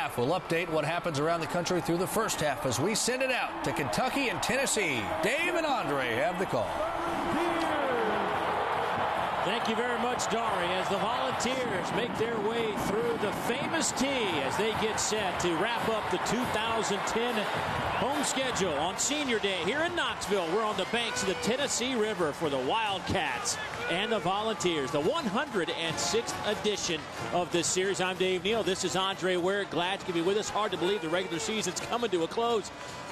half. We'll update what happens around the country through the first half as we send it out to Kentucky and Tennessee. Dave and Andre have the call. Thank you very much, Dari, as the Volunteers make their way through the famous tee as they get set to wrap up the 2010 home schedule on Senior Day here in Knoxville. We're on the banks of the Tennessee River for the Wildcats and the Volunteers, the 106th edition of this series. I'm Dave Neal. This is Andre Ware. Glad to be with us. Hard to believe the regular season's coming to a close.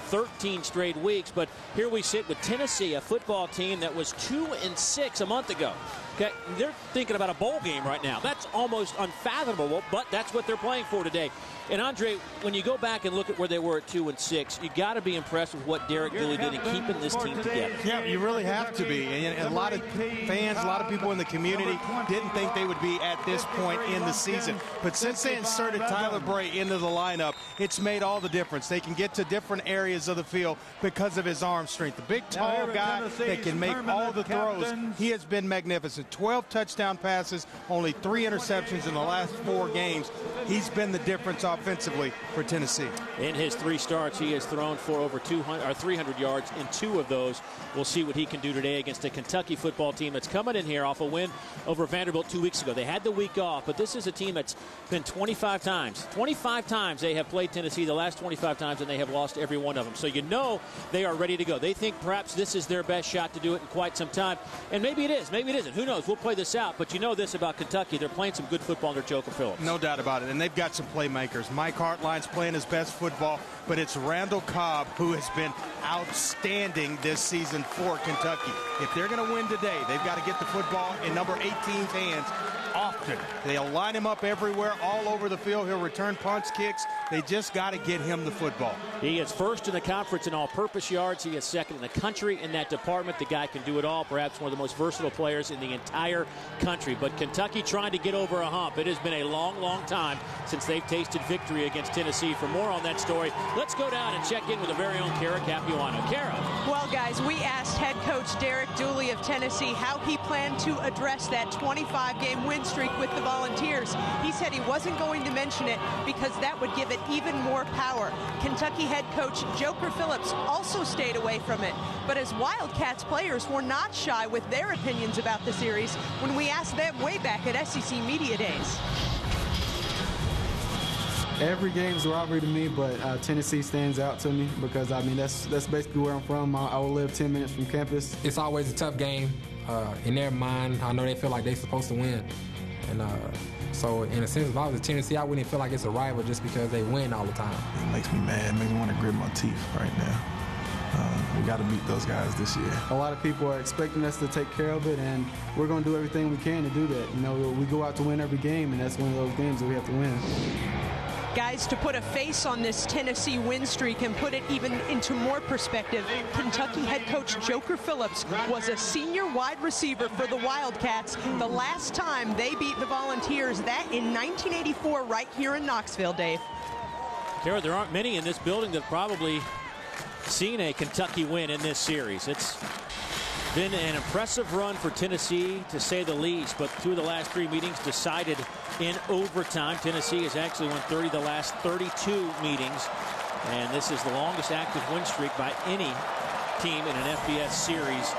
13 straight weeks, but here we sit with Tennessee, a football team that was 2-6 a month ago. Okay, they're thinking about a bowl game right now. That's almost unfathomable, but that's what they're playing for today. And Andre, when you go back and look at where they were at 2-6, you got to be impressed with what Derek Dooley did in keeping this team together. Yeah, you really have to be. And a lot of fans, a lot of people in the community didn't think they would be at this point in the season. But since they inserted Tyler Bray into the lineup, it's made all the difference. They can get to different areas of the field because of his arm strength. The big, tall guy that can make all the throws. He has been magnificent. 12 touchdown passes, only 3 interceptions in the last 4 games. He's been the difference offensively for Tennessee. In his 3 starts, he has thrown for over 300 yards in 2 of those. We'll see what he can do today against a Kentucky football team that's coming in here off a win over Vanderbilt 2 weeks ago. They had the week off, but this is a team that's been 25 times. 25 times they have played Tennessee, the last 25 times, and they have lost every one of them. So you know they are ready to go. They think perhaps this is their best shot to do it in quite some time. And maybe it is. Maybe it isn't. Who knows? We'll play this out. But you know this about Kentucky. They're playing some good football under Joker Phillips. No doubt about it. And they've got some playmakers. Mike Hartline's playing his best football, but it's Randall Cobb who has been outstanding this season for Kentucky. If they're going to win today, they've got to get the football in number 18's hands often. They'll line him up everywhere, all over the field. He'll return punts, kicks. They just got to get him the football. He is first in the conference in all-purpose yards. He is second in the country in that department. The guy can do it all, perhaps one of the most versatile players in the entire country. But Kentucky trying to get over a hump. It has been a long, long time since they've tasted victory against Tennessee. For more on that story, let's go down and check in with the very own Kara Capuano. Kara. Well, guys, we asked head coach Derek Dooley of Tennessee how he planned to address that 25-game win streak with the Volunteers. He said he wasn't going to mention it because that would give it even more power. Kentucky head coach Joker Phillips also stayed away from it. But as Wildcats players were not shy with their opinions about the series when we asked them way back at SEC Media Days. Every game's a rivalry to me, but Tennessee stands out to me because, I mean, that's basically where I'm from. I will live 10 minutes from campus. It's always a tough game. In their mind, I know they feel like they're supposed to win. And so, in a sense, if I was a Tennessee, I wouldn't feel like it's a rival just because they win all the time. It makes me mad. It makes me want to grit my teeth right now. We got to beat those guys this year. A lot of people are expecting us to take care of it, and we're going to do everything we can to do that. You know, we go out to win every game, and that's one of those games that we have to win. Guys, to put a face on this Tennessee win streak and put it even into more perspective, Kentucky head coach Joker Phillips was a senior wide receiver for the Wildcats the last time they beat the Volunteers, that in 1984 right here in Knoxville, Dave. Kara, there aren't many in this building that probably seen a Kentucky win in this series. It's been an impressive run for Tennessee, to say the least, but 2 of the last 3 meetings decided in overtime. Tennessee has actually won 30 of the last 32 meetings, and this is the longest active win streak by any team in an FBS series.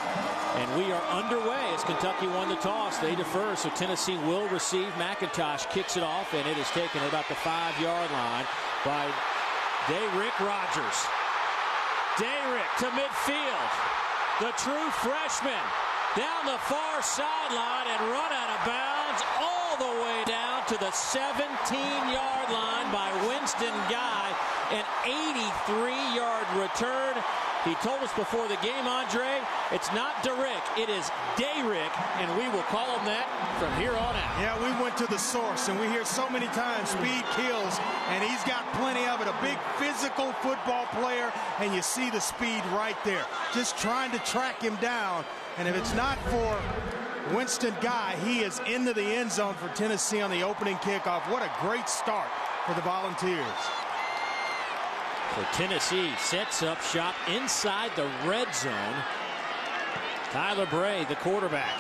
And we are underway as Kentucky won the toss. They defer, so Tennessee will receive. McIntosh kicks it off, and it is taken at about the 5-yard line by Dayrick Rogers. Dayrick to midfield. The true freshman down the far sideline and run out of bounds all the way down to the 17-yard line by Winston Guy. An 83-yard return. He told us before the game, Andre, it's not Dayrick, it is Dayrick, and we will call him that from here on out. Yeah, we went to the source, and we hear so many times speed kills, and he's got plenty of it. A big physical football player, and you see the speed right there. Just trying to track him down, and if it's not for Winston Guy, he is into the end zone for Tennessee on the opening kickoff. What a great start for the Volunteers. So Tennessee sets up shop inside the red zone. Tyler Bray, the quarterback,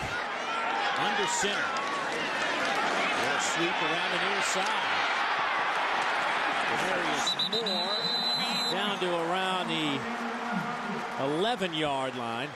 under center. They'll sweep around the near side. Denarius Moore down to around the 11-yard line.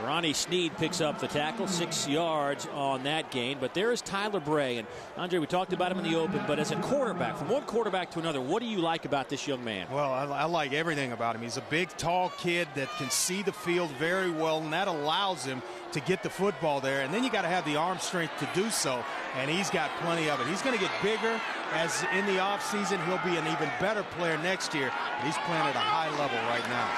Ronnie Snead picks up the tackle, 6 yards on that gain. But there is Tyler Bray. And, Andre, we talked about him in the open, but as a quarterback, from one quarterback to another, what do you like about this young man? Well, I like everything about him. He's a big, tall kid that can see the field very well, and that allows him to get the football there. And then you got to have the arm strength to do so, and he's got plenty of it. He's going to get bigger as in the offseason. He'll be an even better player next year, and he's playing at a high level right now.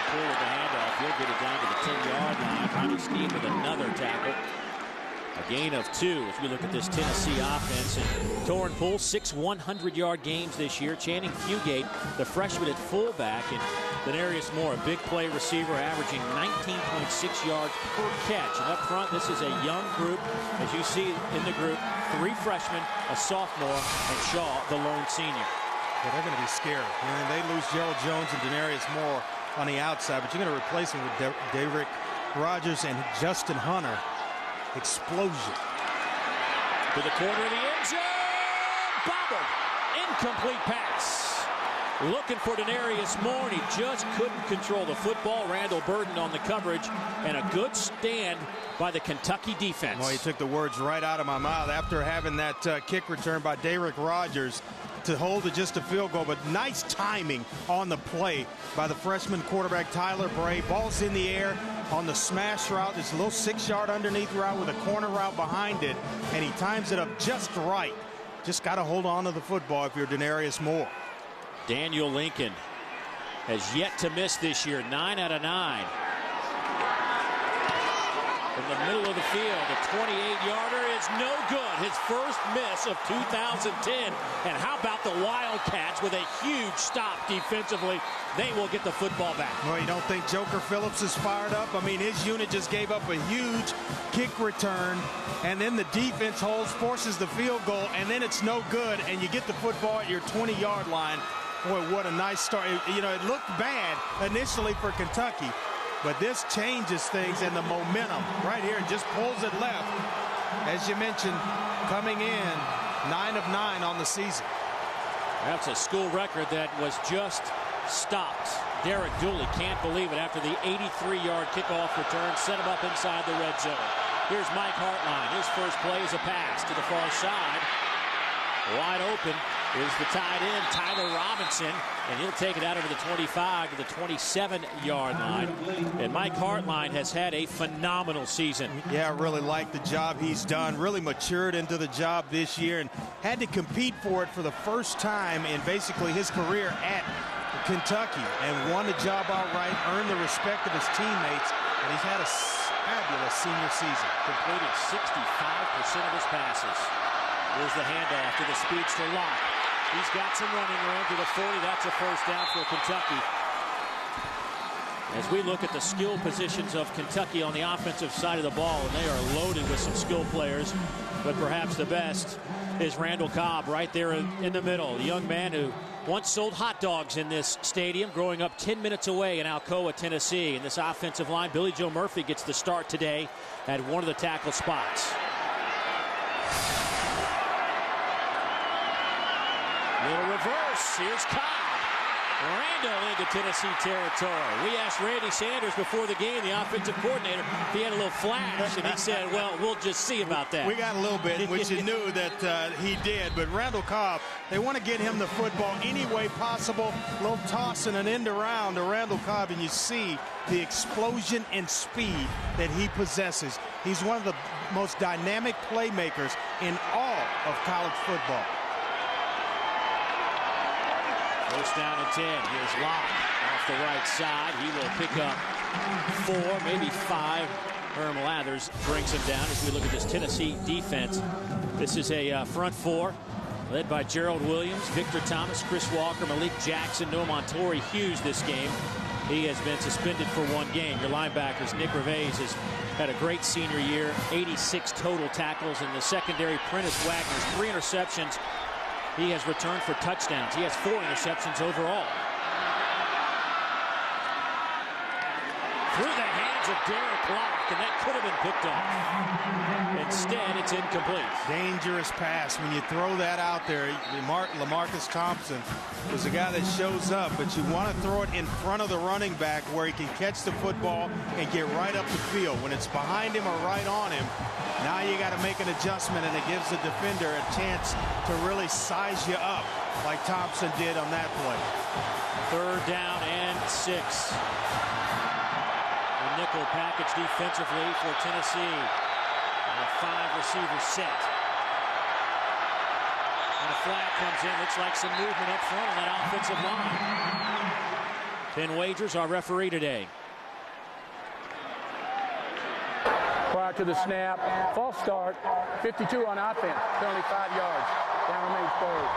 Pull with the handoff. He'll get it down to the 10-yard line. Ronnie Snead with another tackle. A gain of 2 as we look at this Tennessee offense. And Torin Poole, 6 100-yard games this year. Channing Fugate, the freshman at fullback. And Denarius Moore, a big play receiver, averaging 19.6 yards per catch. And up front, this is a young group. As you see in the group, 3 freshmen, a sophomore, and Shaw, the lone senior. Well, they're going to be scary. They lose Gerald Jones and Denarius Moore on the outside, but you're going to replace him with Derek Rogers and Justin Hunter. Explosion. To the corner of the end zone. Bobbled. Incomplete pass. Looking for Denarius Moore, and he just couldn't control the football. Randall Burden on the coverage, and a good stand by the Kentucky defense. Well, he took the words right out of my mouth after having that kick return by Derek Rogers to hold it just a field goal, but nice timing on the play by the freshman quarterback Tyler Bray. Ball's in the air on the smash route. It's a little 6-yard underneath route with a corner route behind it, and he times it up just right. Just got to hold on to the football if you're Denarius Moore. Daniel Lincoln has yet to miss this year, 9 out of 9. In the middle of the field, the 28-yarder is no good. His first miss of 2010. And how about the Wildcats with a huge stop defensively? They will get the football back. Well, you don't think Joker Phillips is fired up? I mean, his unit just gave up a huge kick return, and then the defense holds, forces the field goal, and then it's no good, and you get the football at your 20-yard line. Boy, what a nice start. You know, it looked bad initially for Kentucky, but this changes things, and the momentum right here just pulls it left. As you mentioned, coming in 9 of 9 on the season. That's a school record that was just stopped. Derek Dooley can't believe it after the 83-yard kickoff return. Set him up inside the red zone. Here's Mike Hartline. His first play is a pass to the far side. Wide open is the tight end, Tyler Robinson, and he'll take it out over the 25 to the 27-yard line. And Mike Hartline has had a phenomenal season. Yeah, I really like the job he's done. Really matured into the job this year and had to compete for it for the first time in basically his career at Kentucky, and won the job outright, earned the respect of his teammates, and he's had a fabulous senior season. Completed 65% of his passes. Here's the handoff to the speedster Locke. He's got some running room to the 40. That's a first down for Kentucky. As we look at the skill positions of Kentucky on the offensive side of the ball, and they are loaded with some skill players, but perhaps the best is Randall Cobb right there in the middle. The young man who once sold hot dogs in this stadium, growing up 10 minutes away in Alcoa, Tennessee. In this offensive line, Billy Joe Murphy gets the start today at one of the tackle spots. Little reverse. Here's Cobb. Randall into Tennessee territory. We asked Randy Sanders before the game, the offensive coordinator, if he had a little flash, and he said, well, we'll just see about that. We got a little bit, which you knew that he did. But Randall Cobb, they want to get him the football any way possible. A little toss and an end around to Randall Cobb, and you see the explosion and speed that he possesses. He's one of the most dynamic playmakers in all of college football. First down and 10. Here's Locke off the right side. He will pick up 4, maybe 5. Herm Lathers brings him down as we look at this Tennessee defense. This is a front 4 led by Gerald Williams, Victor Thomas, Chris Walker, Malik Jackson, Noah Montori Hughes this game. He has been suspended for 1 game. Your linebackers, Nick Reveiz, has had a great senior year, 86 total tackles. In the secondary, Prentice Wagner's 3 interceptions. He has returned for touchdowns. He has 4 interceptions overall. Through the hands of Derek Locke, and that could have been picked up. Instead, it's incomplete. Dangerous pass when you throw that out there. Lamarcus Thompson is a guy that shows up, but you want to throw it in front of the running back where he can catch the football and get right up the field. When it's behind him or right on him, now you got to make an adjustment, and it gives the defender a chance to really size you up like Thompson did on that play. 3rd down and 6. The nickel package defensively for Tennessee. And a 5-receiver set. And a flag comes in. Looks like some movement up front on that offensive line. Ben Wagers, our referee today. Prior to the snap, false start, 52 on offense, penalty 5 yards. Down remains 3rd.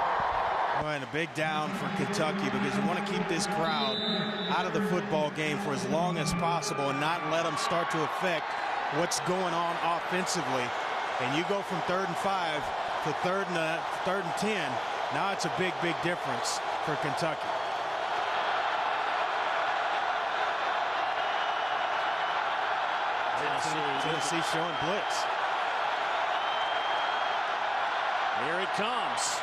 And a big down for Kentucky because you want to keep this crowd out of the football game for as long as possible and not let them start to affect what's going on offensively. And you go from 3rd and 5 to 3rd and 10. Now it's a big, big difference for Kentucky. Tennessee showing blitz. Here it comes.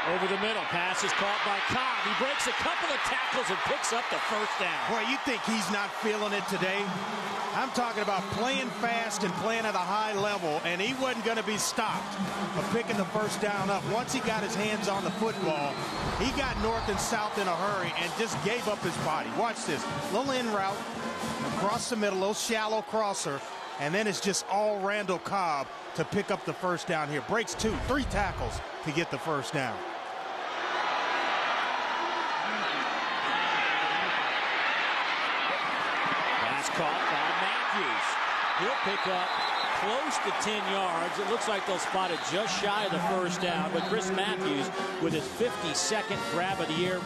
Over the middle, pass is caught by Cobb. He breaks a couple of tackles and picks up the 1st down. Boy, you think he's not feeling it today? I'm talking about playing fast and playing at a high level, and he wasn't going to be stopped of picking the 1st down up. Once he got his hands on the football, he got north and south in a hurry and just gave up his body. Watch this. Little in route across the middle, little shallow crosser, and then it's just all Randall Cobb to pick up the 1st down here. Breaks 3 tackles to get the 1st down. Caught by Matthews. He'll pick up close to 10 yards. It looks like they'll spot it just shy of the 1st down, but Chris Matthews with his 52nd grab of the year,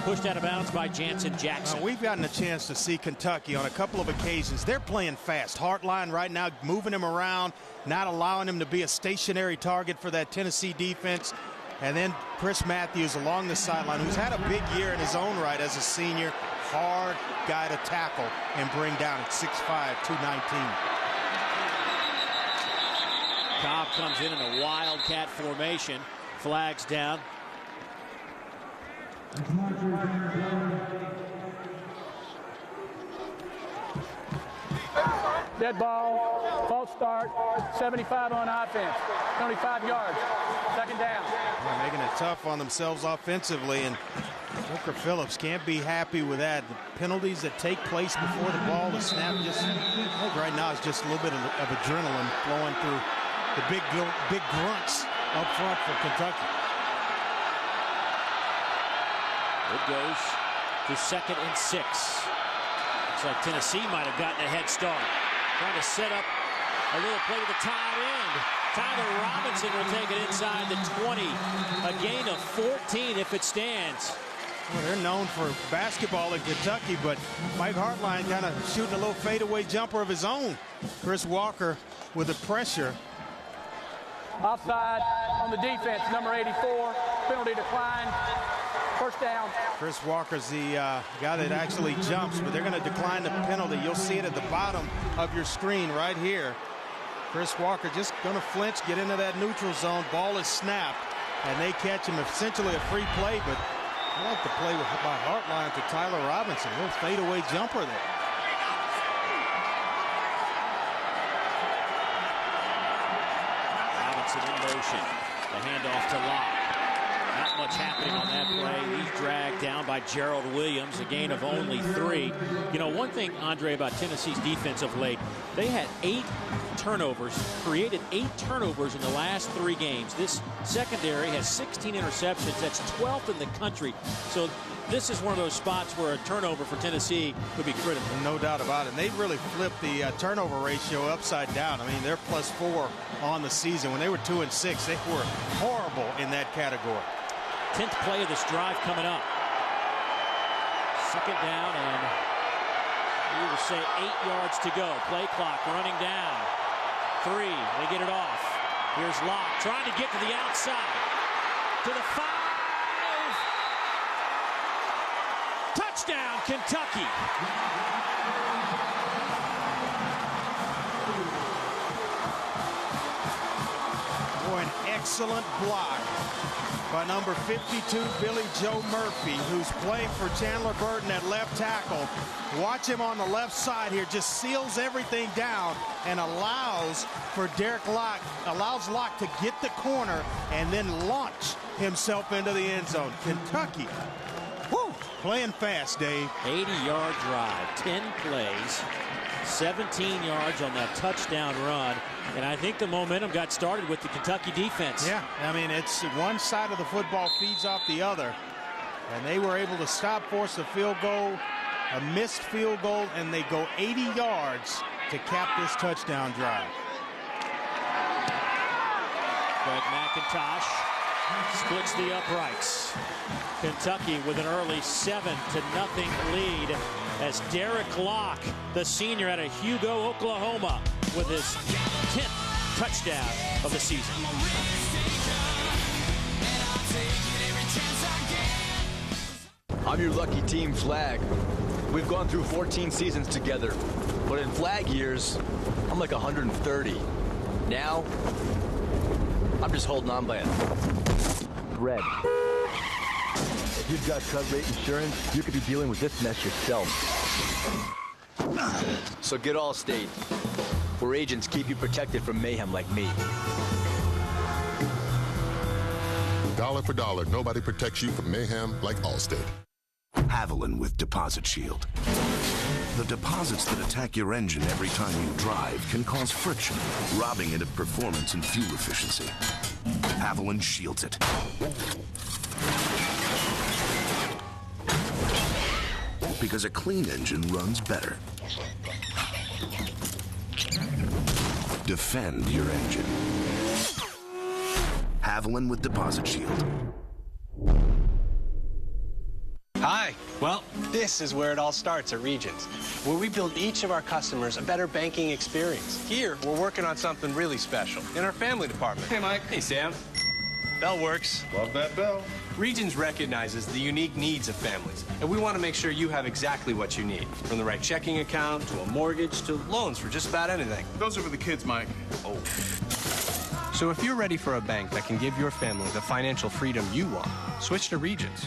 pushed out of bounds by Jansen Jackson. We've gotten a chance to see Kentucky on a couple of occasions. They're playing fast. Hartline right now moving him around, not allowing him to be a stationary target for that Tennessee defense. And then Chris Matthews along the sideline, who's had a big year in his own right as a senior. Hard guy to tackle and bring down at 6'5", 219. Cobb comes in a wildcat formation. Flags down. Dead ball, false start, 75 on offense, penalty 5 yards, 2nd down. They're making it tough on themselves offensively, and Booker Phillips can't be happy with that. The penalties that take place before the ball, the snap, I think right now is just a little bit of adrenaline flowing through the big grunts up front for Kentucky. It goes to 2nd and 6. Looks like Tennessee might have gotten a head start. Trying to set up a little play to the tight end. Tyler Robinson will take it inside the 20. A gain of 14 if it stands. Well, they're known for basketball in Kentucky, but Mike Hartline kind of shooting a little fadeaway jumper of his own. Chris Walker with the pressure. Offside on the defense, number 84, penalty decline, 1st down. Chris Walker's the guy that actually jumps, but they're going to decline the penalty. You'll see it at the bottom of your screen right here. Chris Walker just going to flinch, get into that neutral zone. Ball is snapped, and they catch him. Essentially a free play, but I like the play by Hartline to Tyler Robinson. A little fadeaway jumper there. Robinson in motion. The handoff to Locke. Not much happening on that play. He's dragged down by Gerald Williams, a gain of only 3. You know, one thing, Andre, about Tennessee's defense of late, they had 8 turnovers, created 8 turnovers in the last 3 games. This secondary has 16 interceptions. That's 12th in the country. So this is one of those spots where a turnover for Tennessee would be critical. No doubt about it. And they really flipped the turnover ratio upside down. I mean, they're +4 on the season. When they were 2 and 6, they were horrible in that category. 10th play of this drive coming up. 2nd down, and we will say 8 yards to go. Play clock running down. 3, they get it off. Here's Locke trying to get to the outside. To the 5. Touchdown, Kentucky. excellent block by number 52, Billy Joe Murphy, who's playing for Chandler Burton at left tackle. Watch him on the left side here, just seals everything down and allows for Derek Locke, allows Locke to get the corner and then launch himself into the end zone. Kentucky, playing fast, Dave. 80-yard drive, 10 plays, 17 yards on that touchdown run. And I think the momentum got started with the Kentucky defense. Yeah, I mean, it's one side of the football feeds off the other. And they were able to force a field goal, a missed field goal, and they go 80 yards to cap this touchdown drive. Greg McIntosh splits the uprights. Kentucky with an early 7-0 lead as Derek Locke, the senior out of Hugo, Oklahoma, with his 10th touchdown of the season. I'm your lucky team, Flag. We've gone through 14 seasons together, but in Flag years, I'm like 130. Now, I'm just holding on by a thread. If you've got cut rate insurance, you could be dealing with this mess yourself. So get Allstate, where agents keep you protected from mayhem like me. Dollar for dollar, nobody protects you from mayhem like Allstate. Avalon with Deposit Shield. The deposits that attack your engine every time you drive can cause friction, robbing it of performance and fuel efficiency. Avalon shields it. Because a clean engine runs better. Defend your engine. Avalon with Deposit Shield. Hi. Well, this is where it all starts at Regions, where we build each of our customers a better banking experience. Here, we're working on something really special in our family department. Hey, Mike. Hey, Sam. Bell works. Love that bell. Regions recognizes the unique needs of families, and we want to make sure you have exactly what you need, from the right checking account to a mortgage to loans for just about anything. Those are for the kids, Mike. Oh. So if you're ready for a bank that can give your family the financial freedom you want, switch to Regions.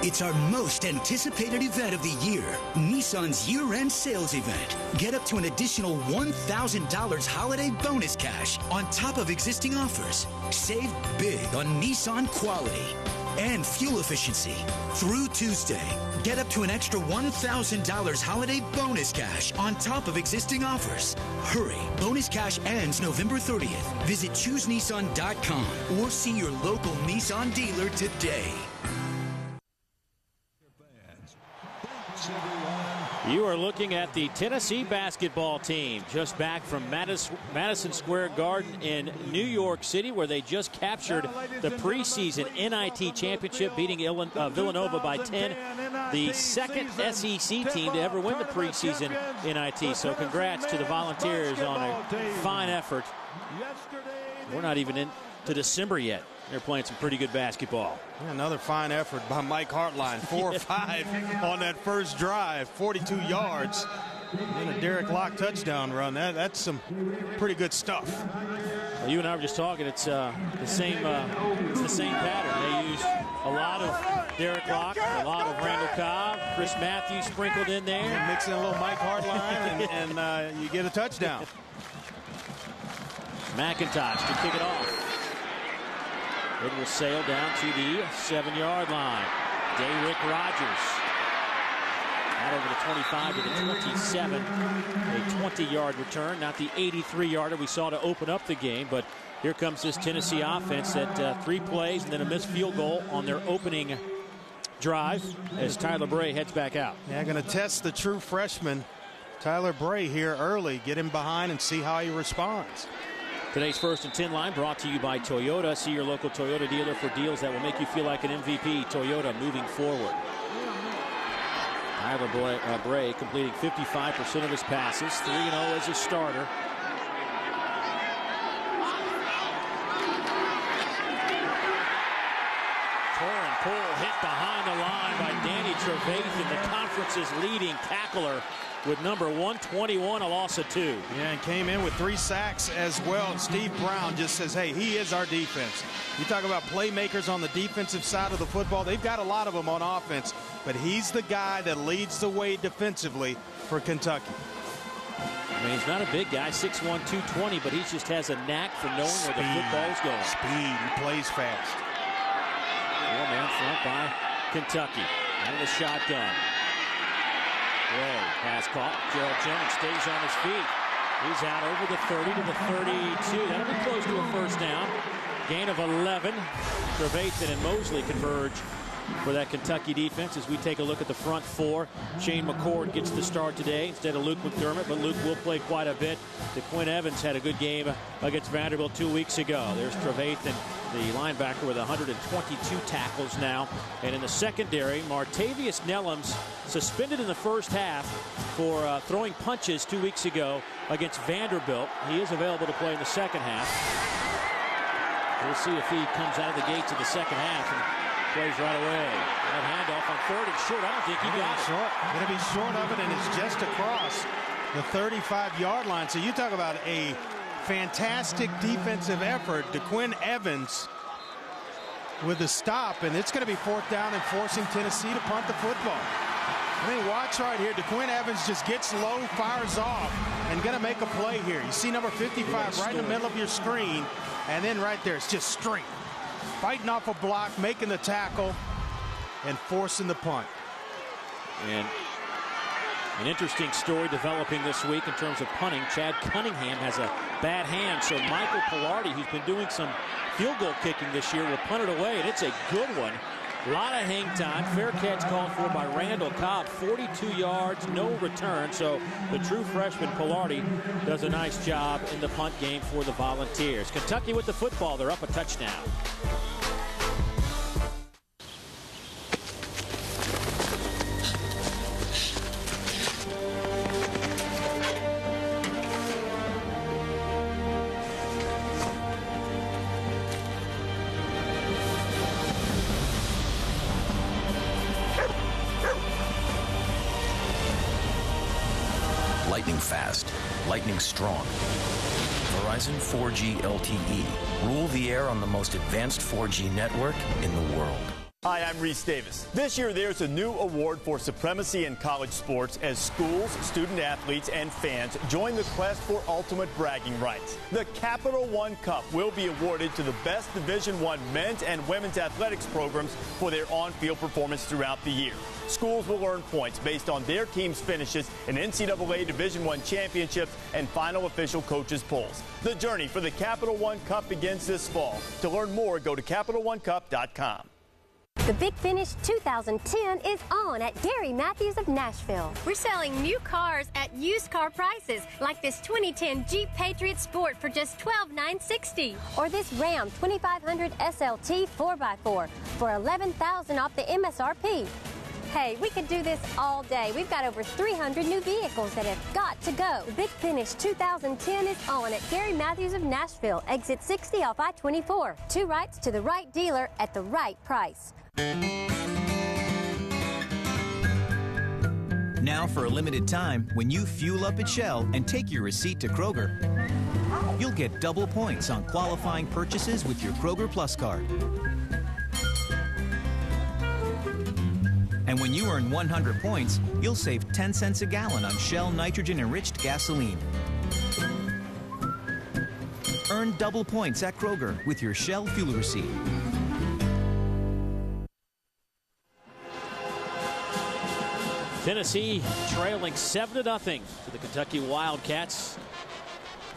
It's our most anticipated event of the year, Nissan's year-end sales event. Get up to an additional $1,000 holiday bonus cash on top of existing offers. Save big on Nissan quality and fuel efficiency. Through Tuesday, get up to an extra $1,000 holiday bonus cash on top of existing offers. Hurry, bonus cash ends November 30th. Visit ChooseNissan.com or see your local Nissan dealer today. You are looking at the Tennessee basketball team just back from Madison Square Garden in New York City, where they just captured the preseason NIT championship, beating Villanova by 10, the second SEC team to ever win the preseason NIT. So congrats to the Volunteers on a fine effort. We're not even into December yet. They're playing some pretty good basketball. Yeah, another fine effort by Mike Hartline. 4 or 5 on that first drive, 42 yards. And a Derek Locke touchdown run. That's some pretty good stuff. Well, you and I were just talking. It's the same pattern. They use a lot of Derek Locke, a lot of Randall Cobb, Chris Matthews sprinkled in there. And mix in a little Mike Hartline, and you get a touchdown. McIntosh to kick it off. It will sail down to the 7-yard line. Dayrick Rogers. Out over the 25 to the 27. A 20-yard return, not the 83-yarder we saw to open up the game, but here comes this Tennessee offense at 3 plays and then a missed field goal on their opening drive as Tyler Bray heads back out. Yeah, going to test the true freshman Tyler Bray here early. Get him behind and see how he responds. Today's First and 10 line brought to you by Toyota. See your local Toyota dealer for deals that will make you feel like an MVP. Toyota, moving forward. Tyler Bray completing 55% of his passes, 3-0 as a starter. Torrent pull, hit behind the line by Danny Trevathan, the conference's leading tackler, with number 121, a loss of 2. Yeah, and came in with 3 sacks as well. And Steve Brown just says, hey, he is our defense. You talk about playmakers on the defensive side of the football. They've got a lot of them on offense, but he's the guy that leads the way defensively for Kentucky. I mean, he's not a big guy, 6'1", 220, but he just has a knack for knowing where the football's going. Speed, he plays fast. 4-man front by Kentucky. Out of the shotgun. Ray, pass caught. Gerald Jones stays on his feet. He's out over the 30 to the 32. That'll be close to a first down. Gain of 11. Trevathan and Mosley converge for that Kentucky defense as we take a look at the front 4. Shane McCord gets the start today instead of Luke McDermott, but Luke will play quite a bit. DeQuinn Evans had a good game against Vanderbilt 2 weeks ago. There's Trevathan, the linebacker, with 122 tackles now. And in the secondary, Martavius Nellums suspended in the first half for throwing punches 2 weeks ago against Vanderbilt. He is available to play in the second half. We'll see if he comes out of the gates in the second half and plays right away. That handoff on 3rd and short. I don't think he got it. Going to be short of it, and it's just across the 35-yard line. So you talk about a fantastic defensive effort. DeQuinn Evans with the stop, and it's going to be 4th down and forcing Tennessee to punt the football. I mean, watch right here. DeQuinn Evans just gets low, fires off, and going to make a play here. You see number 55 right in the middle of your screen, and then right there, it's just strength. Fighting off a block, making the tackle, and forcing the punt. And an interesting story developing this week in terms of punting. Chad Cunningham has a bad hand, so Michael Pilardi, who's been doing some field goal kicking this year, will punt it away, and it's a good one. A lot of hang time. Fair catch called for by Randall Cobb. 42 yards, no return. So the true freshman Pilardi does a nice job in the punt game for the Volunteers. Kentucky with the football. They're up a touchdown. Lightning fast, lightning strong. Verizon 4G LTE. Rule the air on the most advanced 4G network in the world. Hi, I'm Reese Davis. This year, there's a new award for supremacy in college sports as schools, student athletes, and fans join the quest for ultimate bragging rights. The Capital One Cup will be awarded to the best Division I men's and women's athletics programs for their on-field performance throughout the year. Schools will earn points based on their team's finishes in NCAA Division I championships and final official coaches polls. The journey for the Capital One Cup begins this fall. To learn more, go to CapitalOneCup.com. The Big Finish 2010 is on at Gary Matthews of Nashville. We're selling new cars at used car prices, like this 2010 Jeep Patriot Sport for just $12,960. Or this Ram 2500 SLT 4x4 for $11,000 off the MSRP. Hey, we could do this all day. We've got over 300 new vehicles that have got to go. The Big Finish 2010 is on at Gary Matthews of Nashville, exit 60 off I-24. 2 rights to the right dealer at the right price. Now for a limited time, when you fuel up at Shell and take your receipt to Kroger, you'll get double points on qualifying purchases with your Kroger Plus card. And when you earn 100 points, you'll save 10 cents a gallon on Shell nitrogen-enriched gasoline. Earn double points at Kroger with your Shell fuel receipt. Tennessee trailing 7-0 to the Kentucky Wildcats.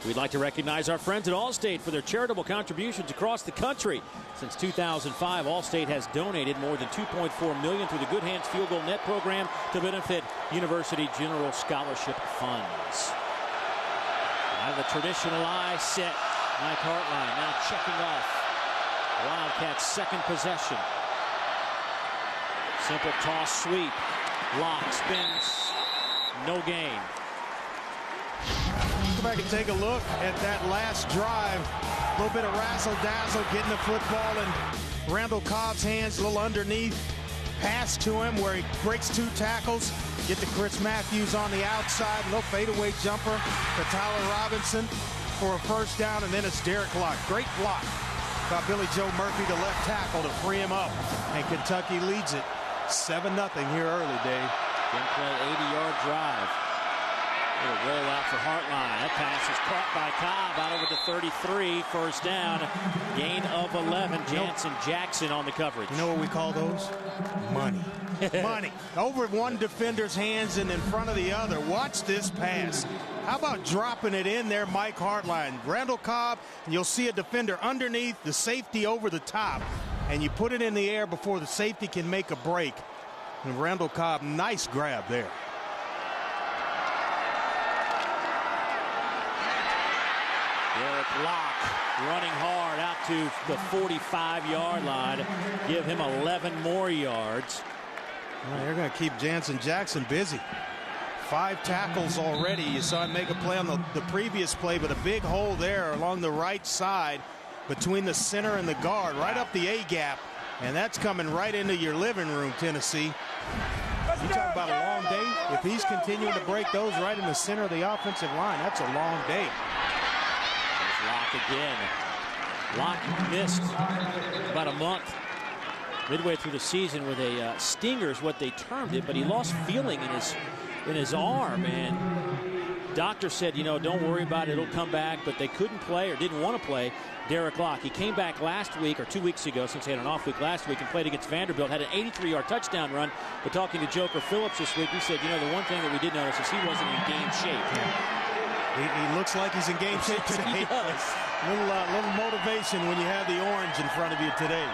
We'd like to recognize our friends at Allstate for their charitable contributions across the country. Since 2005, Allstate has donated more than $2.4 million through the Good Hands Field Goal Net program to benefit University General Scholarship funds. Out of the traditional I set, Mike Hartline now checking off Wildcats' second possession. Simple toss sweep. Lock spins. No gain. back and take a look at that last drive. A little bit of razzle-dazzle, getting the football in Randall Cobb's hands, a little underneath. Pass to him where he breaks 2 tackles. Get to Chris Matthews on the outside. Little fadeaway jumper to Tyler Robinson for a first down, and then it's Derek Locke. Great block by Billy Joe Murphy, the left tackle, to free him up. And Kentucky leads it 7-0 here early, Dave. Then play 80-yard drive. Little roll out for Hartline. That pass is caught by Cobb out over the 33. First down. Gain of 11. Jansen Jackson on the coverage. You know what we call those? Money. Money. Over one defender's hands and in front of the other. Watch this pass. How about dropping it in there, Mike Hartline? Randall Cobb, and you'll see a defender underneath, the safety over the top. And you put it in the air before the safety can make a break. And Randall Cobb, nice grab there. Derek Locke running hard out to the 45-yard line. Give him 11 more yards. Well, they're going to keep Jansen Jackson busy. 5 tackles already. You saw him make a play on the previous play, but a big hole there along the right side between the center and the guard, right up the A-gap. And that's coming right into your living room, Tennessee. You talk about a long day. If he's continuing to break those right in the center of the offensive line, that's a long day. Locke again. Locke missed about a month midway through the season with a stinger is what they termed it, but he lost feeling in his arm, and doctor said, you know, don't worry about it, it'll come back, but they couldn't play or didn't want to play Derek Locke. He came back last week or 2 weeks ago, since he had an off week last week, and played against Vanderbilt, had an 83-yard touchdown run. But talking to Joker Phillips this week, he said, you know, the one thing that we did notice is he wasn't in game shape. He looks like he's in game shape today. He does. Little motivation when you have the orange in front of you today.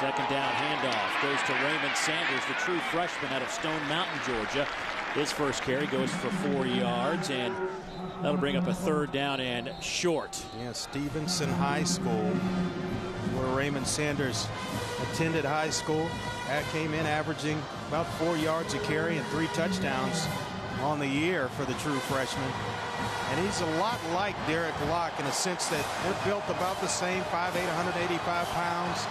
Second down handoff goes to Raymond Sanders, the true freshman out of Stone Mountain, Georgia. His first carry goes for 4 yards, and that'll bring up a third down and short. Yeah, Stevenson High School, where Raymond Sanders attended high school. That came in averaging about 4 yards a carry and 3 touchdowns on the year for the true freshman. And he's a lot like Derek Locke in a sense that they're built about the same, 5'8", 185 pounds.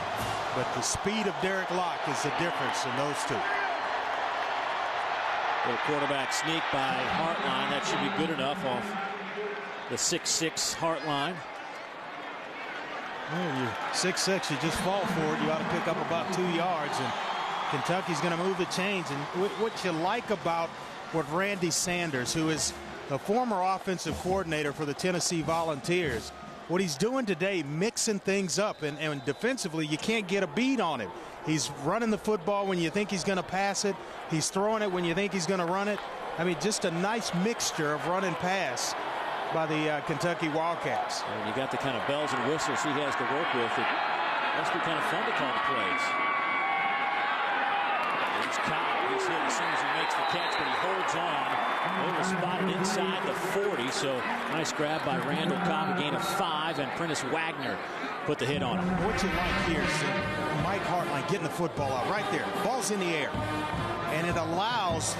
But the speed of Derek Locke is the difference in those two. Little quarterback sneak by Hartline. That should be good enough off the 6'6" Hartline. Well, you're 6'6", you just fall for it. You ought to pick up about 2 yards. And Kentucky's going to move the chains. And what you like about what Randy Sanders, who is the former offensive coordinator for the Tennessee Volunteers, what he's doing today, mixing things up, and defensively you can't get a beat on him. He's running the football when you think he's going to pass it. He's throwing it when you think he's going to run it. I mean, just a nice mixture of run and pass by the Kentucky Wildcats. And you got the kind of bells and whistles he has to work with. It must be kind of fun to call the plays. Here's Cobb. He's hit as soon as he makes the catch, but he holds on. They were spotted inside the 40, so nice grab by Randall Cobb, a gain of 5, and Prentice Wagner put the hit on him. What you like here is Mike Hartline getting the football out right there. Ball's in the air, and it allows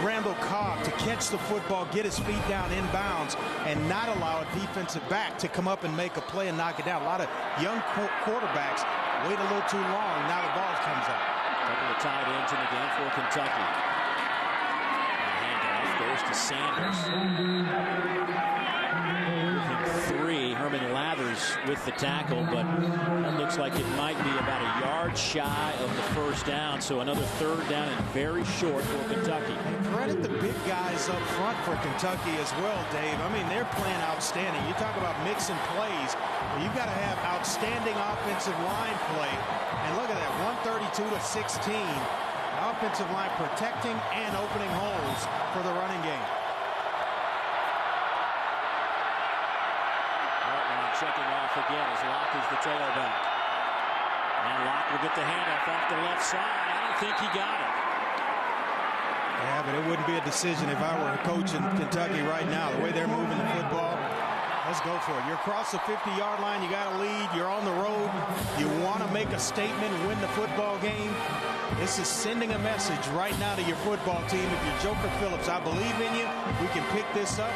Randall Cobb to catch the football, get his feet down inbounds, and not allow a defensive back to come up and make a play and knock it down. A lot of young quarterbacks wait a little too long. Now the ball comes out. Couple of tight ends in the game for Kentucky. Goes to Sanders. Within 3, Herman Lathers with the tackle, but that looks like it might be about a yard shy of the first down. So another third down and very short for Kentucky. And credit the big guys up front for Kentucky as well, Dave. I mean, they're playing outstanding. You talk about mixing plays. Well, you've got to have outstanding offensive line play. And look at that, 132 to 16. Offensive line protecting and opening holes for the running game. Hartline checking off again as Locke is the tailback. And Locke will get the handoff off the left side. I don't think he got it. Yeah, but it wouldn't be a decision if I were a coach in Kentucky right now. The way they're moving the football, let's go for it. You're across the 50-yard line. You got to lead. You're on the road. You want to make make a statement, win the football game. This is sending a message right now to your football team. If you're Joker Phillips, I believe in you. We can pick this up.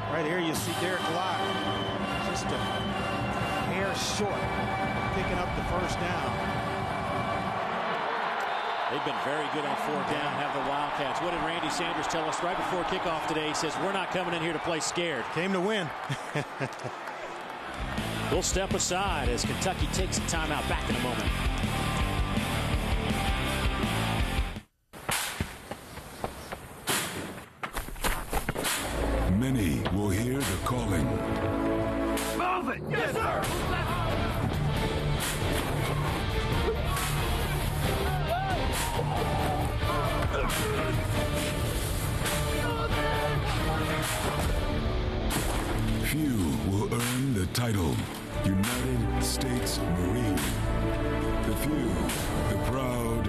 Right here you see Derek Locke just a hair short, picking up the first down. They've been very good on fourth down, have the Wildcats. What did Randy Sanders tell us right before kickoff today? He says, we're not coming in here to play scared. Came to win. We'll step aside as Kentucky takes a timeout. Back in a moment. Many will hear the calling. Move it! Yes, sir! Few will earn the title United States Marine. The few, the proud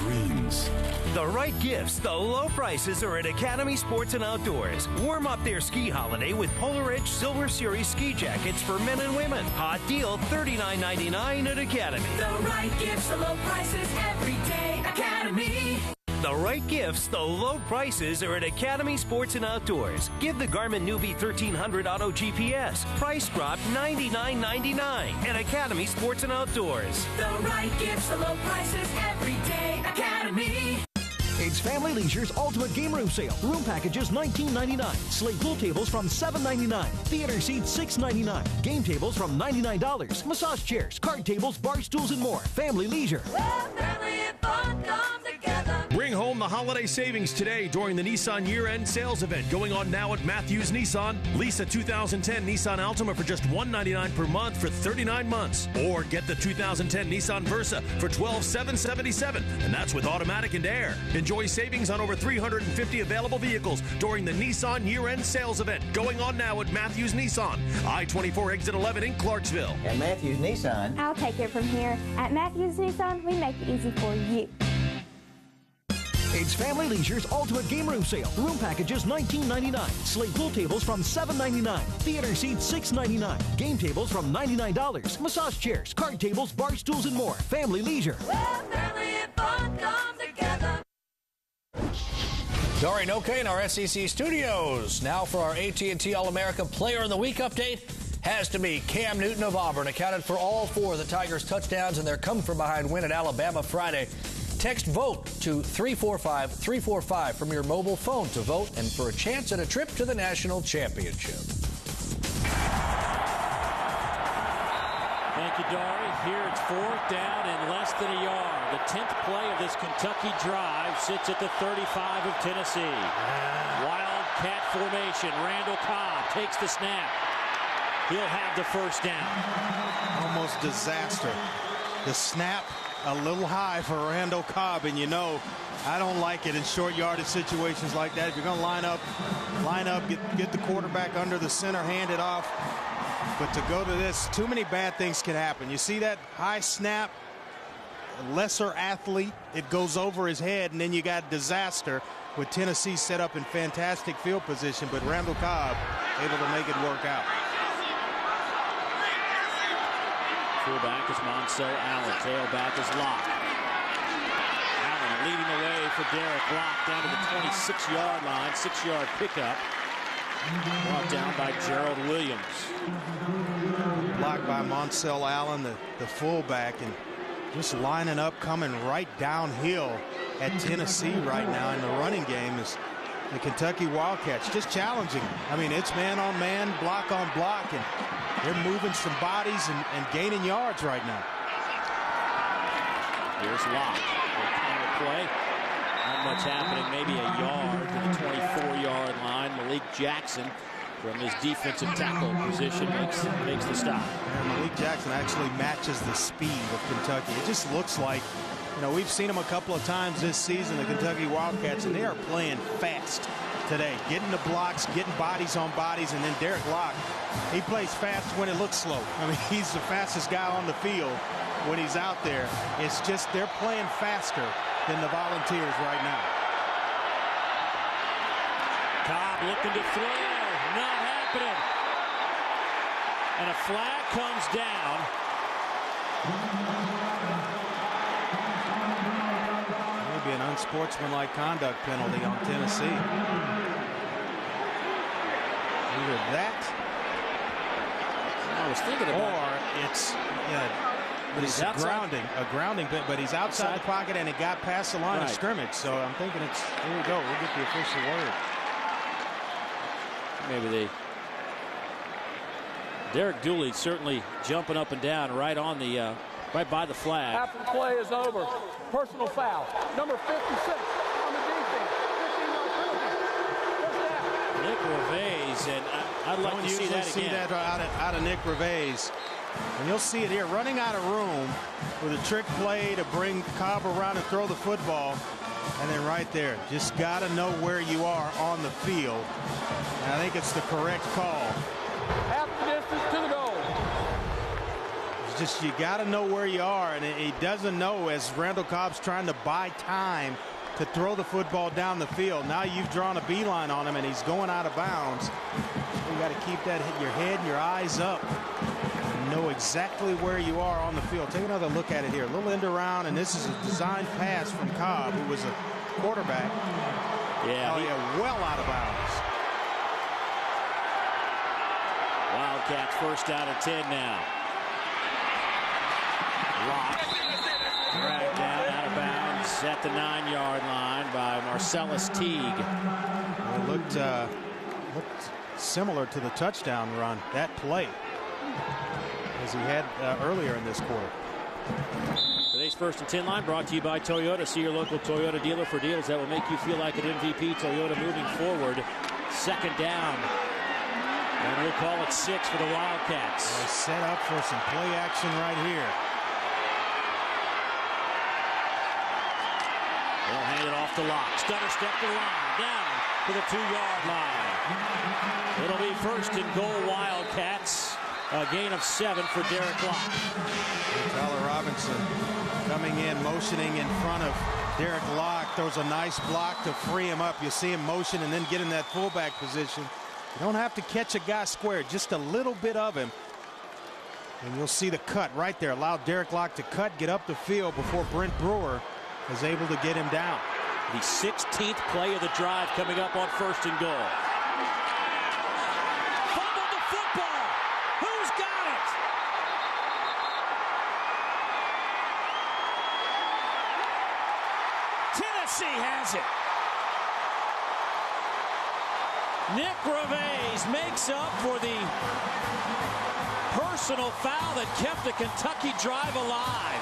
Marines. The right gifts, the low prices are at Academy Sports and Outdoors. Warm up their ski holiday with Polar Edge Silver Series ski jackets for men and women. Hot deal, $39.99 at Academy. The right gifts, the low prices, every day, Academy. The right gifts, the low prices are at Academy Sports and Outdoors. Give the Garmin Newbie 1300 Auto GPS. Price drop $99.99 at Academy Sports and Outdoors. The right gifts, the low prices, every day, Academy. It's Family Leisure's Ultimate Game Room Sale. Room packages $19.99. Slate pool tables from $7.99. Theater seats $6.99. Game tables from $99. Massage chairs, card tables, bar stools, and more. Family Leisure. Family and fun come together. Bring home the holiday savings today during the Nissan year-end sales event going on now at Matthews Nissan. Lease a 2010 Nissan Altima for just $199 per month for 39 months. Or get the 2010 Nissan Versa for $12,777, and that's with automatic and air. Enjoy savings on over 350 available vehicles during the Nissan year-end sales event going on now at Matthews Nissan. I-24 exit 11 in Clarksville. At Matthews Nissan, I'll take it from here. At Matthews Nissan, we make it easy for you. It's Family Leisure's Ultimate Game Room Sale. Room packages $19.99. Slate pool tables from $7.99. Theater seats $6.99. Game tables from $99. Massage chairs, card tables, bar stools, and more. Family Leisure. Well, family and fun come together. Dory Noke in our SEC studios. Now for our AT&T All-America Player of the Week update. Has to be Cam Newton of Auburn. Accounted for all four of the Tigers' touchdowns in their come-from-behind win at Alabama Friday. Text VOTE to 345-345 from your mobile phone to vote and for a chance at a trip to the national championship. Thank you, Dory. Here it's fourth down and less than a yard. The 10th play of this Kentucky drive sits at the 35 of Tennessee. Wildcat formation. Randall Cobb takes the snap. He'll have the first down. Almost disaster. The snap a little high for Randall Cobb, and you know I don't like it in short yardage situations like that. If you're going to line up, get the quarterback under the center, hand it off. But to go to this, too many bad things can happen. You see that high snap, lesser athlete, it goes over his head, and then you got disaster with Tennessee set up in fantastic field position, but Randall Cobb able to make it work out. Fullback is Monsell Allen. Tailback is Locke. Allen leading the way for Derek Locke down to the 26-yard line. 6-yard pickup. Brought down by Gerald Williams. Blocked by Monsell Allen, the fullback, and just lining up, coming right downhill at Tennessee right now in the running game is the Kentucky Wildcats. Just challenging. I mean, it's man on man, block on block, and they're moving some bodies and gaining yards right now. Here's Locke. Play. Not much happening. Maybe a yard to the 24-yard line. Malik Jackson from his defensive tackle position makes the stop. And Malik Jackson actually matches the speed of Kentucky. It just looks like, you know, we've seen them a couple of times this season, the Kentucky Wildcats, and they are playing fast today. Getting the blocks, getting bodies on bodies, and then Derek Locke, he plays fast when it looks slow. I mean, he's the fastest guy on the field when he's out there. It's just they're playing faster than the Volunteers right now. Cobb looking to throw. Not happening. And a flag comes down. unsportsmanlike conduct penalty on Tennessee. Either that, I was thinking about or it's a grounding, but he's outside the pocket and it got past the line of scrimmage. So I'm thinking it's, here we go, we'll get the official word. Maybe Derek Dooley certainly jumping up and down right on the right by the flag. Half the play is over. Personal foul. Number 56 on the defense. 15-yard penalty. Nick Reves, and I'd like to see that again. See that out of Nick Reves. And you'll see it here, running out of room with a trick play to bring Cobb around and throw the football. And then right there, just got to know where you are on the field. And I think it's the correct call. Half the distance to the goal. It's just you got to know where you are, and he doesn't know as Randall Cobb's trying to buy time to throw the football down the field. Now you've drawn a beeline on him, and he's going out of bounds. You got to keep that your head and your eyes up. Know exactly where you are on the field. Take another look at it here. A little end around, and this is a designed pass from Cobb, who was a quarterback. Well out of bounds. Wildcats first down and 10 now. Locke dragged down out of bounds at the 9-yard line by Marcellus Teague. It looked similar to the touchdown run, that play, as he had earlier in this quarter. Today's first and 10 line brought to you by Toyota. See your local Toyota dealer for deals that will make you feel like an MVP. Toyota moving forward. Second down. And we'll call it 6 for the Wildcats. They set up for some play action right here. They'll hand it off to Locke. Stutter step to the line. Down to the 2-yard line. It'll be first and goal Wildcats. A gain of 7 for Derek Locke. Tyler Robinson coming in, motioning in front of Derek Locke. Throws a nice block to free him up. You see him motion and then get in that fullback position. You don't have to catch a guy square, just a little bit of him. And you'll see the cut right there. Allow Derek Locke to cut, get up the field before Brent Brewer is able to get him down. The 16th play of the drive coming up on first and goal. Fumbled the football. Who's got it? Tennessee has it. Nick Reves makes up for the personal foul that kept the Kentucky drive alive.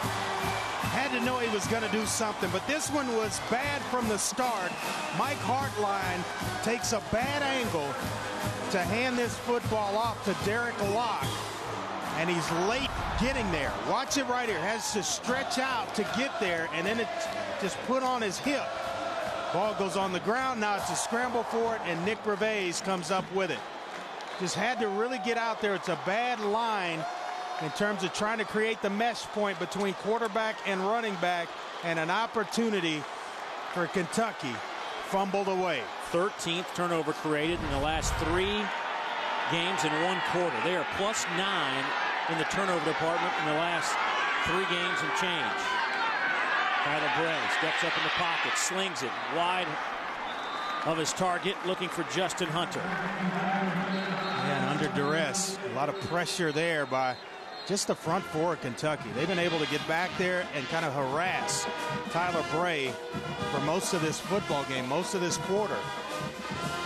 Had to know he was going to do something, but this one was bad from the start. Mike Hartline takes a bad angle to hand this football off to Derek Locke, and he's late getting there. Watch it right here. Has to stretch out to get there, and then it just put on his hip. Ball goes on the ground. Now it's a scramble for it, and Nick Reves comes up with it. Just had to really get out there. It's a bad line in terms of trying to create the mesh point between quarterback and running back, and an opportunity for Kentucky fumbled away. 13th turnover created in the last 3 games in 1 quarter. They are +9 in the turnover department in the last 3 games and change. Tyler Bray steps up in the pocket, slings it wide of his target, looking for Justin Hunter. Yeah, under duress. A lot of pressure there by just the front four of Kentucky. They've been able to get back there and kind of harass Tyler Bray for most of this football game, most of this quarter,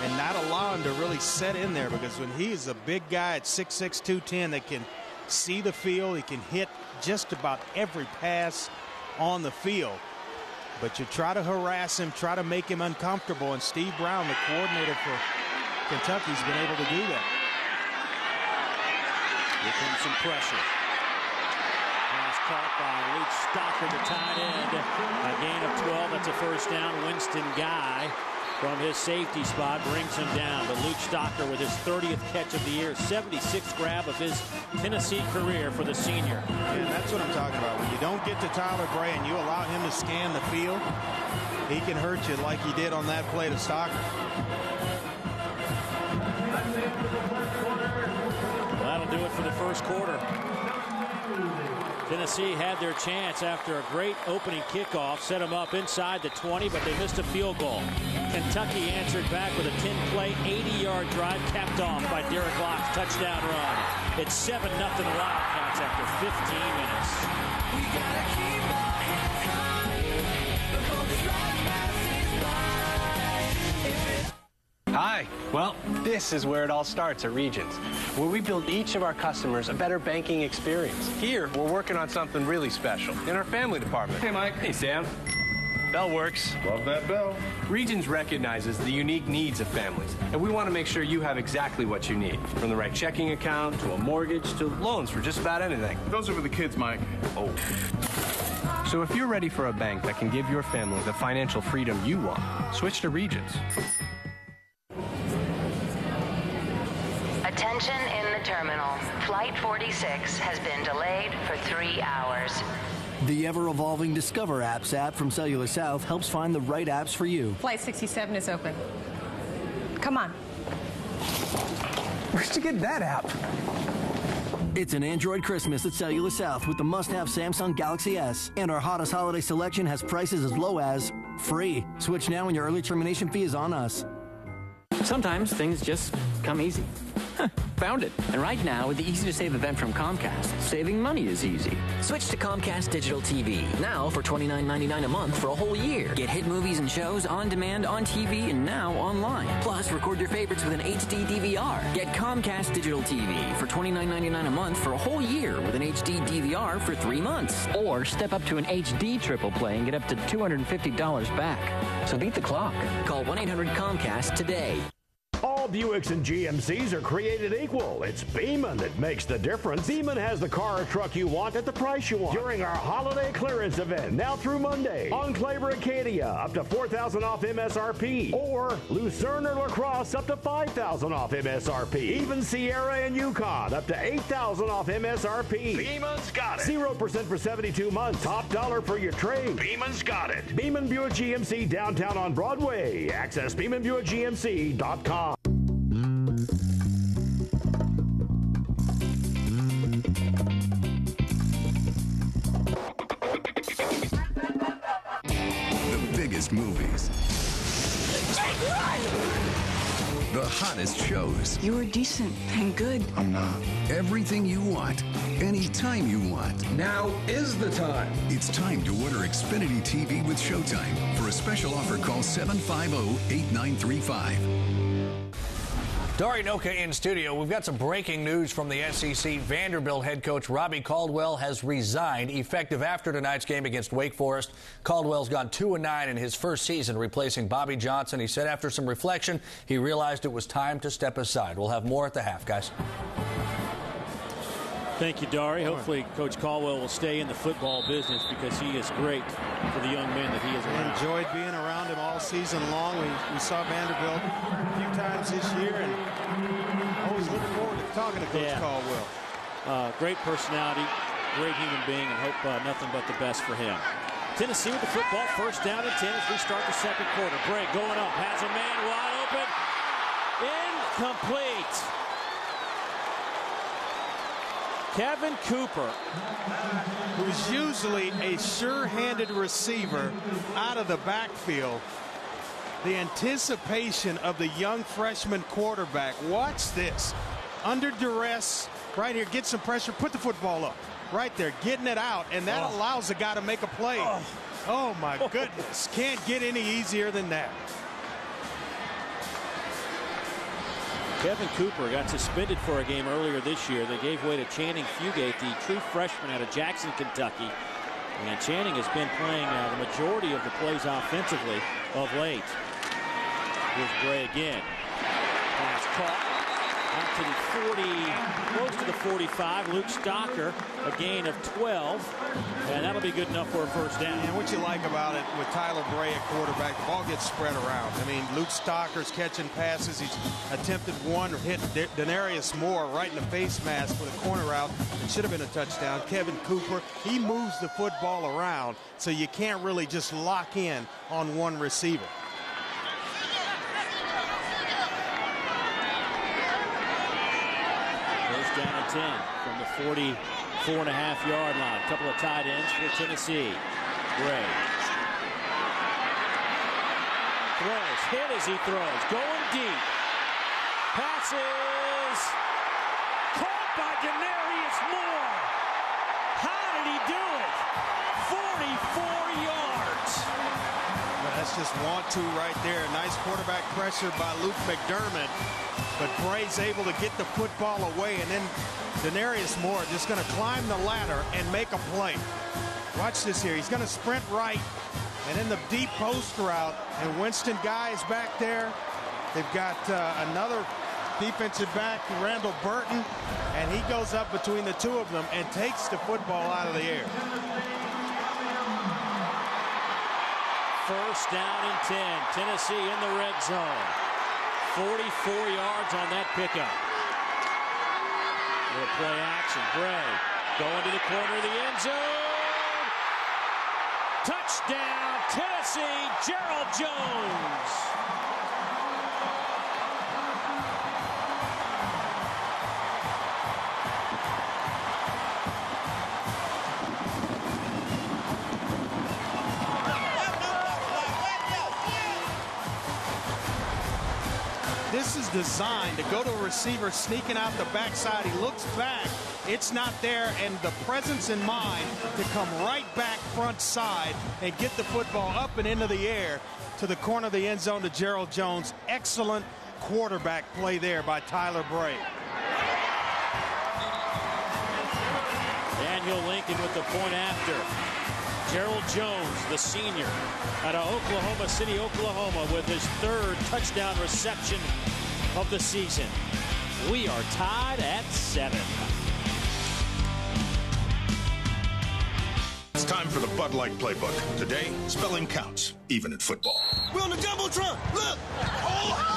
and not allow him to really set in there, because when he's a big guy at 6'6", 210 that can see the field, he can hit just about every pass on the field. But you try to harass him, try to make him uncomfortable, and Steve Brown, the coordinator for Kentucky, has been able to do that. Here comes some pressure. Pass caught by Luke Stocker, the tight end. A gain of 12. That's a first down. Winston Guy from his safety spot brings him down. But Luke Stocker with his 30th catch of the year, 76th grab of his Tennessee career for the senior. And that's what I'm talking about. When you don't get to Tyler Bray and you allow him to scan the field, he can hurt you like he did on that play to Stocker. That'll do it for the first quarter. Tennessee had their chance after a great opening kickoff, set them up inside the 20, but they missed a field goal. Kentucky answered back with a 10-play, 80-yard drive capped off by Derek Locke's touchdown run. It's 7-0 Wildcats after 15 minutes. We gotta keep our heads high before the slide passes by. Hi. Well, this is where it all starts at Regions, where we build each of our customers a better banking experience. Here, we're working on something really special in our family department. Hey, Mike. Hey, Sam. Bell works. Love that bell. Regions recognizes the unique needs of families, and we want to make sure you have exactly what you need, from the right checking account to a mortgage to loans for just about anything. Those are for the kids, Mike. Oh. So if you're ready for a bank that can give your family the financial freedom you want, switch to Regions. Attention in the terminal. Flight 46 has been delayed for 3 hours. The ever-evolving Discover Apps app from Cellular South helps find the right apps for you. Flight 67 is open. Come on. Where'd you get that app? It's an Android Christmas at Cellular South with the must-have Samsung Galaxy S. And our hottest holiday selection has prices as low as free. Switch now and your early termination fee is on us. Sometimes things just come easy. Found it. And right now, with the Easy to Save event from Comcast, saving money is easy. Switch to Comcast Digital TV. Now for $29.99 a month for a whole year. Get hit movies and shows on demand on TV and now online. Plus, record your favorites with an HD DVR. Get Comcast Digital TV for $29.99 a month for a whole year with an HD DVR for 3 months. Or step up to an HD triple play and get up to $250 back. So beat the clock. Call 1-800-COMCAST today. All Buicks and GMCs are created equal. It's Beeman that makes the difference. Beeman has the car or truck you want at the price you want during our holiday clearance event now through Monday. Enclave or Acadia up to $4,000 off MSRP, or Lucerne or La Crosse up to $5,000 off MSRP. Even Sierra and Yukon up to $8,000 off MSRP. Beeman's got it. 0% for 72 months. Top dollar for your trade. Beeman's got it. Beeman Buick GMC downtown on Broadway. Access BeemanBuickGMC.com. Movies. The hottest shows. You were decent and good. I'm not. Everything you want, anytime you want. Now is the time. It's time to order Xfinity TV with Showtime. For a special offer, call 750-8935. Dari Nowkhah in studio. We've got some breaking news from the SEC. Vanderbilt head coach Robbie Caldwell has resigned effective after tonight's game against Wake Forest. Caldwell's gone 2-9 in his first season, replacing Bobby Johnson. He said after some reflection, he realized it was time to step aside. We'll have more at the half, guys. Thank you, Dari. Hopefully, Coach Caldwell will stay in the football business because he is great for the young men that he has around. Enjoyed being around him all season long. We saw Vanderbilt a few times this year, and always looking forward to talking to Coach Caldwell. Great personality, great human being, and hope nothing but the best for him. Tennessee with the football, first down and 10 as we start the second quarter. Bray going up, has a man wide open, incomplete. Kevin Cooper, who's usually a sure-handed receiver out of the backfield. The anticipation of the young freshman quarterback. Watch this. Under duress, right here, get some pressure, put the football up. Right there, getting it out, and that allows the guy to make a play. Oh my goodness. Can't get any easier than that. Kevin Cooper got suspended for a game earlier this year. They gave way to Channing Fugate, the true freshman out of Jackson, Kentucky. And Channing has been playing the majority of the plays offensively of late. Here's Bray again. Pass caught out to the 40, close to the 45. Luke Stocker, a gain of 12. And that'll be good enough for a first down. And what you like about it with Tyler Bray at quarterback, the ball gets spread around. I mean, Luke Stocker's catching passes. He's attempted one, hit Denarius Moore right in the face mask for the corner route. It should have been a touchdown. Kevin Cooper, he moves the football around, so you can't really just lock in on one receiver. First down and 10 from the 4.5-yard line. A couple of tight ends for Tennessee. Gray throws, hit as he throws, going deep. Passes, caught by Denarius Moore. How did he do it? 44 yards. Well, that's just want-to right there. Nice quarterback pressure by Luke McDermott. But Bray's able to get the football away, and then Denarius Moore just going to climb the ladder and make a play. Watch this here. He's going to sprint right, and in the deep post route, and Winston Guy is back there. They've got another defensive back, Randall Burton, and he goes up between the two of them and takes the football out of the air. First down and 10. Tennessee in the red zone. 44 yards on that pickup. Little play action. Gray going to the corner of the end zone. Touchdown, Tennessee, Gerald Jones. This is designed to go to a receiver sneaking out the backside. He looks back. It's not there, and the presence in mind to come right back front side and get the football up and into the air to the corner of the end zone to Gerald Jones. Excellent quarterback play there by Tyler Bray. Daniel Lincoln with the point after. Gerald Jones, the senior, out of Oklahoma City, Oklahoma, with his third touchdown reception of the season. We are tied at 7. It's time for the Bud Light Playbook. Today, spelling counts, even in football. We're on the Jumbotron. Look! Oh!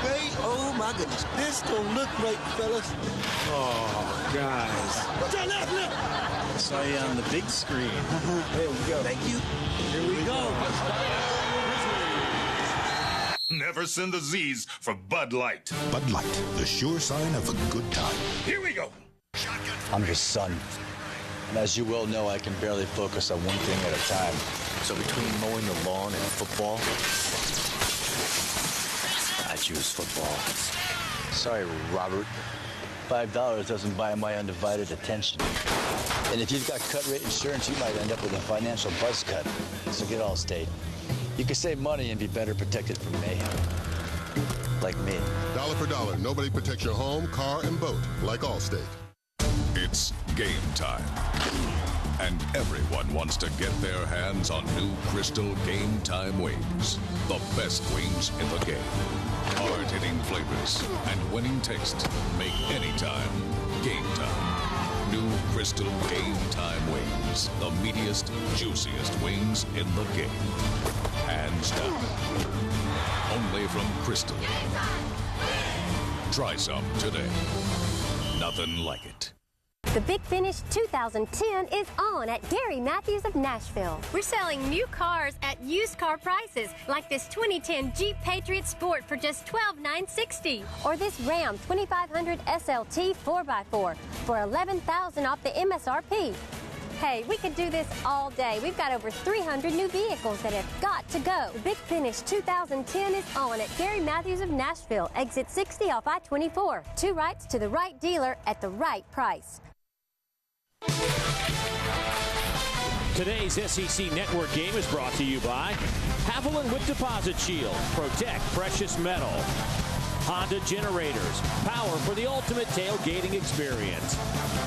Hey, oh my goodness. This don't look right, fellas. Oh, guys. Turn left, left. I saw you on the big screen. There we go. Thank you. Here we go. Never send the Z's for Bud Light. Bud Light, the sure sign of a good time. Here we go. I'm his son. And as you well know, I can barely focus on one thing at a time. So between mowing the lawn and football, I choose football. Sorry, Robert. $5 doesn't buy my undivided attention. And if you've got cut rate insurance, you might end up with a financial buzz cut. So get Allstate. You can save money and be better protected from mayhem. Like me. Dollar for dollar, nobody protects your home, car, and boat like Allstate. It's game time. And everyone wants to get their hands on new Crystal Game Time wings. The best wings in the game. Hard-hitting flavors and winning taste make any time game time. New Crystal Game Time wings. The meatiest, juiciest wings in the game. Hands down. Only from Crystal. Try some today. Nothing like it. The Big Finish 2010 is on at Gary Matthews of Nashville. We're selling new cars at used car prices, like this 2010 Jeep Patriot Sport for just $12,960. Or this Ram 2500 SLT 4x4 for $11,000 off the MSRP. Hey, we could do this all day. We've got over 300 new vehicles that have got to go. The Big Finish 2010 is on at Gary Matthews of Nashville, exit 60 off I-24. 2 rights to the right dealer at the right price. Today's SEC Network game is brought to you by Haviland with Deposit Shield. Protect precious metal. Honda Generators. Power for the ultimate tailgating experience.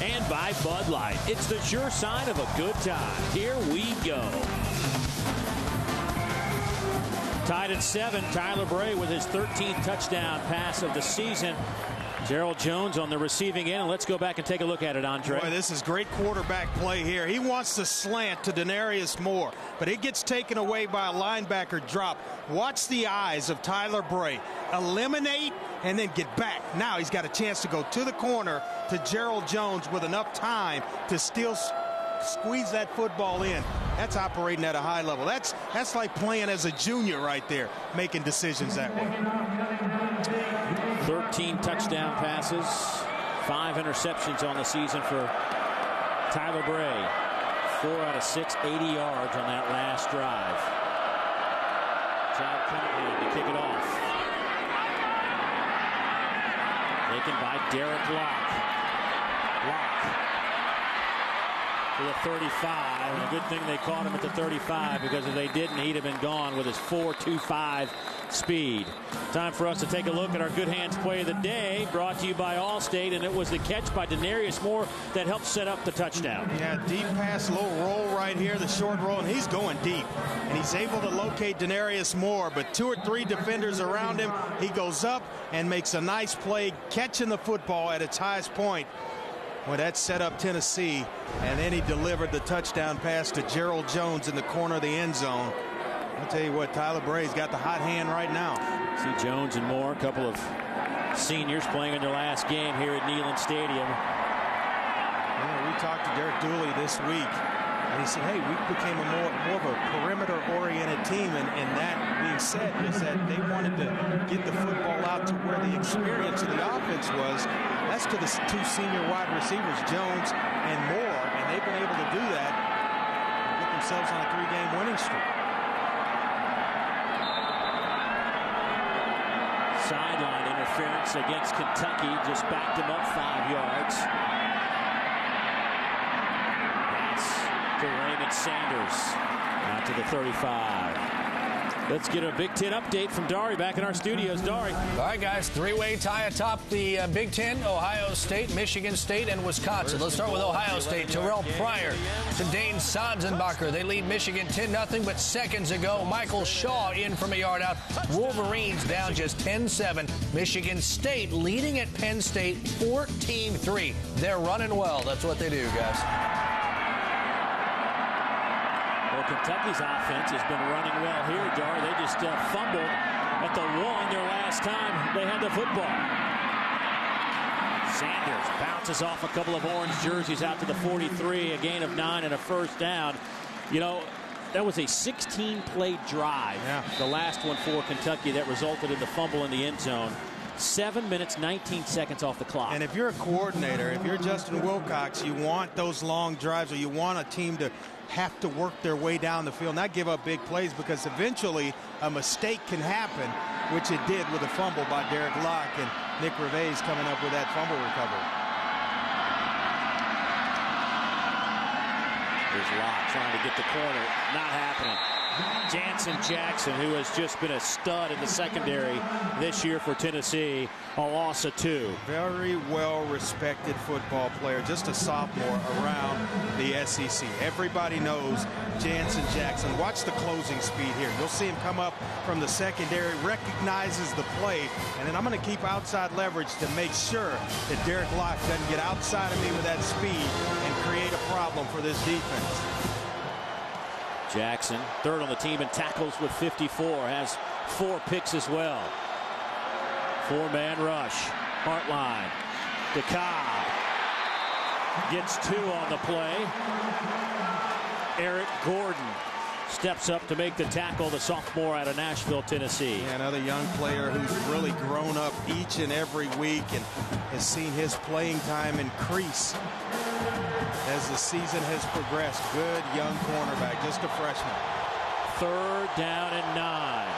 And by Bud Light. It's the sure sign of a good time. Here we go. Tied at 7. Tyler Bray with his 13th touchdown pass of the season. Gerald Jones on the receiving end. And let's go back and take a look at it, Andre. Boy, this is great quarterback play here. He wants to slant to Denarius Moore, but it gets taken away by a linebacker drop. Watch the eyes of Tyler Bray. Eliminate and then get back. Now he's got a chance to go to the corner to Gerald Jones with enough time to still squeeze that football in. That's operating at a high level. That's like playing as a junior right there, making decisions that way. 13 touchdown passes, 5 interceptions on the season for Tyler Bray. 4 out of 6, 80 yards on that last drive. John Cunningham to kick it off. Taken by Derek Locke. To the 35. And a good thing they caught him at the 35, because if they didn't, he'd have been gone with his 4.25 speed. Time for us to take a look at our Good Hands play of the day, brought to you by Allstate, and it was the catch by Denarius Moore that helped set up the touchdown. Yeah, deep pass, low roll right here, the short roll, and he's going deep. And he's able to locate Denarius Moore, but 2 or 3 defenders around him. He goes up and makes a nice play, catching the football at its highest point. Well, that set up Tennessee, and then he delivered the touchdown pass to Gerald Jones in the corner of the end zone. I'll tell you what, Tyler Bray's got the hot hand right now. See Jones and Moore, a couple of seniors playing in their last game here at Neyland Stadium. Yeah, we talked to Derek Dooley this week, and he said, hey, we became more of a perimeter-oriented team, and that being said is that they wanted to get the football out to where the experience of the offense was. That's to the 2 senior wide receivers, Jones and Moore, and they've been able to do that and get themselves on a 3-game winning streak. Sideline interference against Kentucky, just backed him up 5 yards. Pass to Raymond Sanders, out to the 35. Let's get a Big Ten update from Dari back in our studios. Dari. All right, guys, 3-way tie atop the Big Ten: Ohio State, Michigan State, and Wisconsin. Let's start with Ohio State. Terrell Pryor to Dane Sanzenbacher. They lead Michigan 10-0, but seconds ago, Michael Shaw in from a yard out. Wolverines down just 10-7. Michigan State leading at Penn State 14-3. They're running well. That's what they do, guys. Kentucky's offense has been running well here, Dar. They just fumbled at the 1 their last time they had the football. Sanders bounces off a couple of orange jerseys out to the 43, a gain of 9 and a first down. You know, that was a 16-play drive, the last one for Kentucky, that resulted in the fumble in the end zone. 7 minutes, 19 seconds off the clock. And if you're a coordinator, if you're Justin Wilcox, you want those long drives, or you want a team to have to work their way down the field, not give up big plays, because eventually a mistake can happen, which it did with a fumble by Derek Locke, and Nick Reve's coming up with that fumble recovery. Here's Locke trying to get the corner. Not happening. Jansen Jackson, who has just been a stud in the secondary this year for Tennessee, a loss of 2. Very well-respected football player, just a sophomore around the SEC. Everybody knows Jansen Jackson. Watch the closing speed here. You'll see him come up from the secondary, recognizes the play, and then I'm going to keep outside leverage to make sure that Derek Locke doesn't get outside of me with that speed and create a problem for this defense. Jackson, third on the team in tackles with 54, has 4 picks as well. 4-man rush. Hartline. DeKalb gets 2 on the play. Eric Gordon steps up to make the tackle, the sophomore out of Nashville, Tennessee. Yeah, another young player who's really grown up each and every week and has seen his playing time increase as the season has progressed. Good young cornerback, just a freshman. 3rd down and 9.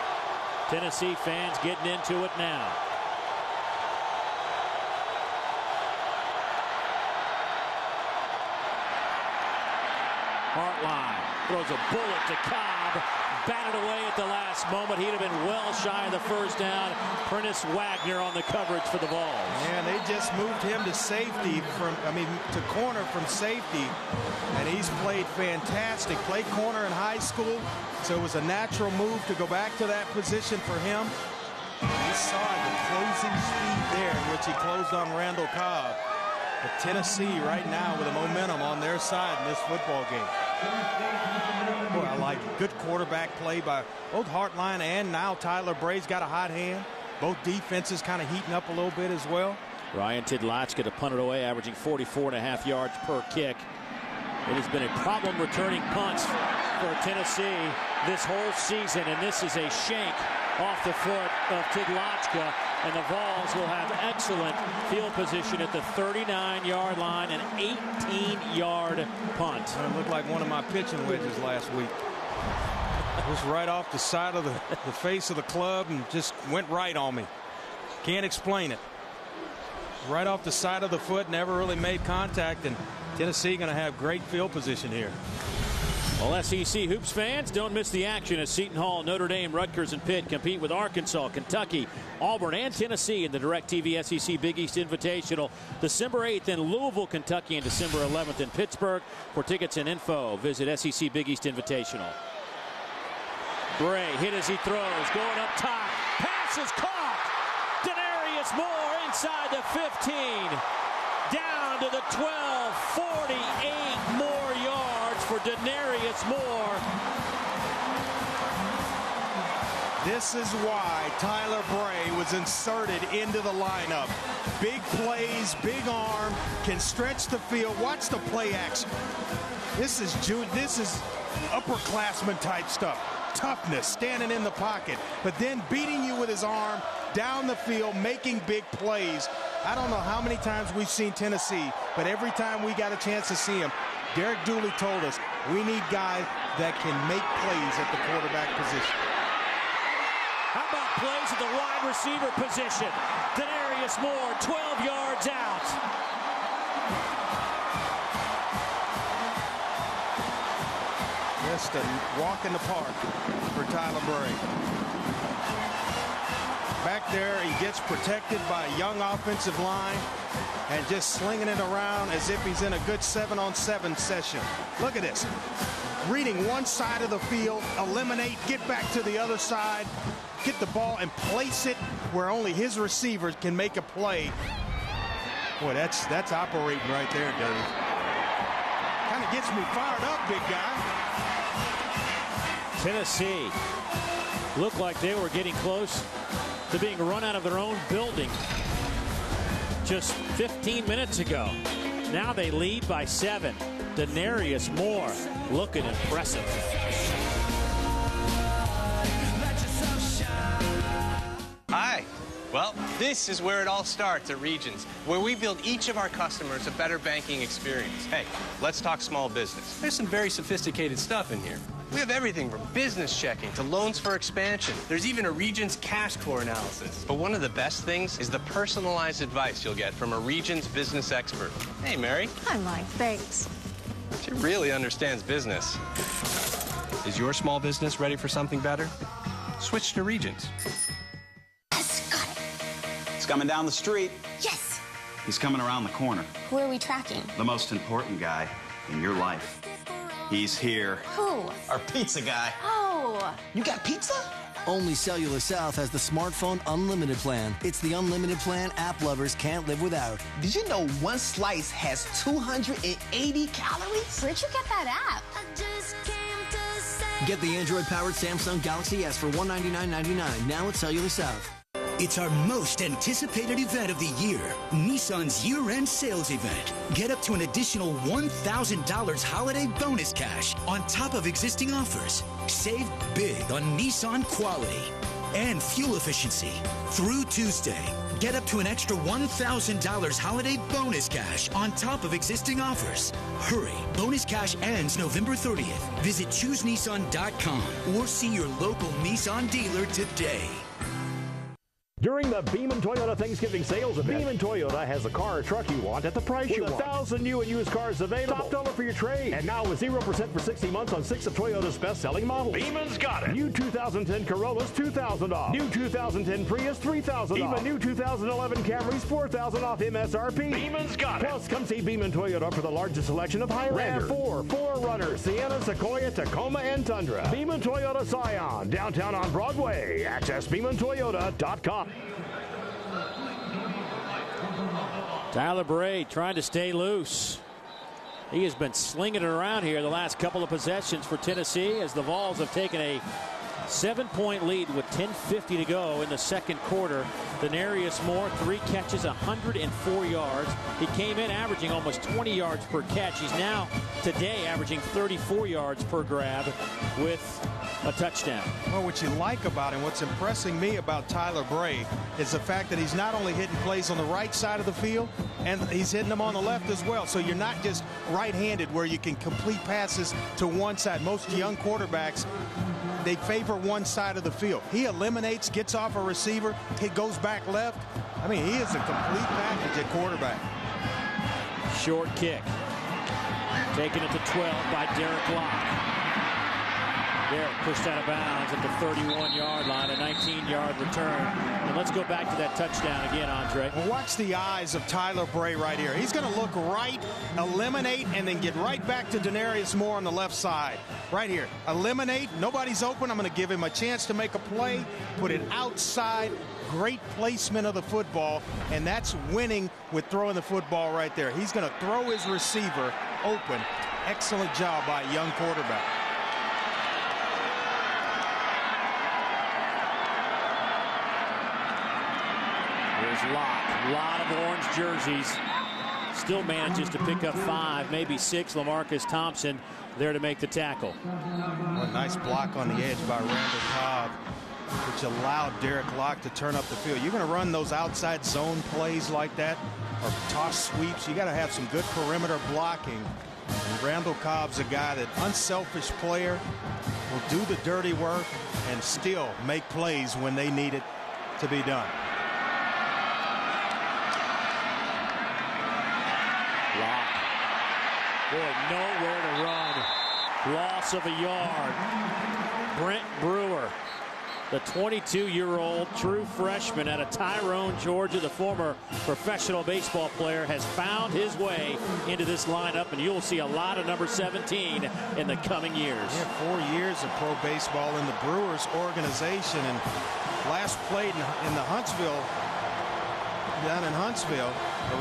Tennessee fans getting into it now. Hartline throws a bullet to Cobb, batted away at the last moment. He'd have been well shy of the first down. Prentice Wagner on the coverage for the Vols. And they just moved him to safety to corner from safety, and he's played fantastic. Played corner in high school, so it was a natural move to go back to that position for him. We saw the closing speed there in which he closed on Randall Cobb. But Tennessee right now with the momentum on their side in this football game. Boy, I like it. Good quarterback play by both Hartline and now Tyler Bray's got a hot hand. Both defenses kind of heating up a little bit as well. Ryan Tidlachka to punt it away, averaging 44.5 yards per kick. It has been a problem returning punts for Tennessee this whole season, and this is a shank off the foot of Tidlachka. And the Vols will have excellent field position at the 39-yard line, an 18-yard punt. It looked like one of my pitching wedges last week. It was right off the side of the face of the club and just went right on me. Can't explain it. Right off the side of the foot, never really made contact, and Tennessee going to have great field position here. Well, SEC Hoops fans, don't miss the action as Seton Hall, Notre Dame, Rutgers, and Pitt compete with Arkansas, Kentucky, Auburn, and Tennessee in the DirecTV SEC Big East Invitational. December 8th in Louisville, Kentucky, and December 11th in Pittsburgh. For tickets and info, visit SEC Big East Invitational. Bray hit as he throws, going up top. Pass is caught. Denarius Moore inside the 15. Down to the 12. 48 more yards for Denarius Moore. This is why Tyler Bray was inserted into the lineup. Big plays, big arm, can stretch the field. Watch the play action. This is upperclassman type stuff. Toughness, standing in the pocket, but then beating you with his arm down the field, making big plays. I don't know how many times we've seen Tennessee, but every time we got a chance to see him, Derek Dooley told us we need guys that can make plays at the quarterback position. How about plays at the wide receiver position? Denarius Moore, 12 yards out. Just a walk in the park for Tyler Bray. Back there, he gets protected by a young offensive line and just slinging it around as if he's in a good 7-on-7 session. Look at this. Reading one side of the field, eliminate, get back to the other side, get the ball and place it where only his receivers can make a play. Boy, that's operating right there, Dave. Kind of gets me fired up, big guy. Tennessee looked like they were getting close to being run out of their own building just 15 minutes ago. Now they lead by 7. Denarius Moore looking impressive. Hi. Well, this is where it all starts at Regions, where we build each of our customers a better banking experience. Hey, let's talk small business. There's some very sophisticated stuff in here. We have everything from business checking to loans for expansion. There's even a Regions cash core analysis. But one of the best things is the personalized advice you'll get from a Regions business expert. Hey, Mary. Hi, Mike. Thanks. She really understands business. Is your small business ready for something better? Switch to Regions. He's coming down the street. Yes. He's coming around the corner. Who are we tracking? The most important guy in your life. He's here. Who? Our pizza guy. Oh. You got pizza? Only Cellular South has the smartphone unlimited plan. It's the unlimited plan app lovers can't live without. Did you know one slice has 280 calories? Where'd you get that app? Get the Android-powered Samsung Galaxy S for $199.99 now at Cellular South. It's our most anticipated event of the year, Nissan's year-end sales event. Get up to an additional $1,000 holiday bonus cash on top of existing offers. Save big on Nissan quality and fuel efficiency. Through Tuesday, get up to an extra $1,000 holiday bonus cash on top of existing offers. Hurry, bonus cash ends November 30th. Visit ChooseNissan.com or see your local Nissan dealer today. During the Beeman Toyota Thanksgiving sales event, Beeman Toyota has the car or truck you want at the price you want. 1,000 new and used cars available. Top dollar for your trade. And now with 0% for 60 months on 6 of Toyota's best-selling models. Beeman's got it. New 2010 Corollas, $2,000 off. New 2010 Prius, $3,000 off. Even new 2011 Camrys, $4,000 off MSRP. Beeman's got it. Plus, come see Beeman Toyota for the largest selection of Highlander, RAV4, 4Runner, Sienna, Sequoia, Tacoma, and Tundra. Beeman Toyota Scion, downtown on Broadway. Access BeemanToyota.com. Tyler Bray trying to stay loose. He has been slinging it around here the last couple of possessions for Tennessee as the Vols have taken a 7-point lead with 10:50 to go in the second quarter. Denarius Moore, 3 catches, 104 yards. He came in averaging almost 20 yards per catch. He's now today averaging 34 yards per grab with a touchdown. Well, what you like about him, what's impressing me about Tyler Bray is the fact that he's not only hitting plays on the right side of the field, and he's hitting them on the left as well. So you're not just right-handed where you can complete passes to one side. Most young quarterbacks, they favor one side of the field. He eliminates, gets off a receiver, he goes back left. I mean, he is a complete package at quarterback. Short kick. Taking it to 12 by Derek Locke. Derek pushed out of bounds at the 31-yard line, a 19-yard return. And let's go back to that touchdown again, Andre. Well, watch the eyes of Tyler Bray right here. He's going to look right, eliminate, and then get right back to Denarius Moore on the left side. Right here. Eliminate. Nobody's open. I'm going to give him a chance to make a play. Put it outside. Great placement of the football, and that's winning with throwing the football right there. He's going to throw his receiver open. Excellent job by a young quarterback. Here's Locke. A lot of orange jerseys. Still manages to pick up 5, maybe 6. LaMarcus Thompson there to make the tackle. A nice block on the edge by Randall Cobb, which allowed Derek Locke to turn up the field. You're going to run those outside zone plays like that, or toss sweeps. You got to have some good perimeter blocking. And Randall Cobb's a guy that, unselfish player, will do the dirty work and still make plays when they need it to be done. Locke. Boy, nowhere to run. Loss of a yard. Brent Brewer, the 22-year-old true freshman out of Tyrone, Georgia, the former professional baseball player, has found his way into this lineup, and you'll see a lot of number 17 in the coming years. Yeah, 4 years of pro baseball in the Brewers organization, and last played in the Huntsville, down in Huntsville.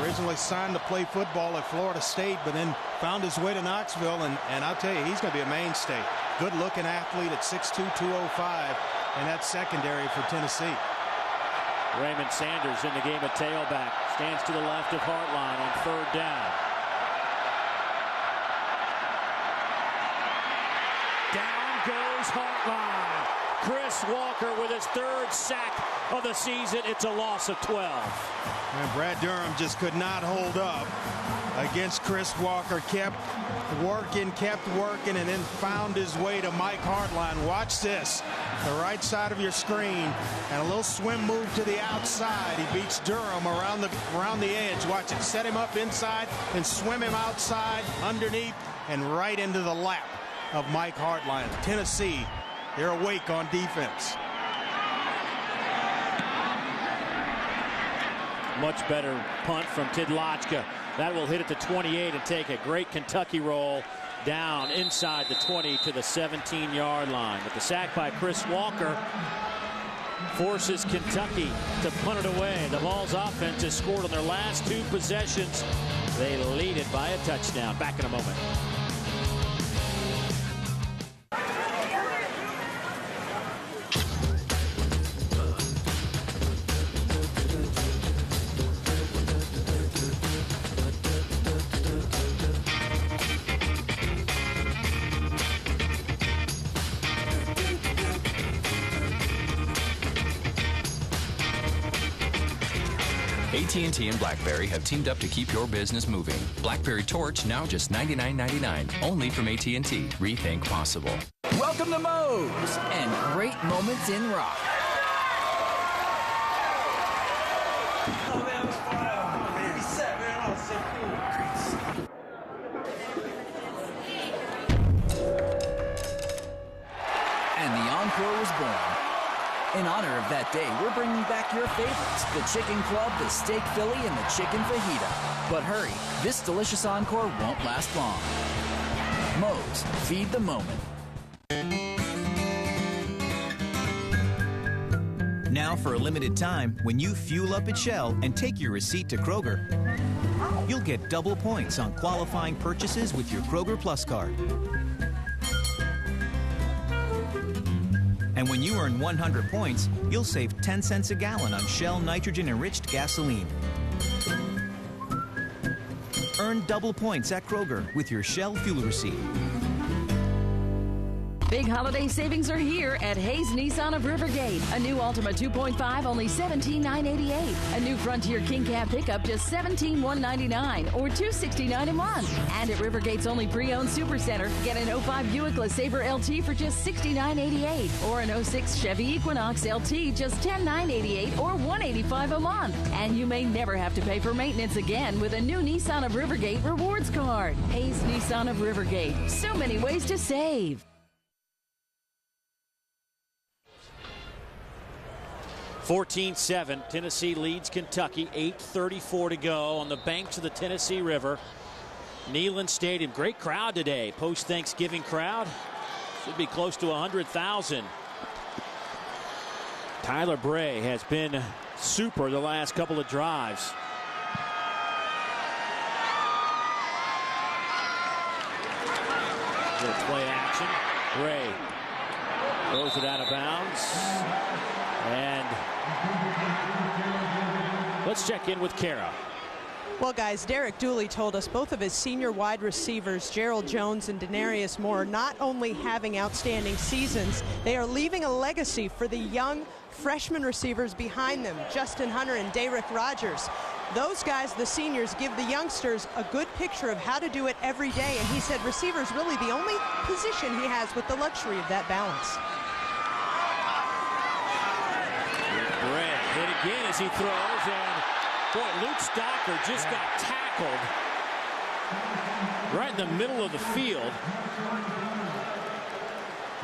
Originally signed to play football at Florida State, but then found his way to Knoxville, and I'll tell you, he's going to be a mainstay. Good-looking athlete at 6'2", 205. And that's secondary for Tennessee. Raymond Sanders in the game at tailback. Stands to the left of Hartline on 3rd down. Down goes Hartline. Chris Walker with his 3rd sack of the season. It's a loss of 12. And Brad Durham just could not hold up against Chris Walker. Kept working, and then found his way to Mike Hartline. Watch this. The right side of your screen, and a little swim move to the outside. He beats Durham around the edge. Watch it. Set him up inside and swim him outside, underneath, and right into the lap of Mike Hartline. Tennessee, they're awake on defense. Much better punt from Tidlachka. That will hit at the 28 and take a great Kentucky roll down inside the 20 to the 17-yard line. But the sack by Chris Walker forces Kentucky to punt it away. The Vols offense has scored on their last 2 possessions. They lead it by a touchdown. Back in a moment. AT&T and BlackBerry have teamed up to keep your business moving. BlackBerry Torch now just $99.99. Only from AT&T. Rethink possible. Welcome to Moe's and great moments in rock. And the encore was born. In honor of that day, we're bringing back your favorites, the Chicken Club, the Steak Philly, and the Chicken Fajita. But hurry, this delicious encore won't last long. Moe's, feed the moment. Now for a limited time, when you fuel up at Shell and take your receipt to Kroger, you'll get double points on qualifying purchases with your Kroger Plus card. And when you earn 100 points, you'll save 10 cents a gallon on Shell nitrogen-enriched gasoline. Earn double points at Kroger with your Shell fuel receipt. Big holiday savings are here at Hayes Nissan of Rivergate. A new Altima 2.5, only $17,988. A new Frontier King Cab pickup, just $17,199 or $269 a month. And at Rivergate's only pre-owned Supercenter, get an 05 Buick LeSabre LT for just $69.88 or an 06 Chevy Equinox LT, just $10,988 or $185 a month. And you may never have to pay for maintenance again with a new Nissan of Rivergate Rewards Card. Hayes Nissan of Rivergate. So many ways to save. 14-7, Tennessee leads Kentucky, 8:34 to go on the banks of the Tennessee River. Neyland Stadium, great crowd today, post-Thanksgiving crowd. Should be close to 100,000. Tyler Bray has been super the last couple of drives. Good play action. Bray throws it out of bounds. And let's check in with Kara. Well, guys, Derek Dooley told us both of his senior wide receivers, Gerald Jones and Denarius Moore, not only having outstanding seasons, they are leaving a legacy for the young freshman receivers behind them, Justin Hunter and Derrick Rogers. Those guys, the seniors, give the youngsters a good picture of how to do it every day. And he said receiver's really the only position he has with the luxury of that balance. Bray hit again as he throws, and boy, Luke Stocker just got tackled right in the middle of the field.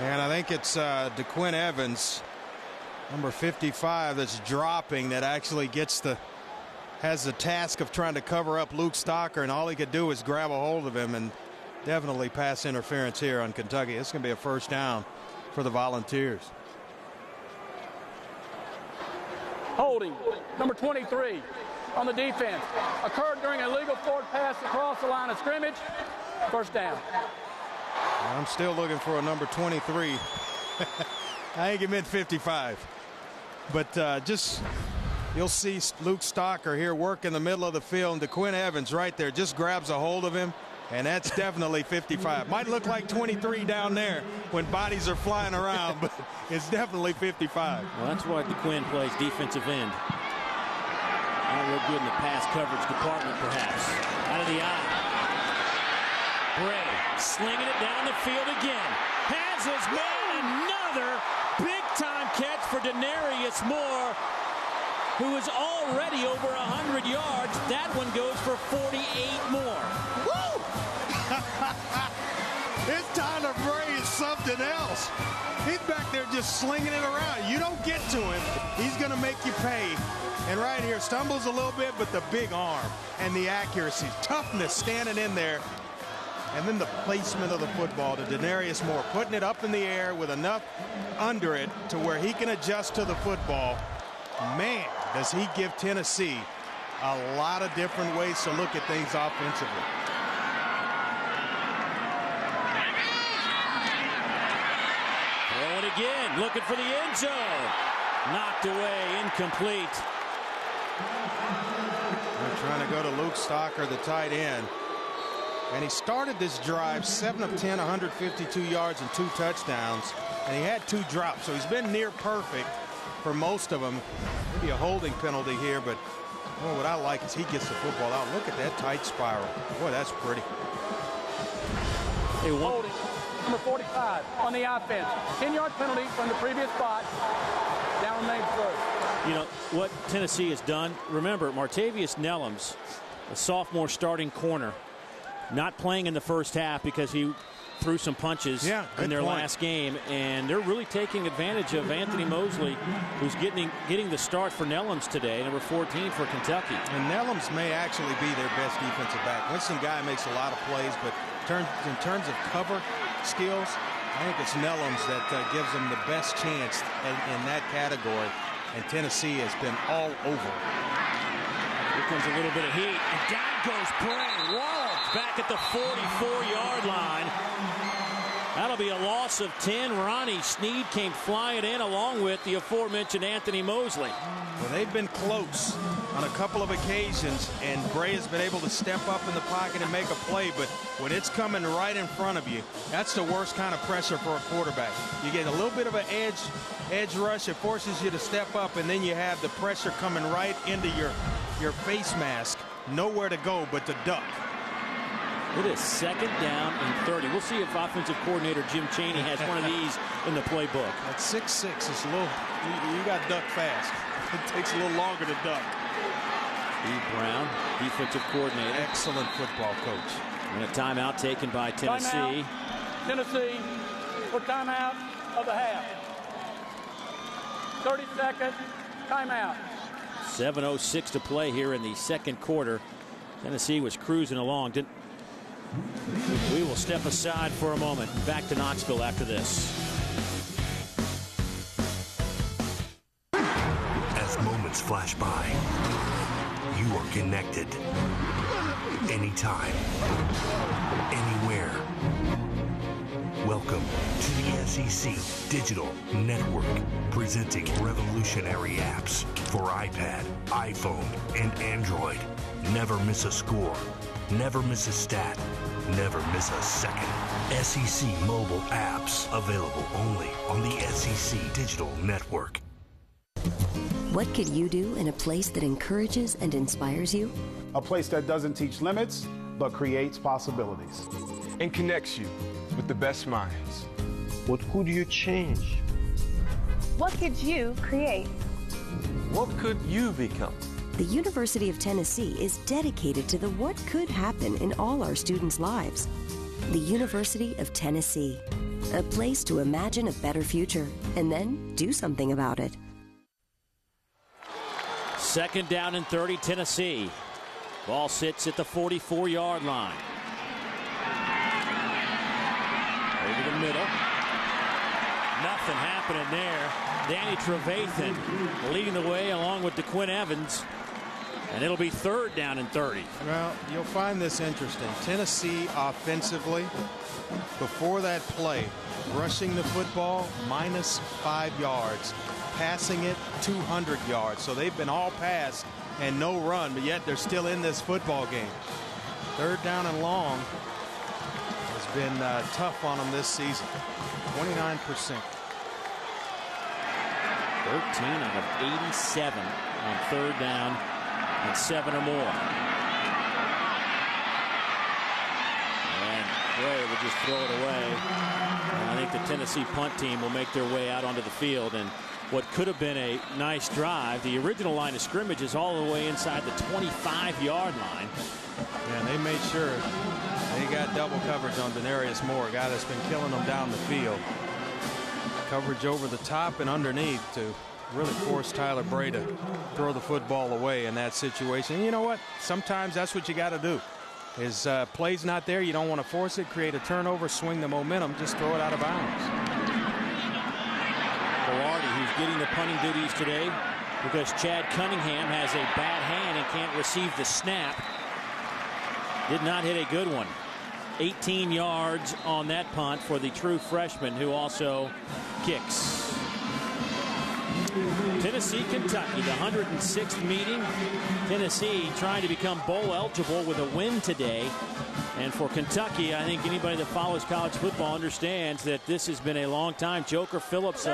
And I think it's DeQuinn Evans, number 55, that's dropping, that actually has the task of trying to cover up Luke Stocker, and all he could do is grab a hold of him, and definitely pass interference here on Kentucky. It's going to be a first down for the Volunteers. Holding, number 23 on the defense. Occurred during a legal forward pass across the line of scrimmage. First down. I'm still looking for a number 23. I think he meant 55. But you'll see Luke Stocker here work in the middle of the field, and DeQuinn Evans right there just grabs a hold of him, and that's definitely 55. Might look like 23 down there when bodies are flying around, but it's definitely 55. Well, that's why DeQuinn plays defensive end. Not real good in the pass coverage department, perhaps. Out of the eye. Bray slinging it down the field again. Has his man. Another big-time catch for Denarius Moore, who is already over 100 yards. That one goes for 48 more. Woo! This Tyler Bray is something else. He's back there just slinging it around. You don't get to him, he's going to make you pay. And right here, stumbles a little bit, but the big arm and the accuracy, toughness standing in there. And then the placement of the football to Denarius Moore, putting it up in the air with enough under it to where he can adjust to the football. Man, does he give Tennessee a lot of different ways to look at things offensively. Throw it again, looking for the end zone. Knocked away, incomplete. They're trying to go to Luke Stocker, the tight end. And he started this drive 7 of 10, 152 yards and 2 touchdowns. And he had 2 drops, so he's been near perfect for most of them. Maybe a holding penalty here, but boy, what I like is he gets the football out. Look at that tight spiral. Boy, that's pretty. Holding, number 45 on the offense. 10-yard penalty from the previous spot. Down remains through. You know what Tennessee has done? Remember, Martavius Nellums, a sophomore starting corner, not playing in the first half because he threw some punches in their last game, and they're really taking advantage of Anthony Mosley, who's getting the start for Nellums today, number 14 for Kentucky. And Nellums may actually be their best defensive back. Winston Guy makes a lot of plays, but in terms of cover skills, I think it's Nellums that gives them the best chance in that category, and Tennessee has been all over. Here comes a little bit of heat, and down goes Bray. Walled back at the 44-yard line. That'll be a loss of 10. Ronnie Snead came flying in along with the aforementioned Anthony Mosley. Well, they've been close on a couple of occasions, and Bray has been able to step up in the pocket and make a play, but when it's coming right in front of you, that's the worst kind of pressure for a quarterback. You get a little bit of an edge rush. It forces you to step up, and then you have the pressure coming right into your face mask. Nowhere to go but to duck. It is 2nd down and 30. We'll see if offensive coordinator Jim Chaney has one of these in the playbook. At 6'6", it's a little, you got to duck fast. It takes a little longer to duck. Steve Brown, defensive coordinator. Excellent football coach. And a timeout taken by Tennessee. Timeout. Tennessee for timeout of the half. 30-second timeout. 7:06 to play here in the second quarter. Tennessee was cruising along. We will step aside for a moment. Back to Knoxville after this. As moments flash by, you are connected. Anytime, anywhere. Welcome to the SEC Digital Network, presenting revolutionary apps for iPad, iPhone, and Android. Never miss a score. Never miss a stat. Never miss a second. SEC mobile apps available only on the SEC Digital Network. What could you do in a place that encourages and inspires you? A place that doesn't teach limits, but creates possibilities. And connects you with the best minds. What could you change? What could you create? What could you become? The University of Tennessee is dedicated to the what could happen in all our students' lives. The University of Tennessee, a place to imagine a better future and then do something about it. 2nd down and 30, Tennessee. Ball sits at the 44-yard line. Over the middle. Nothing happening there. Danny Trevathan leading the way along with DeQuinn Evans. And it'll be 3rd down and 30. Well, you'll find this interesting. Tennessee offensively, before that play, rushing the football, -5 yards. Passing it, 200 yards. So they've been all pass and no run, but yet they're still in this football game. 3rd down and long has been tough on them this season. 29%. 13 out of 87 on 3rd down and 7 or more. And Bray will just throw it away. And I think the Tennessee punt team will make their way out onto the field. And what could have been a nice drive, the original line of scrimmage is all the way inside the 25-yard line. Yeah, and they made sure they got double coverage on Denarius Moore, a guy that's been killing them down the field. Coverage over the top and underneath to really force Tyler Bray to throw the football away in that situation. And you know what? Sometimes that's what you got to do. His play's not there. You don't want to force it, create a turnover, swing the momentum, just throw it out of bounds. Velarde, who's getting the punting duties today because Chad Cunningham has a bad hand and can't receive the snap. Did not hit a good one. 18 yards on that punt for the true freshman who also kicks. Tennessee, Kentucky, the 106th meeting. Tennessee trying to become bowl eligible with a win today. And for Kentucky, I think anybody that follows college football understands that this has been a long time. Joker Phillips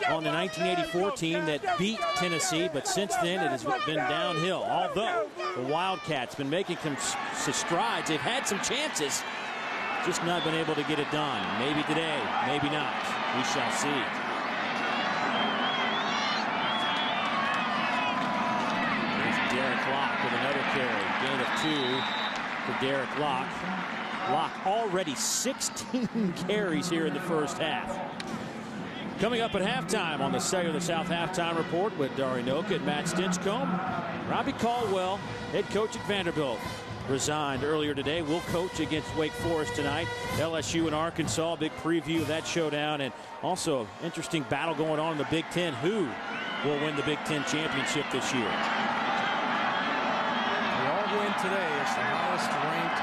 on the 1984 team that beat Tennessee, but since then it has been downhill. Although the Wildcats been making some strides, they've had some chances, just not been able to get it done. Maybe today, maybe not. We shall see. There's Derek Locke with another carry. Gain of 2 for Derek Locke. Locke already 16 carries here in the first half. Coming up at halftime on the Cellular South Halftime Report with Dari Noka and Matt Stinchcomb. Robbie Caldwell, head coach at Vanderbilt, resigned earlier today. Will coach against Wake Forest tonight. LSU and Arkansas, big preview of that showdown. And also interesting battle going on in the Big Ten. Who will win the Big Ten championship this year? They all win today. It's the highest ranked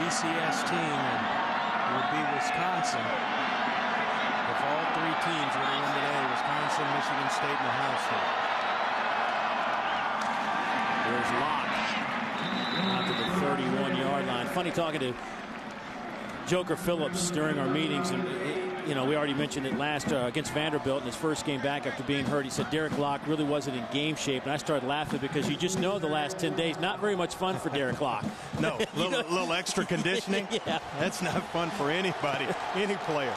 BCS team. And would be Wisconsin. If all three teams were to win today, Wisconsin, Michigan State, and Ohio State. There's Locke out to the 31-yard line. Funny talking to Joker Phillips during our meetings, and you know, we already mentioned it last against Vanderbilt in his first game back after being hurt. He said Derek Locke really wasn't in game shape, and I started laughing because you just know the last 10 days, not very much fun for Derek Locke. No, little extra conditioning. Yeah. That's not fun for anybody, any player.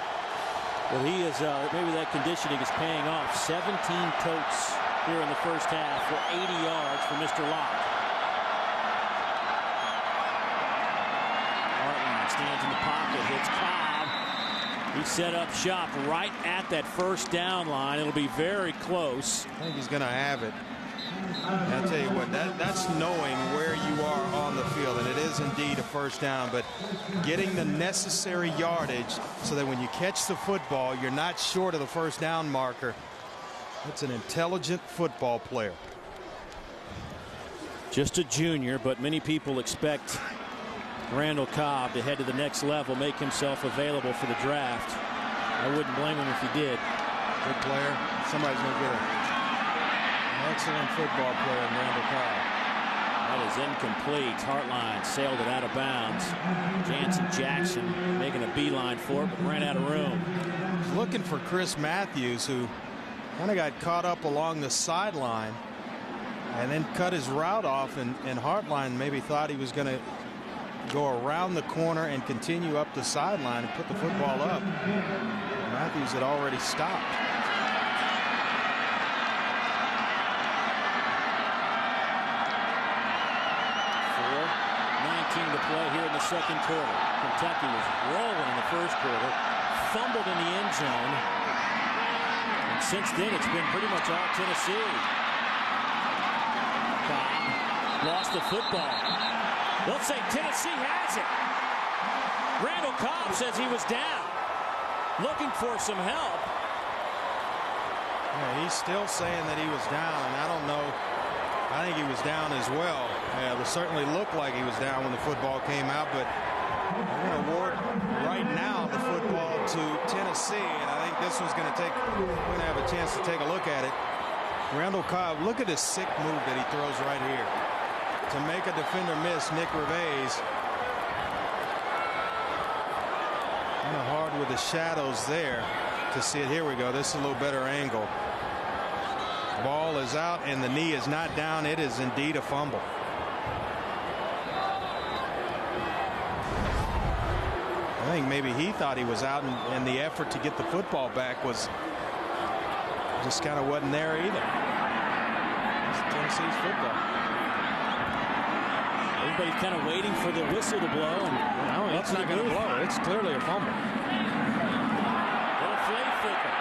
Well, he is, maybe that conditioning is paying off. 17 totes here in the first half for 80 yards for Mr. Locke. Hartline stands in the pocket, hits Cobb. He set up shop right at that first down line. It'll be very close. I think he's going to have it. I'll tell you what, that's knowing where you are on the field, and it is indeed a first down, but getting the necessary yardage so that when you catch the football, you're not short of the first down marker. That's an intelligent football player. Just a junior, but many people expect Randall Cobb to head to the next level, make himself available for the draft. I wouldn't blame him if he did. Good player. Somebody's going to get an excellent football player in Randall Cobb. That is incomplete. Hartline sailed it out of bounds. Jansen Jackson making a beeline for it, but ran out of room. He's looking for Chris Matthews, who kind of got caught up along the sideline and then cut his route off, and Hartline maybe thought he was going to go around the corner and continue up the sideline and put the football up. Matthews had already stopped. To play here in the second quarter. Kentucky was rolling in the first quarter, fumbled in the end zone, and since then it's been pretty much all Tennessee. Cobb lost the football. They'll say Tennessee has it. Randall Cobb says he was down, looking for some help. Yeah, he's still saying that he was down, and I don't know. I think he was down as well. Yeah, it certainly looked like he was down when the football came out, but we're going to award right now the football to Tennessee, and I think this one's going to we're going to have a chance to take a look at it. Randall Cobb, look at this sick move that he throws right here. To make a defender miss, Nick Reves. Kind of hard with the shadows there to see it. Here we go. This is a little better angle. Ball is out and the knee is not down. It is indeed a fumble. I think maybe he thought he was out, and the effort to get the football back was just kind of wasn't there either. It's Tennessee's football. Everybody's kind of waiting for the whistle to blow, and no, it's not going to blow. It's clearly a fumble. Little flea flicker.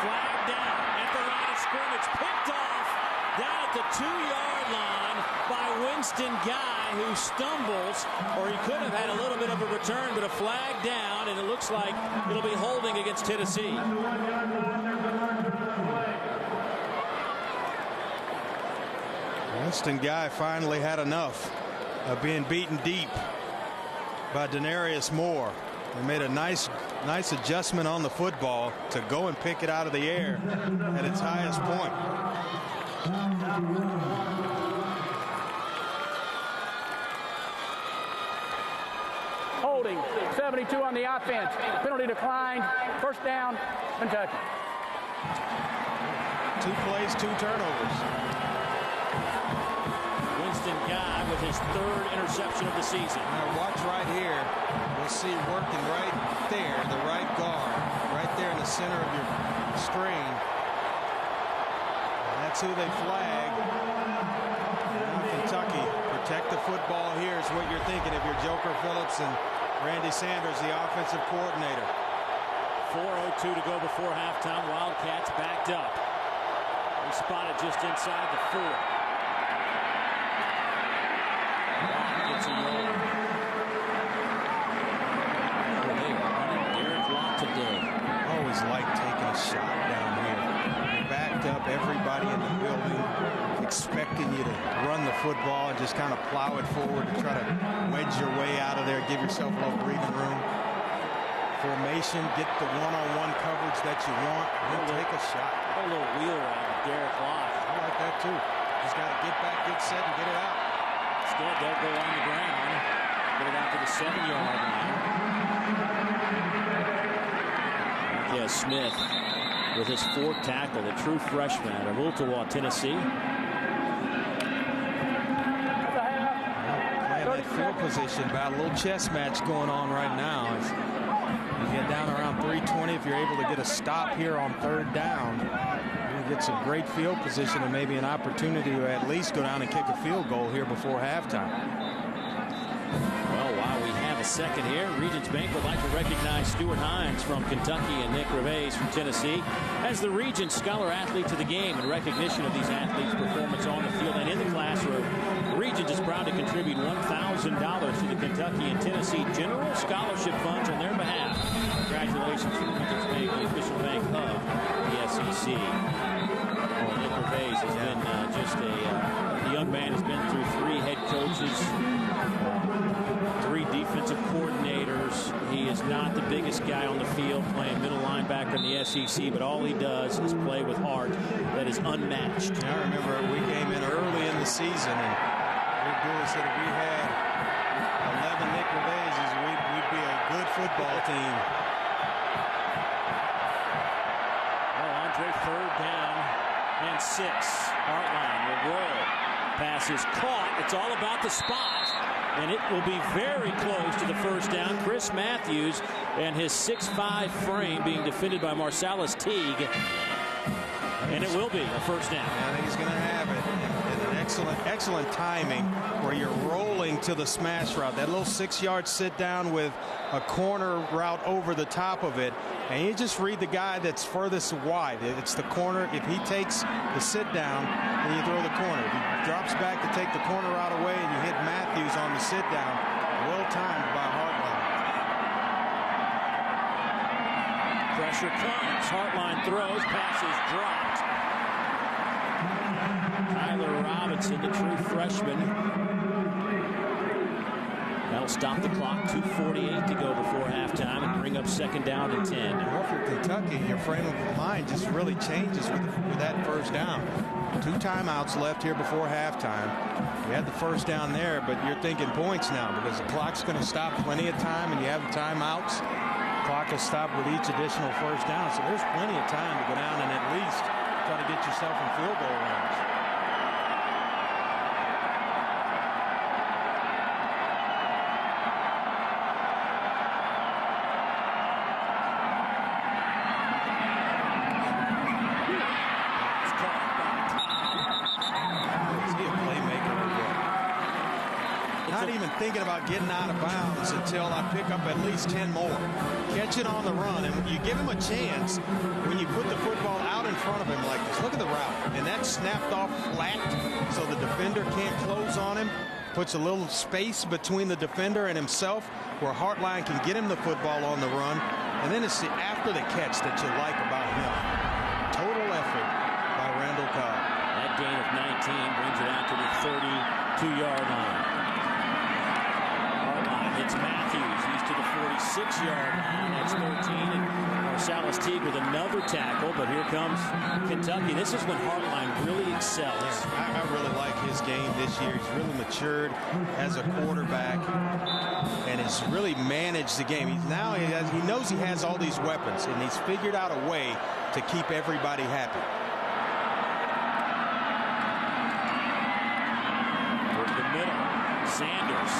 Flag down at the line of scrimmage, picked off down at the 2-yard line by Winston Guy, who stumbles, or he could have had a little bit of a return, but a flag down, and it looks like it'll be holding against Tennessee. Winston Guy finally had enough of being beaten deep by Denarius Moore. He made a nice adjustment on the football to go and pick it out of the air at its highest point. Holding, 72 on the offense. Penalty declined. First down, Kentucky. 2 plays, 2 turnovers. Winston Guy with his 3rd interception of the season. Now watch right here. We'll see working right there, the right guard, right there in the center of your screen. And that's who they flag. Now Kentucky, protect the football here is what you're thinking if you're Joker Phillips and Randy Sanders, the offensive coordinator. 4:02 to go before halftime. Wildcats backed up. They spotted just inside the 4. Gets a yard. They are running Derek Locke today. Always like taking a shot down here. You're backed up, everybody in the building expecting expecting you to run the football and just kind of plow it forward to try to wedge your way out of there, give yourself a little breathing room. Formation, get the one-on-one coverage that you want, and take a shot. A little wheel route with Derek Locke. I like that too. Just got to get back, get set, and get it out. Instead, they'll go on the ground, get it out to the 7-yard line. Marquez Smith with his fourth tackle, the true freshman out of Ooltewah, Tennessee. Playing that field position battle, a little chess match going on right now. You get down around 320. If you're able to get a stop here on 3rd down, you get some great field position and maybe an opportunity to at least go down and kick a field goal here before halftime. Well, while we have a second here, Regions Bank would like to recognize Stuart Hines from Kentucky and Nick Reves from Tennessee as the Regions Scholar Athletes of the Game. In recognition of these athletes' performance on the field and in the classroom, Regions is proud to contribute $1,000 to the Kentucky and Tennessee General Scholarship Funds on their behalf. Congratulations to Regions Bank, the official bank of the SEC. Well, Nick Reves has been the young man has been through 3 head coaches, 3 defensive coordinators. He is not the biggest guy on the field playing middle linebacker in the SEC, but all he does is play with heart that is unmatched. I remember we came in early in the season and Rick Dooley said if we had 11 Nick Reveses, we'd be a good football team. Well, Andre, 3rd down and 6. Hartline will roll. Pass is caught. It's all about the spot. And it will be very close to the 1st down. Chris Matthews and his 6'5" frame being defended by Marsalis Teague. And it will be a 1st down. I think he's going to have it. And an excellent timing where you're rolling to the smash route. That little 6-yard sit down with a corner route over the top of it. And you just read the guy that's furthest wide. It's the corner. If he takes the sit down, then you throw the corner. If he drops back to take the corner route away and you hit Matthews on the sit down, well timed by Hartline. Pressure comes. Hartline throws. Pass is dropped. Tyler Robinson, the true freshman. That'll stop the clock. 2:48 to go before halftime and bring up 2nd down and 10. Well, for Kentucky, your frame of mind just really changes with that 1st down. 2 timeouts left here before halftime. You had the 1st down there, but you're thinking points now because the clock's going to stop plenty of time and you have the timeouts. The clock will stop with each additional 1st down. So there's plenty of time to go down and at least try to get yourself in field goal range. Thinking about getting out of bounds until I pick up at least 10 more. Catch it on the run, and you give him a chance when you put the football out in front of him like this. Look at the route, and that's snapped off flat so the defender can't close on him. Puts a little space between the defender and himself where Hartline can get him the football on the run, and then it's the after the catch that you like about him. Total effort by Randall Cobb. That gain of 19 brings it out to the 32-yard line. It's Matthews. He's to the 46-yard line. That's 13. And Marsalis Teague with another tackle. But here comes Kentucky. This is when Hartline really excels. Yeah, I really like his game this year. He's really matured as a quarterback and has really managed the game. He knows he has all these weapons, and he's figured out a way to keep everybody happy. Over the middle, Sanders.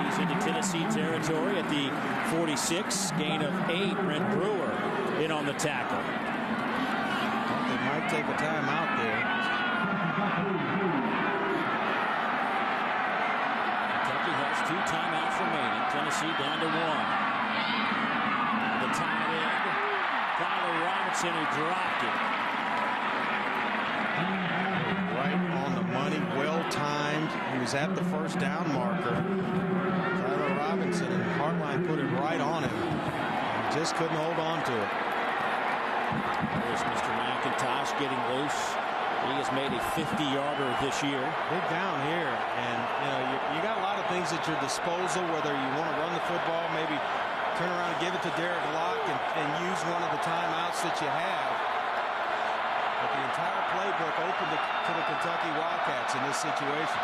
He's into Tennessee territory at the 46. Gain of 8. Brent Brewer in on the tackle. They might take a timeout there. Kentucky has 2 timeouts remaining. Tennessee down to 1. The tight end, Tyler Robinson, who dropped it. Right on the money, well timed. He was at the 1st down marker. Tyler Robinson and Hartline put it right on him. He just couldn't hold on to it. There's Mr. McIntosh getting loose. He has made a 50-yarder this year. Big down here, and you got a lot of things at your disposal, whether you want to run the football, maybe turn around and give it to Derek Locke and use one of the timeouts that you have. But the entire playbook open to the Kentucky Wildcats in this situation.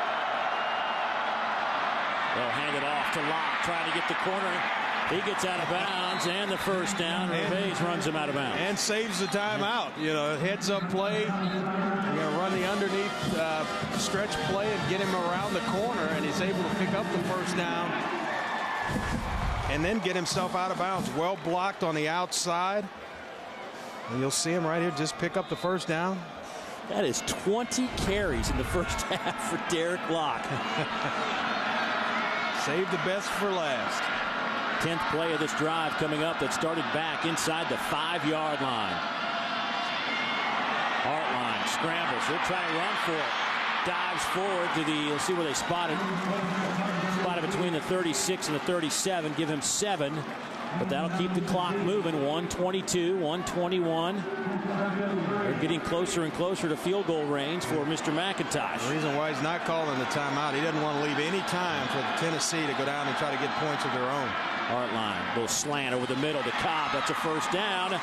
They'll hand it off to Locke, trying to get the corner. He gets out of bounds and the first down. Gervais runs him out of bounds. And saves the timeout. Heads up play. You're going to run the underneath stretch play and get him around the corner, and he's able to pick up the first down and then get himself out of bounds. Well blocked on the outside. And you'll see him right here just pick up the first down. That is 20 carries in the first half for Derek Locke. Save the best for last. 10th play of this drive coming up that started back inside the 5-yard line. Hartline scrambles. They'll try to run for it. Dives forward to you'll see where they spotted between the 36 and the 37. Give him 7. But that'll keep the clock moving. 1:22, 1:21. They're getting closer and closer to field goal range for Mr. McIntosh. The reason why he's not calling the timeout, he doesn't want to leave any time for Tennessee to go down and try to get points of their own. Hartline, little slant over the middle to Cobb. That's a first down.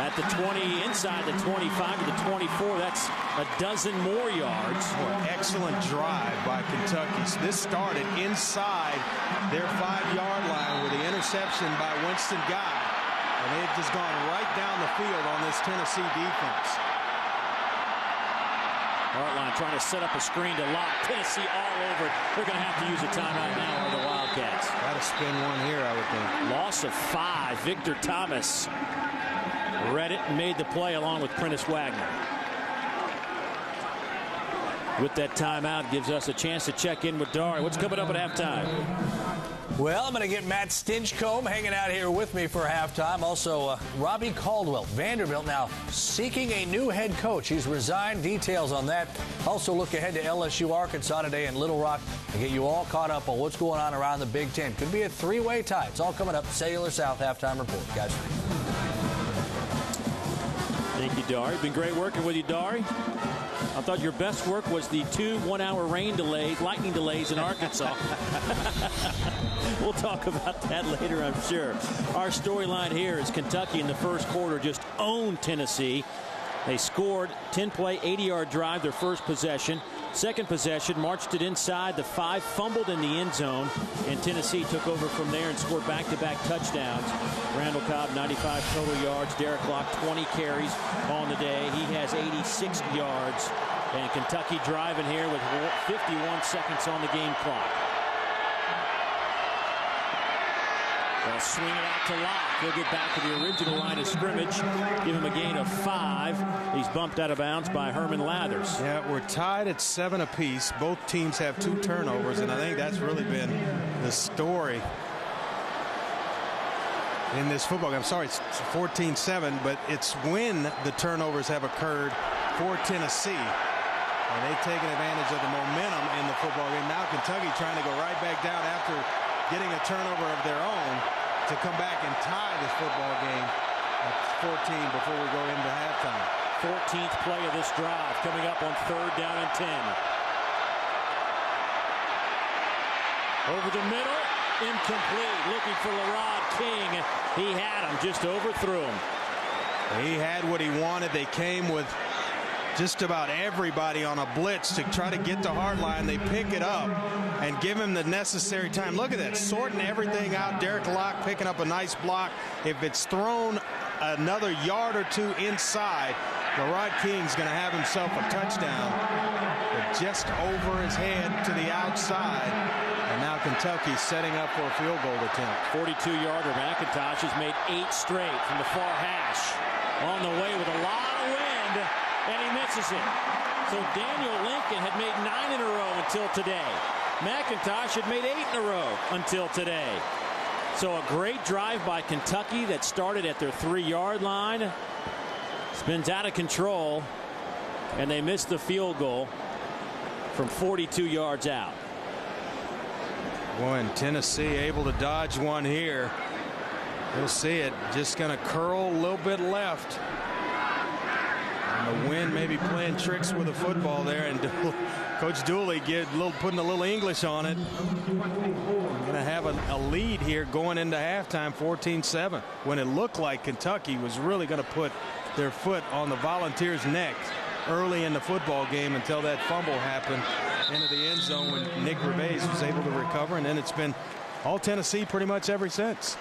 At the 20, inside the 25 to the 24, that's a dozen more yards. Excellent drive by Kentucky. So this started inside their 5-yard line with the interception by Winston Guy. And they've just gone right down the field on this Tennessee defense. Hartline trying to set up a screen to Locke. Tennessee all over it. They're going to have to use a timeout now for the Wildcats. Got to spin one here, I would think. Loss of 5. Victor Thomas read it and made the play along with Prentice Wagner. With that timeout, gives us a chance to check in with Dari. What's coming up at halftime? Well, I'm going to get Matt Stinchcomb hanging out here with me for halftime. Also, Robbie Caldwell, Vanderbilt, now seeking a new head coach. He's resigned. Details on that. Also, look ahead to LSU Arkansas today in Little Rock to get you all caught up on what's going on around the Big Ten. Could be a 3-way tie. It's all coming up. Cellular South halftime report, guys. Thank you, Dari. Been great working with you, Dari. I thought your best work was the 2 one-hour lightning delays in Arkansas. We'll talk about that later, I'm sure. Our storyline here is Kentucky in the first quarter just owned Tennessee. They scored 10-play, 80-yard drive, their first possession. Second possession, marched it inside the 5, fumbled in the end zone, and Tennessee took over from there and scored back-to-back touchdowns. Randall Cobb, 95 total yards. Derek Locke, 20 carries on the day. He has 86 yards. And Kentucky driving here with 51 seconds on the game clock. They'll swing it out to Locke. He'll get back to the original line of scrimmage. Give him a gain of 5. He's bumped out of bounds by Herman Lathers. Yeah, we're tied at 7 apiece. Both teams have 2 turnovers, and I think that's really been the story in this football game. I'm sorry, it's 14-7, but it's when the turnovers have occurred for Tennessee. And they've taken advantage of the momentum in the football game. Now Kentucky trying to go right back down after getting a turnover of their own to come back and tie this football game at 14 before we go into halftime. 14th play of this drive coming up on 3rd down and 10. Over the middle, incomplete. Looking for LaRod King. He had him, just overthrew him. He had what he wanted. They came with just about everybody on a blitz to try to get to Hartline. They pick it up and give him the necessary time. Look at that, sorting everything out. Derek Locke picking up a nice block. If it's thrown another yard or 2 inside, LaRod King's going to have himself a touchdown. But just over his head to the outside. And now Kentucky's setting up for a field goal attempt. 42-yarder. McIntosh has made 8 straight from the far hash. On the way with a lot of wind, and he misses it. So Daniel Lincoln had made 9 in a row until today. McIntosh had made 8 in a row until today. So a great drive by Kentucky that started at their 3-yard line. Spins out of control, and they missed the field goal from 42 yards out. Boy, and Tennessee able to dodge one here. You'll see it just going to curl a little bit left. The wind maybe playing tricks with the football there, and Coach Dooley putting a little English on it. Going to have a lead here going into halftime, 14-7, when it looked like Kentucky was really going to put their foot on the Volunteers' neck early in the football game until that fumble happened into the end zone when Nick Gervais was able to recover, and then it's been all Tennessee pretty much ever since.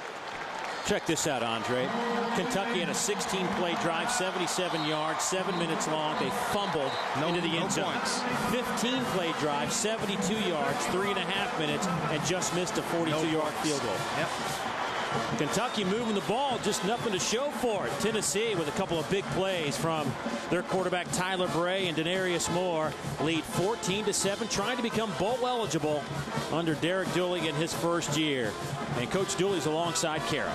Check this out, Andre. Kentucky had a 16-play drive, 77 yards, 7 minutes long. They fumbled into the end zone. 15-play drive, 72 yards, 3.5 minutes, and just missed a 42-yard field goal. Yep. Kentucky moving the ball, just nothing to show for it. Tennessee with a couple of big plays from their quarterback Tyler Bray and Denarius Moore lead 14-7, trying to become bowl eligible under Derek Dooley in his first year. And Coach Dooley's alongside Kara.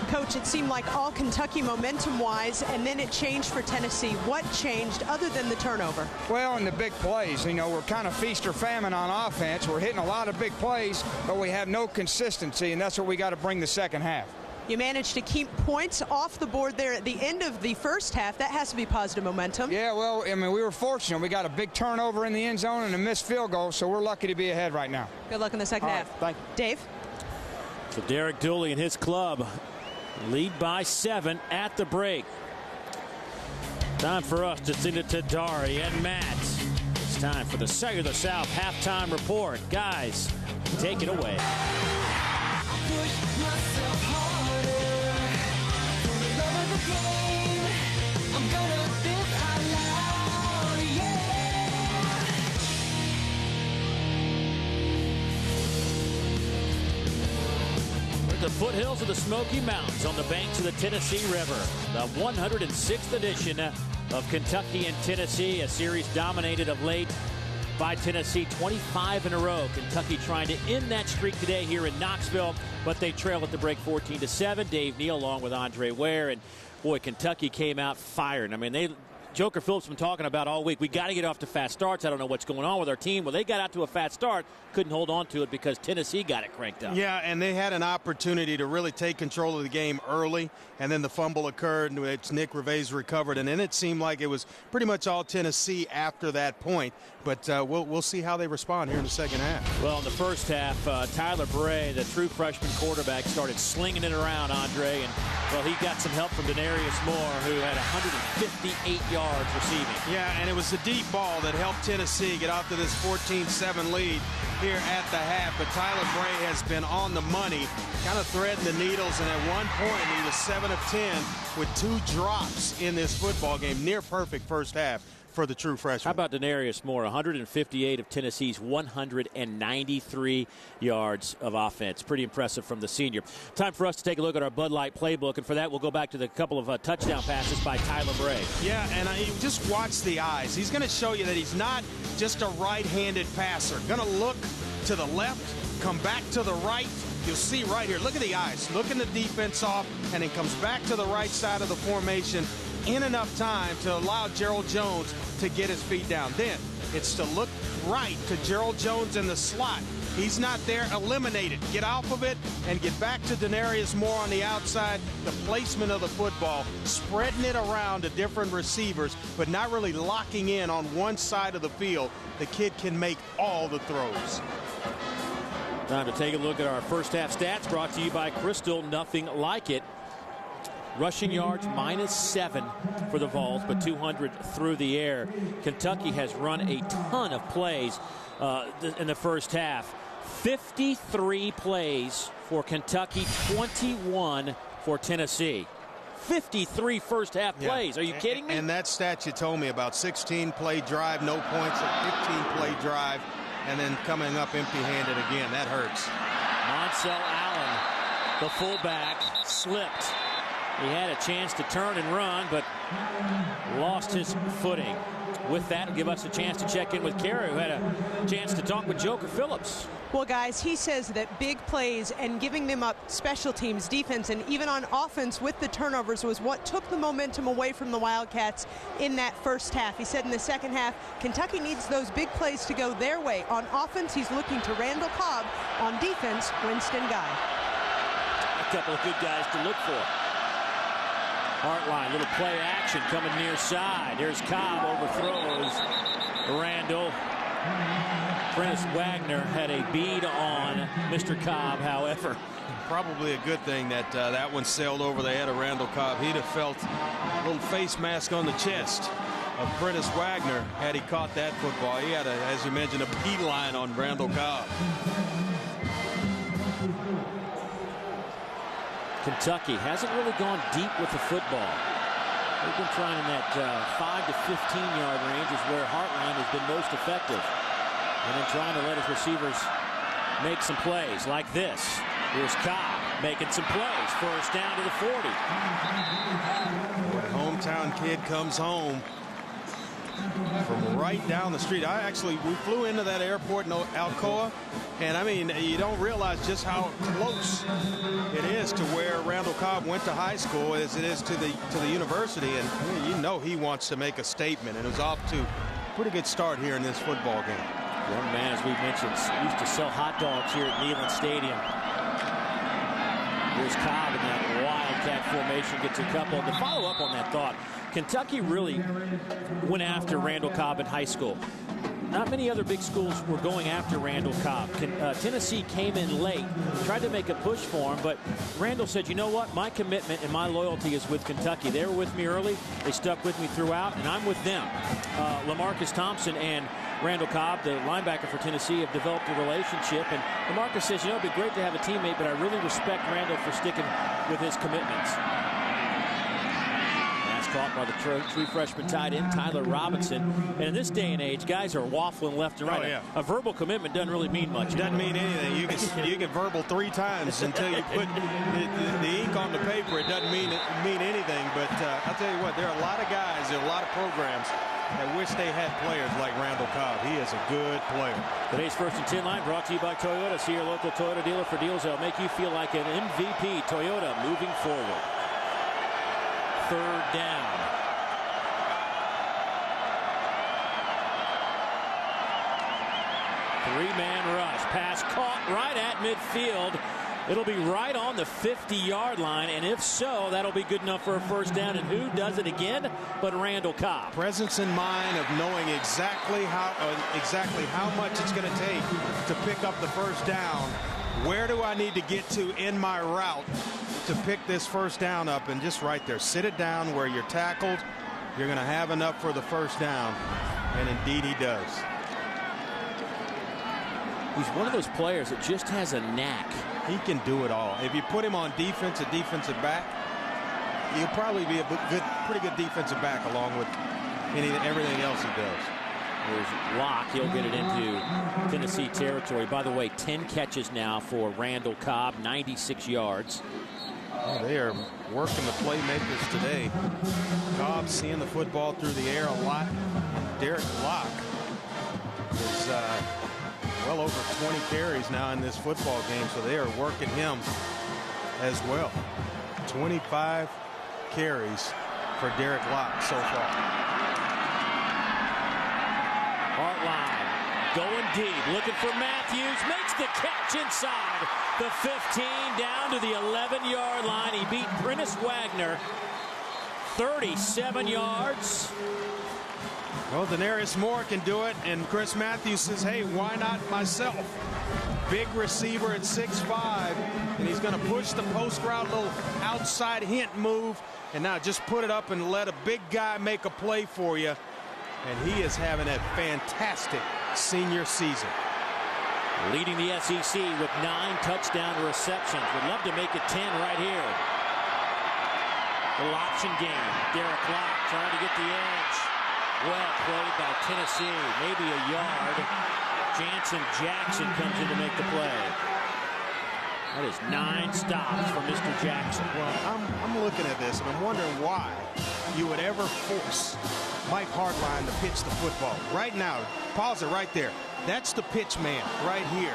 Coach, it seemed like all Kentucky momentum-wise, and then it changed for Tennessee. What changed other than the turnover? Well, in the big plays, we're kind of feast or famine on offense. We're hitting a lot of big plays, but we have no consistency, and that's what we got to bring the second half. You managed to keep points off the board there at the end of the first half. That has to be positive momentum. Yeah, well, we were fortunate. We got a big turnover in the end zone and a missed field goal, so we're lucky to be ahead right now. Good luck in the second half. Thank you. Dave? So Derek Dooley and his club lead by 7 at the break. Time for us to send it to Dari and Matt. It's time for the Cellular South halftime report. Guys, take it away. The foothills of the Smoky Mountains on the banks of the Tennessee River. The 106th edition of Kentucky and Tennessee, a series dominated of late by Tennessee, 25 in a row. Kentucky trying to end that streak today here in Knoxville, but they trail at the break 14-7. Dave Neal along with Andre Ware, and boy, Kentucky came out firing. I mean, Joker Phillips been talking about all week. We got to get off to fast starts. I don't know what's going on with our team. Well, they got out to a fast start, couldn't hold on to it because Tennessee got it cranked up. Yeah, and they had an opportunity to really take control of the game early, and then the fumble occurred, and it's Nick Gervais recovered, and then it seemed like it was pretty much all Tennessee after that point. But we'll see how they respond here in the second half. Well, in the first half, Tyler Bray, the true freshman quarterback, started slinging it around, Andre, and well, he got some help from Denarius Moore, who had 158 yards receiving. Yeah, and it was the deep ball that helped Tennessee get out to this 14-7 lead here at the half. But Tyler Bray has been on the money, kind of threading the needles, and at one point he was 7 of 10 with 2 drops in this football game. Near perfect first half for the true freshman. How about Denarius Moore? 158 of Tennessee's 193 yards of offense. Pretty impressive from the senior. Time for us to take a look at our Bud Light playbook, and for that we'll go back to the couple of touchdown passes by Tyler Bray. Yeah, and just watch the eyes. He's going to show you that he's not just a right-handed passer. Going to look to the left, come back to the right. You'll see right here, look at the eyes, looking the defense off, and then comes back to the right side of the formation in enough time to allow Gerald Jones to get his feet down. Then it's to look right to Gerald Jones in the slot. He's not there, eliminate it. Get off of it and get back to Denarius Moore on the outside. The placement of the football, spreading it around to different receivers, but not really locking in on one side of the field. The kid can make all the throws. Time to take a look at our first half stats, brought to you by Crystal Nothing Like It. Rushing yards -7 for the Vols, but 200 through the air. Kentucky has run a ton of plays in the first half. 53 plays for Kentucky, 21 for Tennessee. 53 first half plays. Are you kidding me? And that stat you told me about, 16-play drive, no points, a 15-play drive, and then coming up empty-handed again. That hurts. Monsell Allen, the fullback, slipped. He had a chance to turn and run, but lost his footing. With that, it'll give us a chance to check in with Kara, who had a chance to talk with Joker Phillips. Well, guys, he says that big plays and giving them up special teams, defense, and even on offense with the turnovers was what took the momentum away from the Wildcats in that first half. He said in the second half, Kentucky needs those big plays to go their way. On offense, he's looking to Randall Cobb. On defense, Winston Guy. A couple of good guys to look for. Hartline, little play action coming near side. There's Cobb, overthrows Randall. Prentice Wagner had a bead on Mr. Cobb, however. Probably a good thing that that one sailed over the head of Randall Cobb. He'd have felt a little face mask on the chest of Prentice Wagner had he caught that football. He had, as you mentioned, a beeline on Randall Cobb. Kentucky hasn't really gone deep with the football. They've been trying in that 5 to 15-yard range is where Hartline has been most effective. And then trying to let his receivers make some plays like this. Here's Cobb making some plays. First down to the 40. When a hometown kid comes home from right down the street. We flew into that airport in Alcoa, and I mean, you don't realize just how close it is to where Randall Cobb went to high school as it is to the university, and you know he wants to make a statement, and it was off to a pretty good start here in this football game. Young man, as we mentioned, used to sell hot dogs here at Neyland Stadium. Here's Cobb in that wildcat formation, gets a couple. To follow up on that thought, Kentucky really went after Randall Cobb in high school. Not many other big schools were going after Randall Cobb. Tennessee came in late, tried to make a push for him, but Randall said, you know what, my commitment and my loyalty is with Kentucky. They were with me early, they stuck with me throughout, and I'm with them. LaMarcus Thompson and Randall Cobb, the linebacker for Tennessee, have developed a relationship, and LaMarcus says, you know, it'd be great to have a teammate, but I really respect Randall for sticking with his commitments. Caught by the true freshman tight end Tyler Robinson. And in this day and age, guys are waffling left and right. Oh, yeah. A verbal commitment doesn't really mean much. It doesn't mean anything. You can verbal 3 times until you put the ink on the paper. It doesn't mean anything. But I'll tell you what, there are a lot of guys, there are a lot of programs that wish they had players like Randall Cobb. He is a good player. Today's First and 10 line brought to you by Toyota. See your local Toyota dealer for deals that'll make you feel like an MVP. Toyota, moving forward. Third down. Three-man rush. Pass caught right at midfield. It'll be right on the 50-yard line, and if so, that'll be good enough for a first down. And who does it again but Randall Cobb? Presence in mind of knowing exactly how much it's going to take to pick up the first down. Where do I need to get to in my route to pick this first down up? And just right there, sit it down where you're tackled. You're going to have enough for the first down, and indeed he does. He's one of those players that just has a knack. He can do it all. If you put him on defense, a defensive back, he'll probably be a pretty good defensive back along with everything else he does. There's Locke. He'll get it into Tennessee territory. By the way, 10 catches now for Randall Cobb, 96 yards. Oh, they are working the playmakers today. Cobb seeing the football through the air a lot. Derek Locke is well over 20 carries now in this football game, so they are working him as well. 25 carries for Derek Locke so far. Hartline going deep, looking for Matthews, makes the catch inside the 15, down to the 11-yard line. He beat Prentice Wagner 37 yards. Well, Denarius Moore can do it, and Chris Matthews says, hey, why not myself? Big receiver at 6'5", and he's going to push the post route, little outside hint move, and now just put it up and let a big guy make a play for you. And he is having a fantastic senior season. Leading the SEC with 9 touchdown receptions. Would love to make it 10 right here. Little option game. Derek Locke trying to get the edge. Well played by Tennessee. Maybe a yard. Jansen Jackson comes in to make the play. That is 9 stops for Mr. Jackson. Well, I'm looking at this, and I'm wondering why you would ever force Mike Hartline to pitch the football. Right now, pause it right there. That's the pitch man right here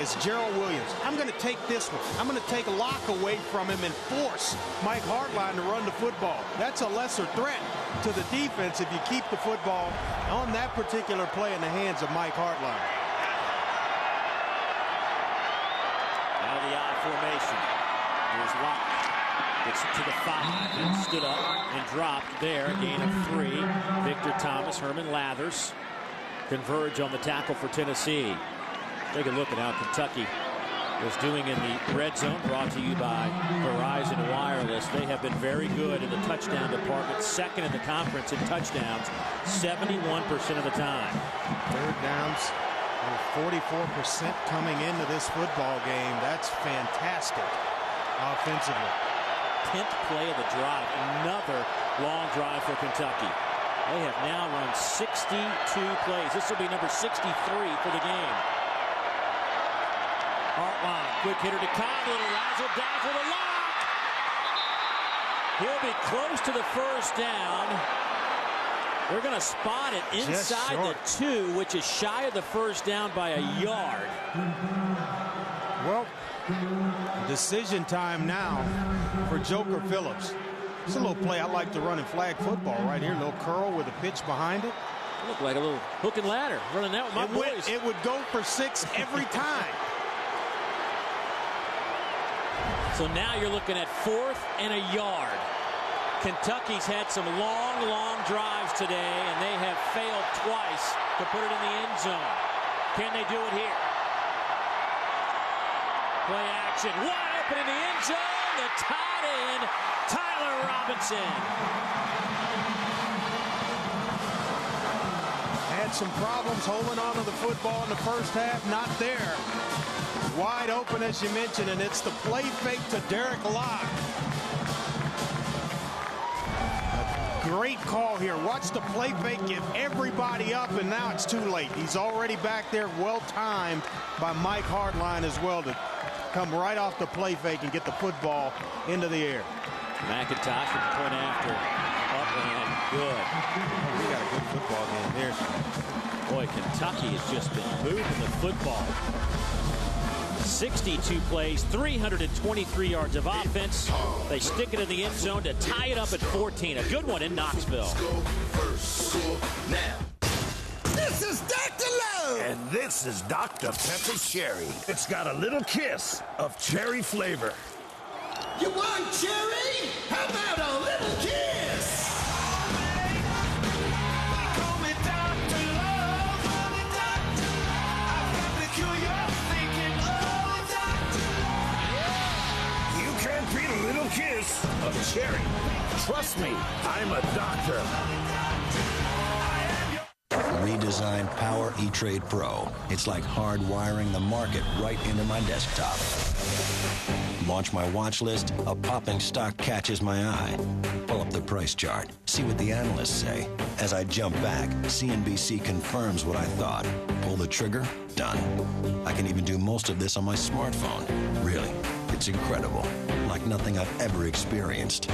is Gerald Williams. I'm going to take this one. I'm going to take Locke away from him and force Mike Hartline to run the football. That's a lesser threat to the defense if you keep the football on that particular play in the hands of Mike Hartline. Now the I formation. Here's Locke. Gets it to the 5 and stood up and dropped there. A gain of 3. Victor Thomas, Herman Lathers converge on the tackle for Tennessee. Take a look at how Kentucky is doing in the red zone, brought to you by Verizon Wireless. They have been very good in the touchdown department, second in the conference in touchdowns, 71% of the time. Third downs, 44% coming into this football game. That's fantastic offensively. 10th play of the drive, another long drive for Kentucky. They have now run 62 plays. This will be number 63 for the game. Hartline, quick hitter to Cobb, little razzle down for the lock. He'll be close to the first down. They're going to spot it inside the 2, which is shy of the first down by a yard. Well, decision time now for Joker Phillips. It's a little play I like to run in flag football right here. A little curl with a pitch behind it. Look like a little hook and ladder. Running that with my boys. It would go for 6 every time. So now you're looking at 4th and a yard. Kentucky's had some long drives today, and they have failed twice to put it in the end zone. Can they do it here? Play action, wide open in the end zone. The tight end, Tyler Robinson. Had some problems holding on to the football in the first half. Not there. Wide open, as you mentioned, and it's the play fake to Derek Locke. A great call here. Watch the play fake give everybody up, and now it's too late. He's already back there, well timed by Mike Hartline as well to come right off the play fake and get the football into the air. McIntosh with the point after. Up and good. We got a good football game there. Boy, Kentucky has just been moving the football. 62 plays, 323 yards of offense. They stick it in the end zone to tie it up at 14. A good one in Knoxville. This is Dr. Love. And this is Dr. Pepper Cherry. It's got a little kiss of cherry flavor. You want cherry? How about a little kiss? You can't beat a little kiss of cherry. Trust me, I'm a doctor. Redesigned Power E-Trade Pro. It's like hardwiring the market right into my desktop. Launch my watch list, a popping stock catches my eye. Pull up the price chart, see what the analysts say. As I jump back, CNBC confirms what I thought. Pull the trigger, done. I can even do most of this on my smartphone. Really, it's incredible. Like nothing I've ever experienced.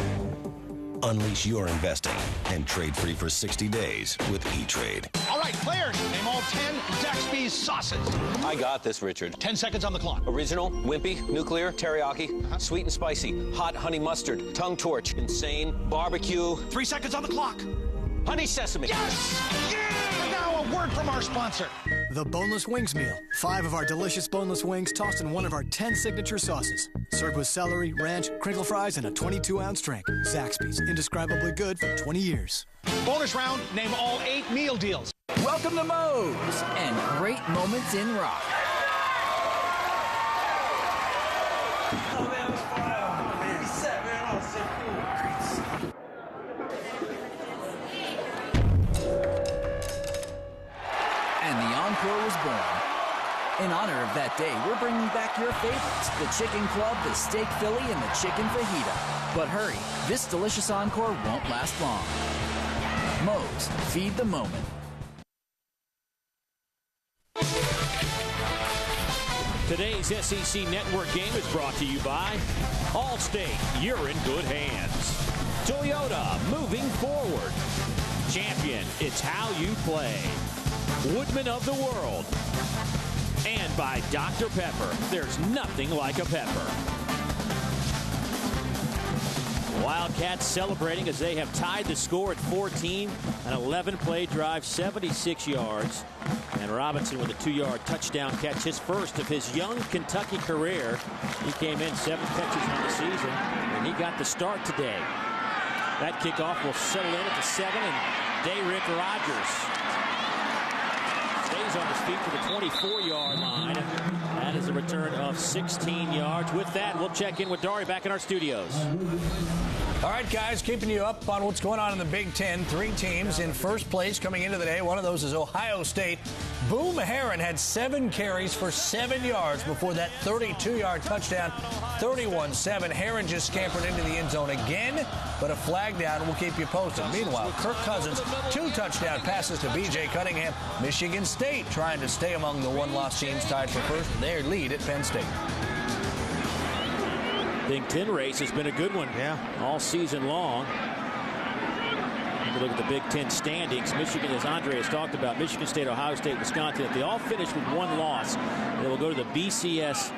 Unleash your investing and trade free for 60 days with E-Trade. All right, players, name all 10 Zaxby's sauces. I got this, Richard. 10 seconds on the clock. Original, wimpy, nuclear, teriyaki, sweet and spicy, hot honey mustard, tongue torch, insane, barbecue. 3 seconds on the clock. Honey sesame. Yes! Yeah! And now a word from our sponsor. The Boneless Wings Meal. 5 of our delicious boneless wings tossed in one of our 10 signature sauces. Served with celery, ranch, crinkle fries, and a 22-ounce drink. Zaxby's. Indescribably good for 20 years. Bonus round, name all 8 meal deals. Welcome to Moe's and great moments in rock. And the encore was born. In honor of that day, we're bringing back your favorites, the Chicken Club, the Steak Philly, and the Chicken Fajita. But hurry, this delicious encore won't last long. Moe's, feed the moment. Today's SEC Network game is brought to you by Allstate. You're in good hands. Toyota, moving forward. Champion, it's how you play. Woodman of the World. And by Dr. Pepper. There's nothing like a pepper. Wildcats celebrating as they have tied the score at 14. An 11-play drive, 76 yards. And Robinson with a 2-yard touchdown catch, his first of his young Kentucky career. He came in 7 catches on the season, and he got the start today. That kickoff will settle in at the 7, and Dayrick Rogers stays on his feet to the 24-yard line. That is a return of 16 yards. With that, we'll check in with Dari back in our studios. All right, guys, keeping you up on what's going on in the Big Ten. 3 teams in first place coming into the day. One of those is Ohio State. Boom Herron had 7 carries for 7 yards before that 32-yard touchdown. 31-7. Herron just scampered into the end zone again, but a flag down will keep you posted. Meanwhile, Kirk Cousins, 2 touchdown passes to B.J. Cunningham. Michigan State trying to stay among the one-loss teams tied for first. Their lead at Penn State. Big Ten race has been a good one all season long. Look at the Big Ten standings. Michigan, as Andre has talked about, Michigan State, Ohio State, Wisconsin, if they all finish with 1 loss, they will go to the BCS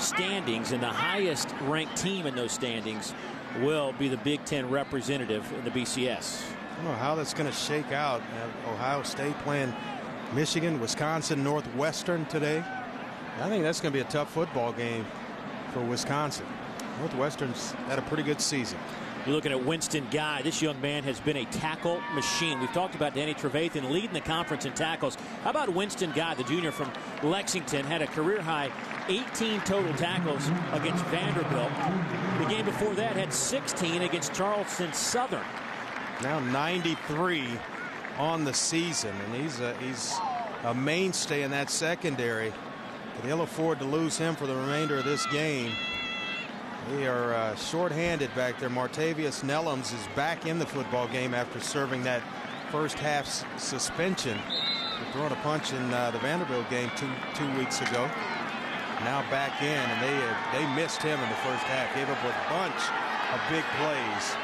standings, and the highest ranked team in those standings will be the Big Ten representative in the BCS. I don't know how that's going to shake out. Ohio State playing Michigan, Wisconsin, Northwestern today. I think that's going to be a tough football game for Wisconsin. Northwestern's had a pretty good season. You're looking at Winston Guy. This young man has been a tackle machine. We've talked about Danny Trevathan leading the conference in tackles. How about Winston Guy, the junior from Lexington, had a career-high 18 total tackles against Vanderbilt. The game before that had 16 against Charleston Southern. Now 93 on the season, and he's a mainstay in that secondary. They'll afford to lose him for the remainder of this game. They are shorthanded back there. Martavius Nellums is back in the football game after serving that first half suspension for throwing a punch in the Vanderbilt game two weeks ago. Now back in, and they missed him in the first half. Gave up a bunch of big plays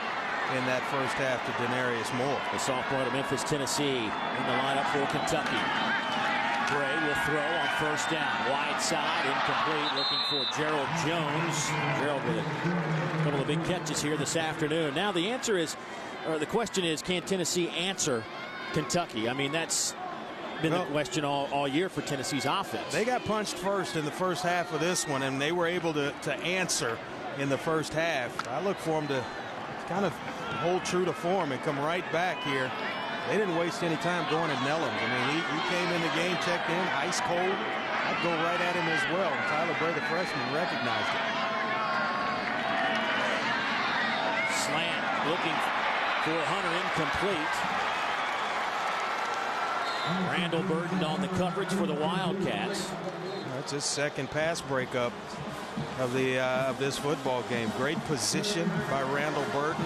in that first half to Denarius Moore. The sophomore out of Memphis, Tennessee, in the lineup for Kentucky. Gray will throw on first down. Wide side, incomplete, looking for Gerald Jones. Gerald with a couple of big catches here this afternoon. Now the answer is, or the question is, can Tennessee answer Kentucky? I mean, that's been the question all year for Tennessee's offense. They got punched first in the first half of this one, and they were able to answer in the first half. I look for them to kind of hold true to form and come right back here. They didn't waste any time going at Nellums. I mean, he came in the game, checked in, ice cold. I'd go right at him as well. And Tyler Bray, the freshman, recognized it. Slant looking for Hunter, incomplete. Randall Burton on the coverage for the Wildcats. That's his second pass breakup of this football game. Great position by Randall Burton.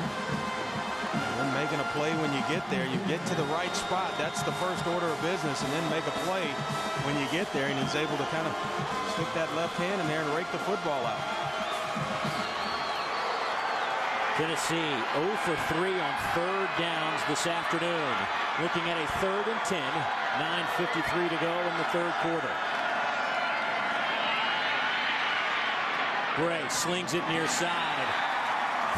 And making a play when you get there. You get to the right spot. That's the first order of business, and then make a play when you get there. And he's able to kind of stick that left hand in there and rake the football out. Tennessee 0 for 3 on third downs this afternoon. Looking at a 3rd and 10. 9:53 to go in the third quarter. Gray slings it near side.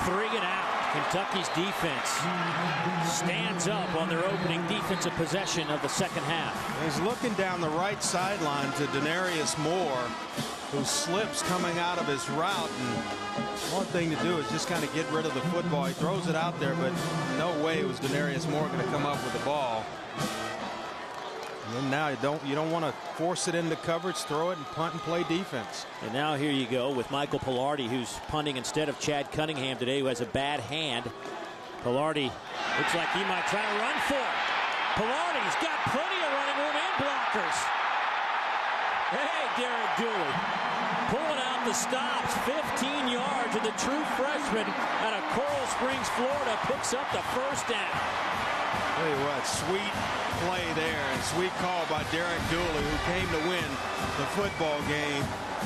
3 and out. Kentucky's defense stands up on their opening defensive possession of the second half. He's looking down the right sideline to Denarius Moore, who slips coming out of his route. And one thing to do is just kind of get rid of the football. He throws it out there, but no way was Denarius Moore going to come up with the ball. And now you don't want to force it into coverage, throw it and punt and play defense. And now here you go with Michael Pilardi, who's punting instead of Chad Cunningham today, who has a bad hand. Pilardi looks like he might try to run for it. Pilardi's got plenty of running room and blockers. Hey, Derek Dooley pulling out the stops. 15 yards, and the true freshman out of Coral Springs, Florida, picks up the first down. Tell you what, sweet play there and sweet call by Derek Dooley, who came to win the football game.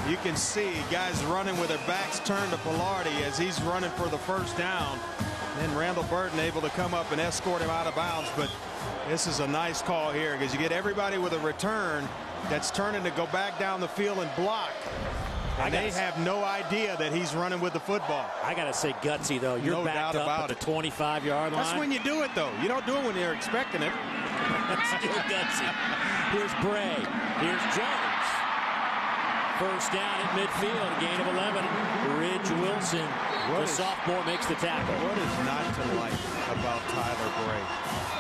You can see guys running with their backs turned to Pilardi as he's running for the first down. Then Randall Burton able to come up and escort him out of bounds. But this is a nice call here because you get everybody with a return that's turning to go back down the field and block. And they have no idea that he's running with the football. I got to say gutsy, though. You're backed up at the 25-yard line. That's when you do it, though. You don't do it when you're expecting it. That's still gutsy. Here's Bray. Here's Jones. First down at midfield, a gain of 11. Ridge Wilson, the sophomore, makes the tackle. What is not to like about Tyler Bray?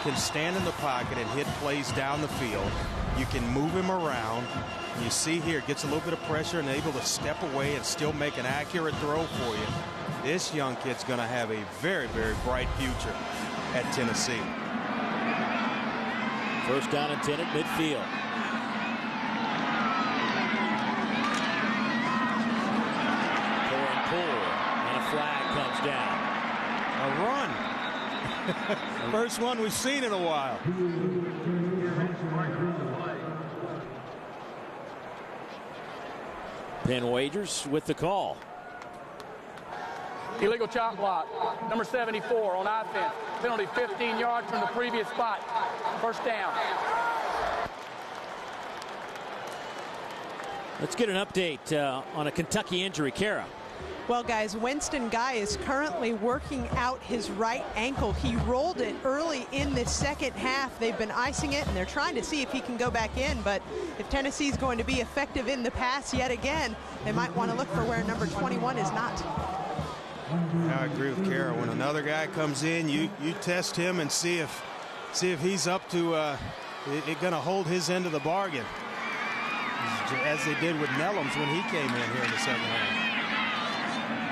Can stand in the pocket and hit plays down the field. You can move him around. You see here, gets a little bit of pressure and able to step away and still make an accurate throw for you. This young kid's going to have a very, very bright future at Tennessee. First down and 10 at midfield. Pull, and a flag comes down. A run. First one we've seen in a while. Penn Wagers with the call. Illegal chop block, number 74 on offense. Penalty 15 yards from the previous spot. First down. Let's get an update on a Kentucky injury. Kara. Well, guys, Winston Guy is currently working out his right ankle. He rolled it early in the second half. They've been icing it, and they're trying to see if he can go back in. But if Tennessee's going to be effective in the pass yet again, they might want to look for where number 21 is not. I agree with Kara. When another guy comes in, you test him and see if he's up to going to hold his end of the bargain, as they did with Nellums when he came in here in the second half.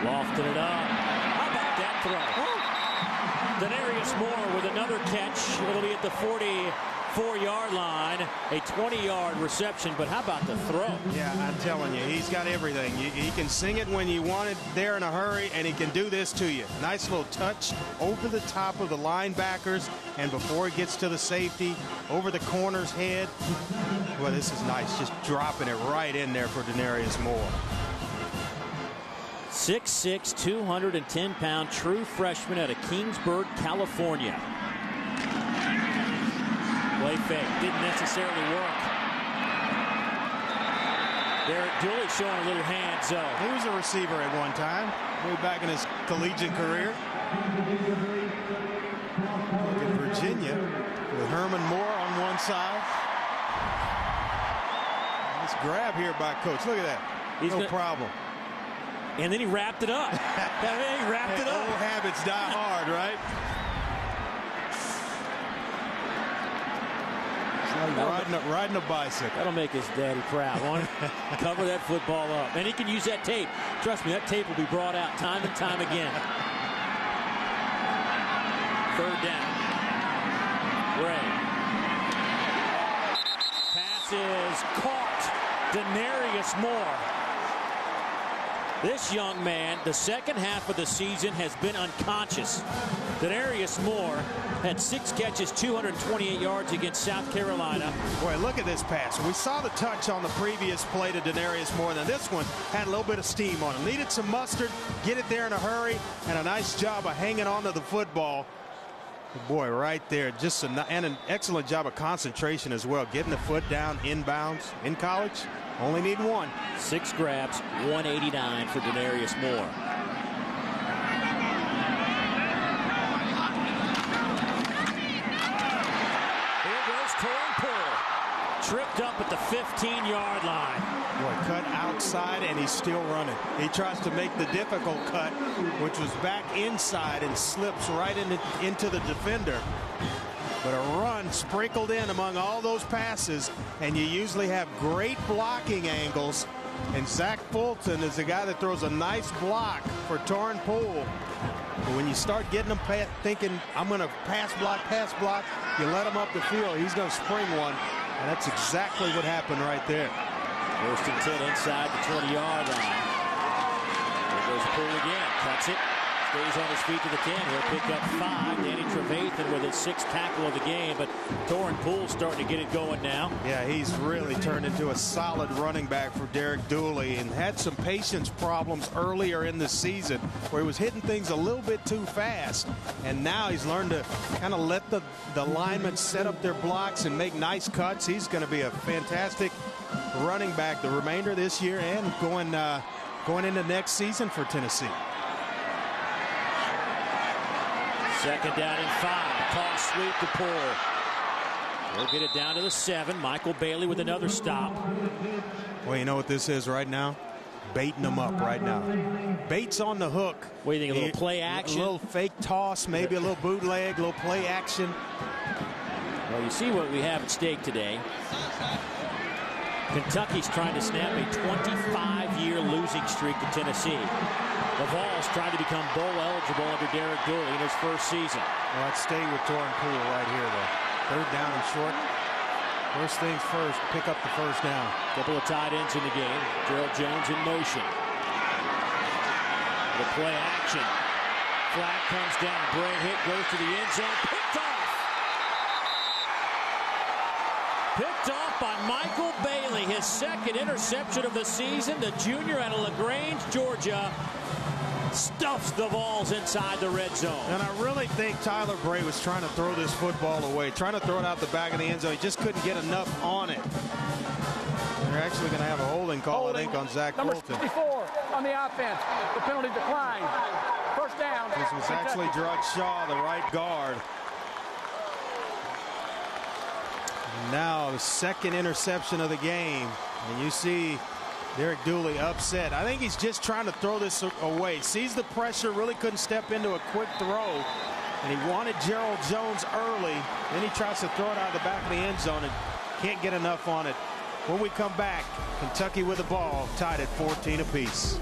Lofted it up. How about that throw? Denarius Moore with another catch. It'll be at the 44-yard line. A 20-yard reception, but how about the throw? Yeah, I'm telling you, he's got everything. He can sing it when you want it there in a hurry, and he can do this to you. Nice little touch over the top of the linebackers, and before he gets to the safety, over the corner's head. Well, this is nice, just dropping it right in there for Denarius Moore. 6'6", 210-pound true freshman out of Kingsburg, California. Play fake, didn't necessarily work. Derek Dooley showing a little hand zone. He was a receiver at one time, way back in his collegiate career. In Virginia, with Herman Moore on one side. Nice grab here by Coach. Look at that. No problem. And then he wrapped it up. Old habits die hard, right? It's like riding a bicycle. That'll make his daddy proud. Cover that football up. And he can use that tape. Trust me, that tape will be brought out time and time again. Third down. Ray. Pass is caught. Denarius Moore. This young man, the second half of the season, has been unconscious. Denarius Moore had 6 catches, 228 yards against South Carolina. Boy, look at this pass. We saw the touch on the previous play to Denarius Moore. Now this one had a little bit of steam on it. Needed some mustard, get it there in a hurry, and a nice job of hanging on to the football. Boy, right there, and an excellent job of concentration as well. Getting the foot down inbounds in college. Only need one. 6 grabs, 189 for Denarius Moore. Here goes Torin Poole. Tripped up at the 15-yard line. Boy, cut outside, and he's still running. He tries to make the difficult cut, which was back inside, and slips right into the defender. But a run sprinkled in among all those passes, and you usually have great blocking angles. And Zach Fulton is the guy that throws a nice block for Torin Poole. But when you start getting them thinking, I'm going to pass block, you let him up the field, he's going to spring one. And that's exactly what happened right there. First and 10 inside the 20-yard line. There goes Poole again, cuts it. Stays on his feet to the 10. He'll pick up 5. Danny Trevathan with his 6th tackle of the game, but Torin Poole starting to get it going now. Yeah, he's really turned into a solid running back for Derek Dooley, and had some patience problems earlier in the season where he was hitting things a little bit too fast, and now he's learned to kind of let the linemen set up their blocks and make nice cuts. He's going to be a fantastic running back the remainder of this year and going into next season for Tennessee. Second down and 5. Toss sweep to Poole. They'll get it down to the 7. Michael Bailey with another stop. Well, you know what this is right now? Baiting them up right now. Bait's on the hook. What do you think, a little play action? A little fake toss, maybe a little bootleg, a little play action. Well, you see what we have at stake today. Kentucky's trying to snap a 25-year losing streak to Tennessee. The Vols trying to become bowl eligible under Derek Dooley in his first season. Well, I'd stay with Torrin Poole right here, though. 3rd down and short. First things first, pick up the first down. Couple of tight ends in the game. Gerald Jones in motion. The play action. Flag comes down. Bray hit, goes to the end zone. Picked off. Picked off by Michael Bailey. His 2nd interception of the season. The junior out of LaGrange, Georgia, stuffs the Vols inside the red zone. And I really think Tyler Bray was trying to throw this football away, trying to throw it out the back of the end zone. He just couldn't get enough on it. They're actually going to have a holding call, I think, on Zach Number Bolton. 64 on the offense. The penalty declined. First down. This was actually Gerard Shaw, the right guard. And now the 2nd interception of the game. And you see Derek Dooley upset. I think he's just trying to throw this away. Sees the pressure, really couldn't step into a quick throw. And he wanted Gerald Jones early. Then he tries to throw it out of the back of the end zone and can't get enough on it. When we come back, Kentucky with the ball, tied at 14 apiece.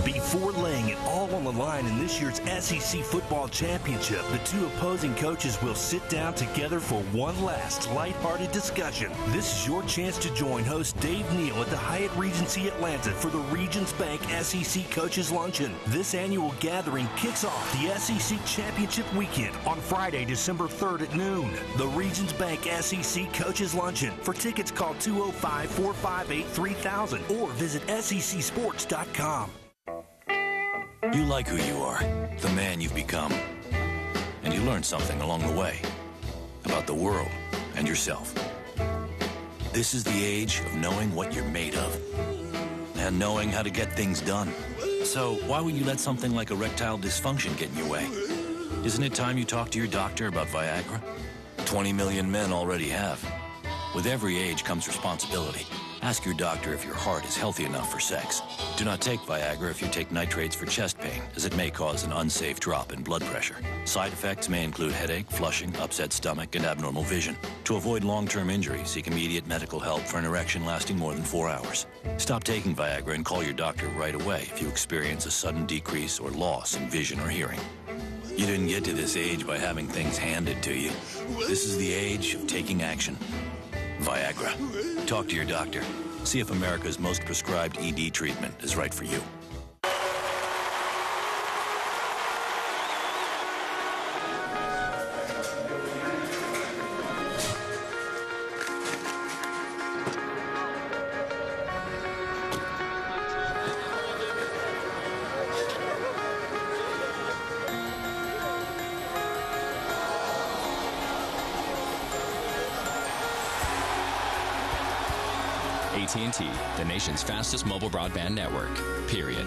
Before laying it all on the line in this year's SEC Football Championship, the 2 opposing coaches will sit down together for one last lighthearted discussion. This is your chance to join host Dave Neal at the Hyatt Regency Atlanta for the Regions Bank SEC Coaches Luncheon. This annual gathering kicks off the SEC Championship weekend on Friday, December 3rd at noon. The Regions Bank SEC Coaches Luncheon. For tickets, call 205-458-3000 or visit secsports.com. You like who you are, the man you've become. And you learn something along the way about the world and yourself. This is the age of knowing what you're made of and knowing how to get things done. So why would you let something like erectile dysfunction get in your way? Isn't it time you talk to your doctor about Viagra? 20 million men already have. With every age comes responsibility. Ask your doctor if your heart is healthy enough for sex. Do not take Viagra if you take nitrates for chest pain, as it may cause an unsafe drop in blood pressure. Side effects may include headache, flushing, upset stomach, and abnormal vision. To avoid long-term injury, seek immediate medical help for an erection lasting more than 4 hours. Stop taking Viagra and call your doctor right away if you experience a sudden decrease or loss in vision or hearing. You didn't get to this age by having things handed to you. This is the age of taking action. Viagra. Talk to your doctor. See if America's most prescribed ED treatment is right for you. AT&T, the nation's fastest mobile broadband network, period.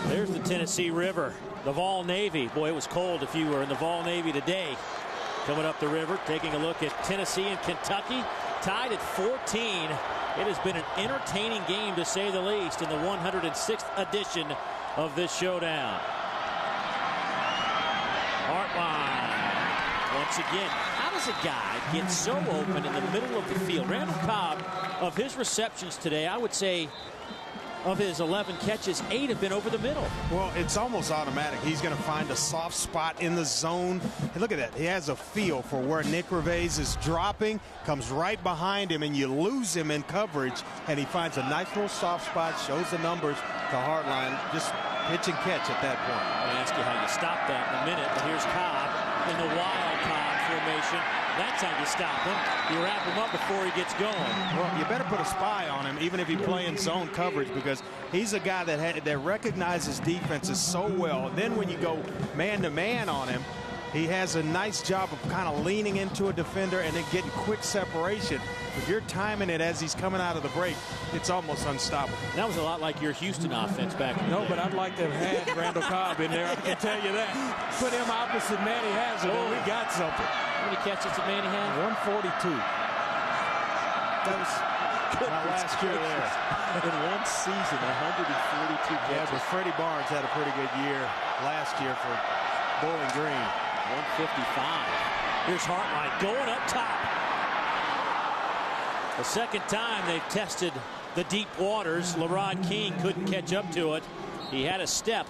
There's the Tennessee River, the Vol Navy. Boy, it was cold if you were in the Vol Navy today. Coming up the river, taking a look at Tennessee and Kentucky, tied at 14. It has been an entertaining game, to say the least, in the 106th edition of this showdown. Hartline, once again. How does a guy get so open in the middle of the field? Randall Cobb, of his receptions today, I would say of his 11 catches, 8 have been over the middle. Well, it's almost automatic. He's going to find a soft spot in the zone. And look at that. He has a feel for where Nick Gervais is dropping, comes right behind him, and you lose him in coverage. And he finds a nice little soft spot, shows the numbers to Hartline. Just pitch and catch at that point. I'm going to ask you how you stop that in a minute, but here's Cobb in the wild Cobb formation. That's how you stop him. You wrap him up before he gets going. Well, you better put a spy on him, even if he's playing zone coverage, because he's a guy that recognizes defenses so well. Then when you go man-to-man on him, He has a nice job of kind of leaning into a defender and then getting quick separation. If you're timing it as he's coming out of the break, it's almost unstoppable. That was a lot like your Houston offense back in the day. But I'd like to have had Randall Cobb in there. I can tell you that. Put him opposite Manny Hazard, and we got something. How many catches did Manny have? 142. That was my last year there. In one season, 142 catches. Yeah, but Freddie Barnes had a pretty good year last year for Bowling Green. 155. Here's Hartline going up top. The second time they've tested the deep waters. Lerod King couldn't catch up to it. He had a step.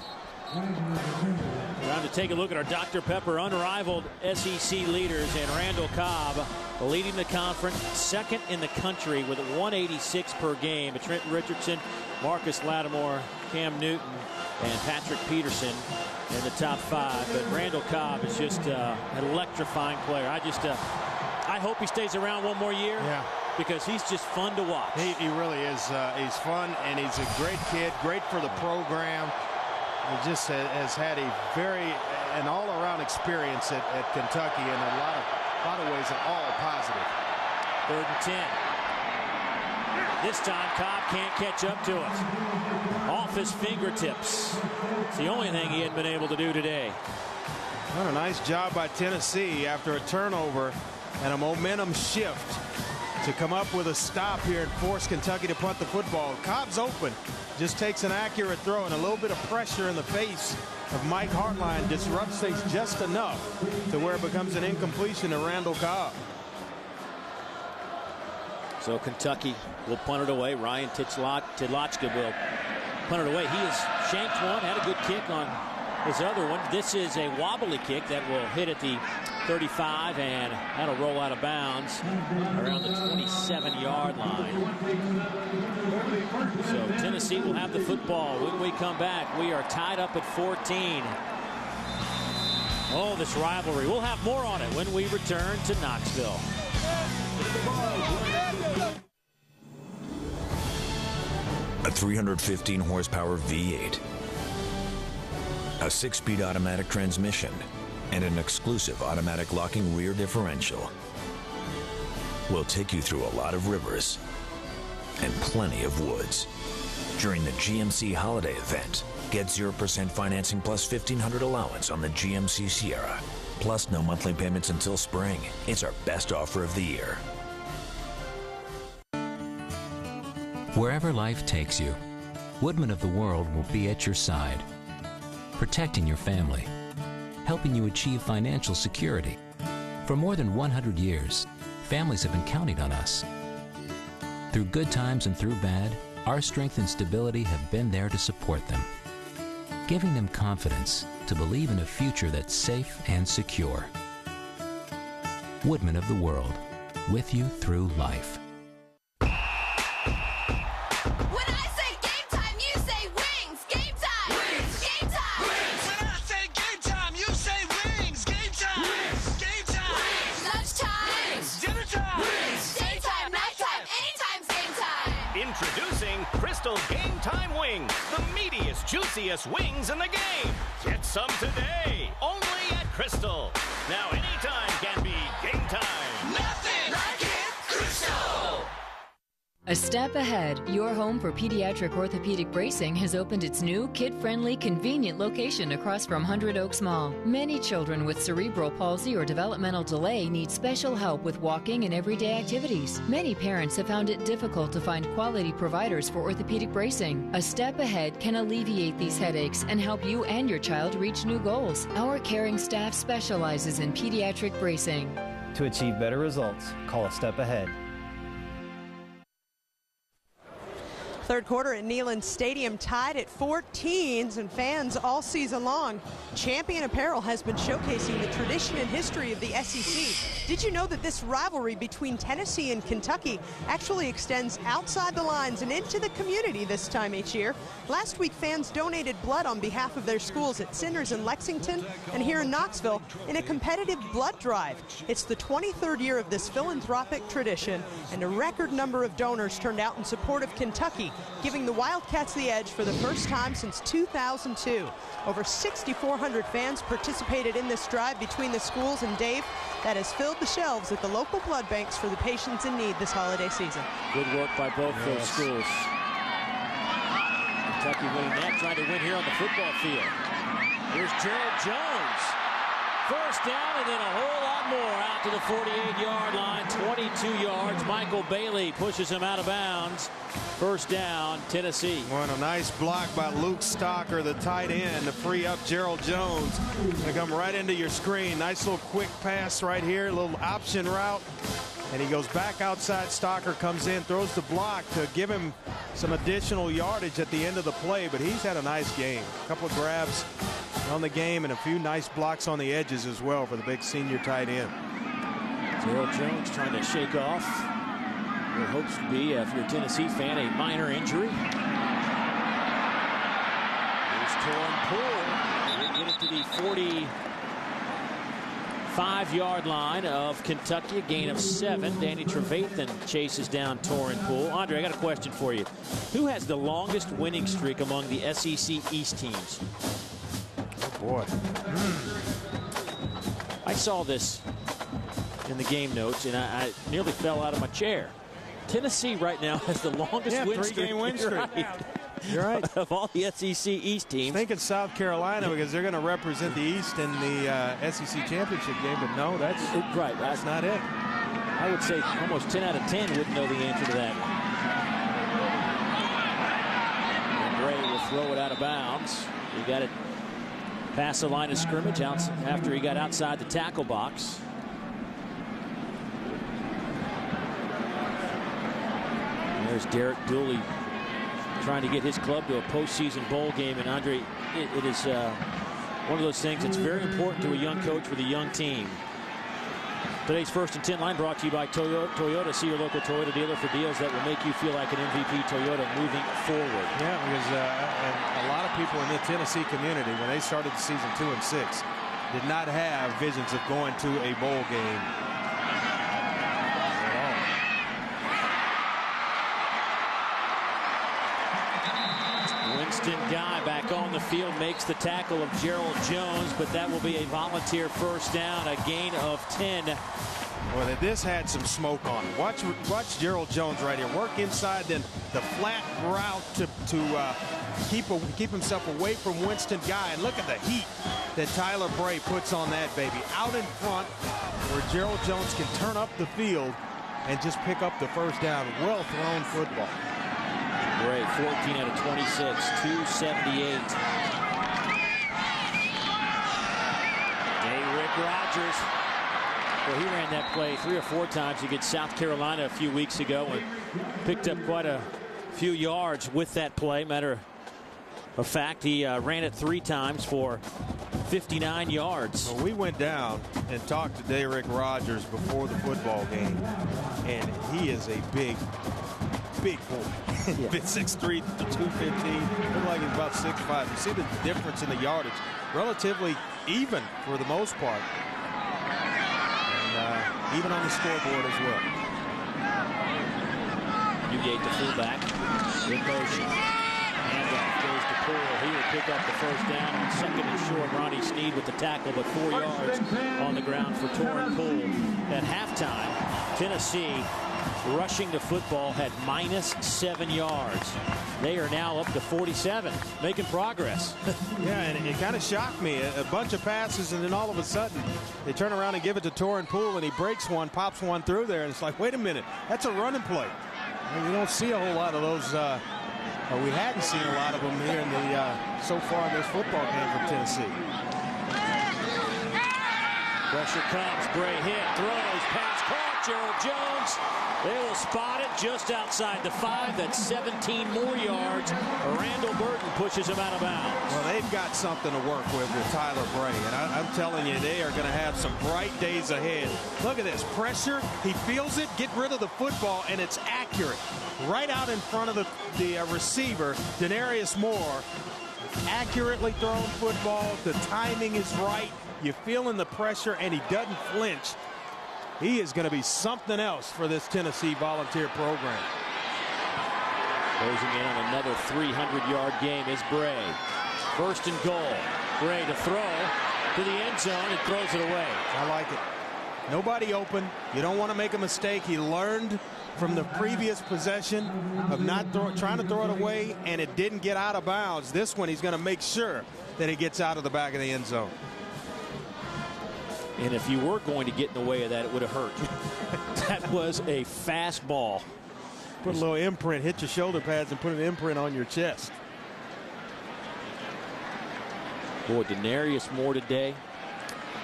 Time to take a look at our Dr. Pepper unrivaled SEC leaders, and Randall Cobb leading the conference, second in the country with 186 per game. Trent Richardson, Marcus Lattimore, Cam Newton, and Patrick Peterson in the top 5. But Randall Cobb is just an electrifying player. I hope he stays around one more year. Yeah. Because he's just fun to watch. He really is. He's fun, and he's a great kid, great for the program. He just has had an all-around experience at Kentucky in a lot of ways, all positive. 3rd and 10. This time Cobb can't catch up to it. Off his fingertips. It's the only thing he hadn't been able to do today. What a nice job by Tennessee after a turnover and a momentum shift to come up with a stop here and force Kentucky to punt the football. Cobb's open. Just takes an accurate throw, and a little bit of pressure in the face of Mike Hartline disrupts things just enough to where it becomes an incompletion to Randall Cobb. So Kentucky will punt it away. Ryan Tidlochka will punt it away. He has shanked one, had a good kick on his other one. This is a wobbly kick that will hit at the 35, and that'll roll out of bounds around the 27-yard line. So Tennessee will have the football when we come back. We are tied up at 14. Oh, this rivalry. We'll have more on it when we return to Knoxville. A 315 horsepower V8, a 6-speed automatic transmission, and an exclusive automatic locking rear differential will take you through a lot of rivers and plenty of woods. During the GMC holiday event, get 0% financing plus $1,500 allowance on the GMC Sierra. Plus no monthly payments until spring. It's our best offer of the year. Wherever life takes you, Woodman of the World will be at your side, protecting your family, helping you achieve financial security. For more than 100 years, families have been counting on us. Through good times and through bad, our strength and stability have been there to support them, giving them confidence to believe in a future that's safe and secure. Woodman of the World, with you through life. Introducing Crystal Game Time Wings, the meatiest, juiciest wings in the game. Get some today, only at Crystal. Now anytime can be game time. Nothing like it, Crystal! A Step Ahead, your home for pediatric orthopedic bracing, has opened its new kid-friendly, convenient location across from 100 Oaks Mall. Many children with cerebral palsy or developmental delay need special help with walking and everyday activities. Many parents have found it difficult to find quality providers for orthopedic bracing. A Step Ahead can alleviate these headaches and help you and your child reach new goals. Our caring staff specializes in pediatric bracing. To achieve better results, call A Step Ahead. Third quarter at Neyland Stadium tied at 14s, and fans all season long. Champion Apparel has been showcasing the tradition and history of the SEC. Did you know that this rivalry between Tennessee and Kentucky actually extends outside the lines and into the community this time each year? Last week, fans donated blood on behalf of their schools at Sinners in Lexington and here in Knoxville in a competitive blood drive. It's the 23rd year of this philanthropic tradition, and a record number of donors turned out in support of Kentucky, giving the Wildcats the edge for the first time since 2002. Over 6,400 fans participated in this drive between the schools, and Dave, that has filled the shelves at the local blood banks for the patients in need this holiday season. Good work by both those schools. Kentucky winning that, trying to win here on the football field. Here's Gerald Jones. First down, and then a whole lot more out to the 48-yard line, 22 yards. Michael Bailey pushes him out of bounds. First down, Tennessee. Well, a nice block by Luke Stocker, the tight end, to free up Gerald Jones. They come right into your screen. Nice little quick pass right here, a little option route. And he goes back outside. Stocker comes in, throws the block to give him some additional yardage at the end of the play. But he's had a nice game. A couple of grabs on the game and a few nice blocks on the edges as well for the big senior tight end. Gerald Jones trying to shake off what hopes to be, if you're a Tennessee fan, a minor injury. Here's torn pull. We'll get it to the 45-yard line of Kentucky, a gain of 7. Danny Trevathan chases down Torin Poole. Andre, I got a question for you. Who has the longest winning streak among the SEC East teams? Oh, boy. I saw this in the game notes, and I nearly fell out of my chair. Tennessee right now has the longest win streak. Three-game win streak. You're right. Of all the SEC East teams. Thinking South Carolina because they're going to represent the East in the SEC championship game, but no, that's right. That's not it. I would say almost 10 out of 10 wouldn't know the answer to that. And Gray will throw it out of bounds. He got it past the line of scrimmage after he got outside the tackle box. There's Derek Dooley trying to get his club to a postseason bowl game. And Andre, it is one of those things that's very important to a young coach with a young team. Today's First and 10 line brought to you by Toyota. See your local Toyota dealer for deals that will make you feel like an MVP Toyota moving forward. Yeah, because a lot of people in the Tennessee community, when they started the season 2-6, did not have visions of going to a bowl game. Winston Guy back on the field, makes the tackle of Gerald Jones, but that will be a volunteer first down, a gain of 10. Well, this had some smoke on it. Watch Gerald Jones right here. Work inside, then the flat route to keep himself away from Winston Guy. And look at the heat that Tyler Bray puts on that baby. Out in front where Gerald Jones can turn up the field and just pick up the first down. Well thrown football. Bray, 14 out of 26, 278. Rick Rogers. Well, he ran that play 3 or 4 times against South Carolina a few weeks ago and picked up quite a few yards with that play. Matter of fact, he ran it 3 times for 59 yards. Well, we went down and talked to Derek Rogers before the football game, and he is a big boy. Yeah. 6'3", 215. Looks like he's about 6'5". You see the difference in the yardage. Relatively even for the most part. And even on the scoreboard as well. Newgate the fullback. In motion. Handoff goes to Poole. He will pick up the first down on second and short. Ronnie Sneed with the tackle, but 4 yards on the ground for Torin Poole. At halftime, Tennessee rushing the football had -7 yards. They are now up to 47, making progress. Yeah, and it kind of shocked me. A bunch of passes, and then all of a sudden, they turn around and give it to Torin Poole, and he breaks one, pops one through there, and it's like, wait a minute, that's a running play. And you don't see a whole lot of those. We hadn't seen a lot of them here in the so far in this football game from Tennessee. Pressure comes. Bray hit. Throws. Pass caught. Gerald Jones. They will spot it just outside the 5. That's 17 more yards. Randall Burton pushes him out of bounds. Well, they've got something to work with Tyler Bray. And I'm telling you, they are going to have some bright days ahead. Look at this. Pressure. He feels it. Get rid of the football. And it's accurate. Right out in front of the receiver, Denarius Moore. Accurately thrown football. The timing is right. You're feeling the pressure, and he doesn't flinch. He is going to be something else for this Tennessee Volunteer program. Closing in on another 300-yard game is Bray. First and goal. Bray to throw to the end zone and throws it away. I like it. Nobody open. You don't want to make a mistake. He learned from the previous possession of not trying to throw it away, and it didn't get out of bounds. This one, he's going to make sure that it gets out of the back of the end zone. And if you were going to get in the way of that, it would have hurt. That was a fast ball. Put a little imprint, hit your shoulder pads, and put an imprint on your chest. Boy, Denarius Moore today.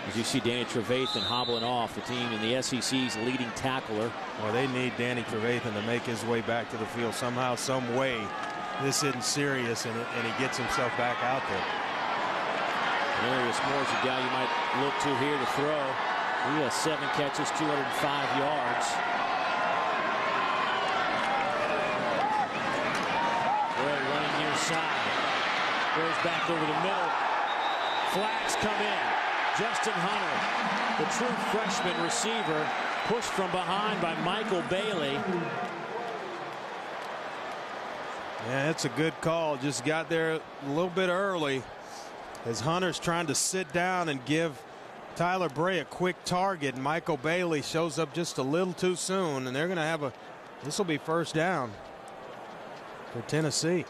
As you see Danny Trevathan hobbling off, the team in the SEC's leading tackler. Well, they need Danny Trevathan to make his way back to the field somehow, some way. This isn't serious, and he gets himself back out there. Denarius Moore's a guy you might look to here to throw. He has 7 catches, 205 yards. Bray running near side. Goes back over the middle. Flags come in. Justin Hunter, the true freshman receiver, pushed from behind by Michael Bailey. Yeah, that's a good call. Just got there a little bit early as Hunter's trying to sit down and give Tyler Bray a quick target. Michael Bailey shows up just a little too soon, and they're going to have this will be first down for Tennessee.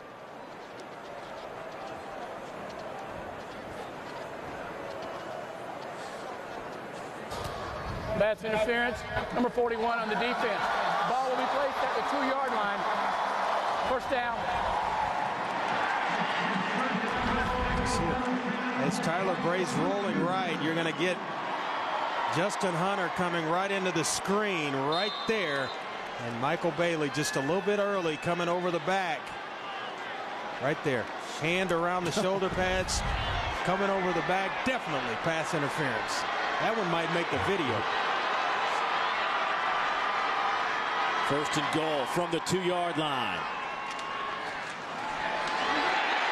That's interference. Number 41 on the defense. The ball will be placed at the 2-yard line. First down. As Tyler Bray's rolling right, you're going to get Justin Hunter coming right into the screen right there. And Michael Bailey just a little bit early coming over the back. Right there. Hand around the shoulder pads. Coming over the back. Definitely pass interference. That one might make the video. First and goal from the 2-yard line.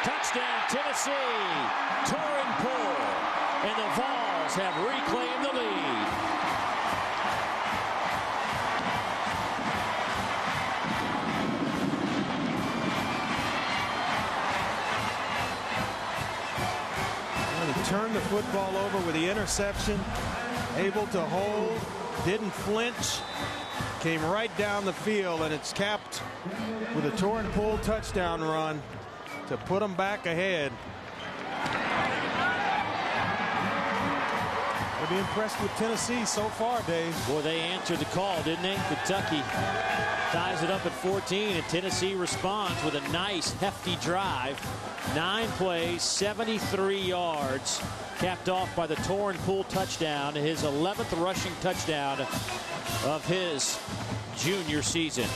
Touchdown, Tennessee. Torin Poole. And the Vols have reclaimed the lead. And he turned the football over with the interception. Able to hold. Didn't flinch. Came right down the field, and it's capped with a Torin Poole touchdown run to put them back ahead. We'll be impressed with Tennessee so far, Dave. Boy, they answered the call, didn't they? Kentucky ties it up at 14, and Tennessee responds with a nice, hefty drive. 9 plays, 73 yards, capped off by the Torin Poole touchdown, his 11th rushing touchdown of his junior season.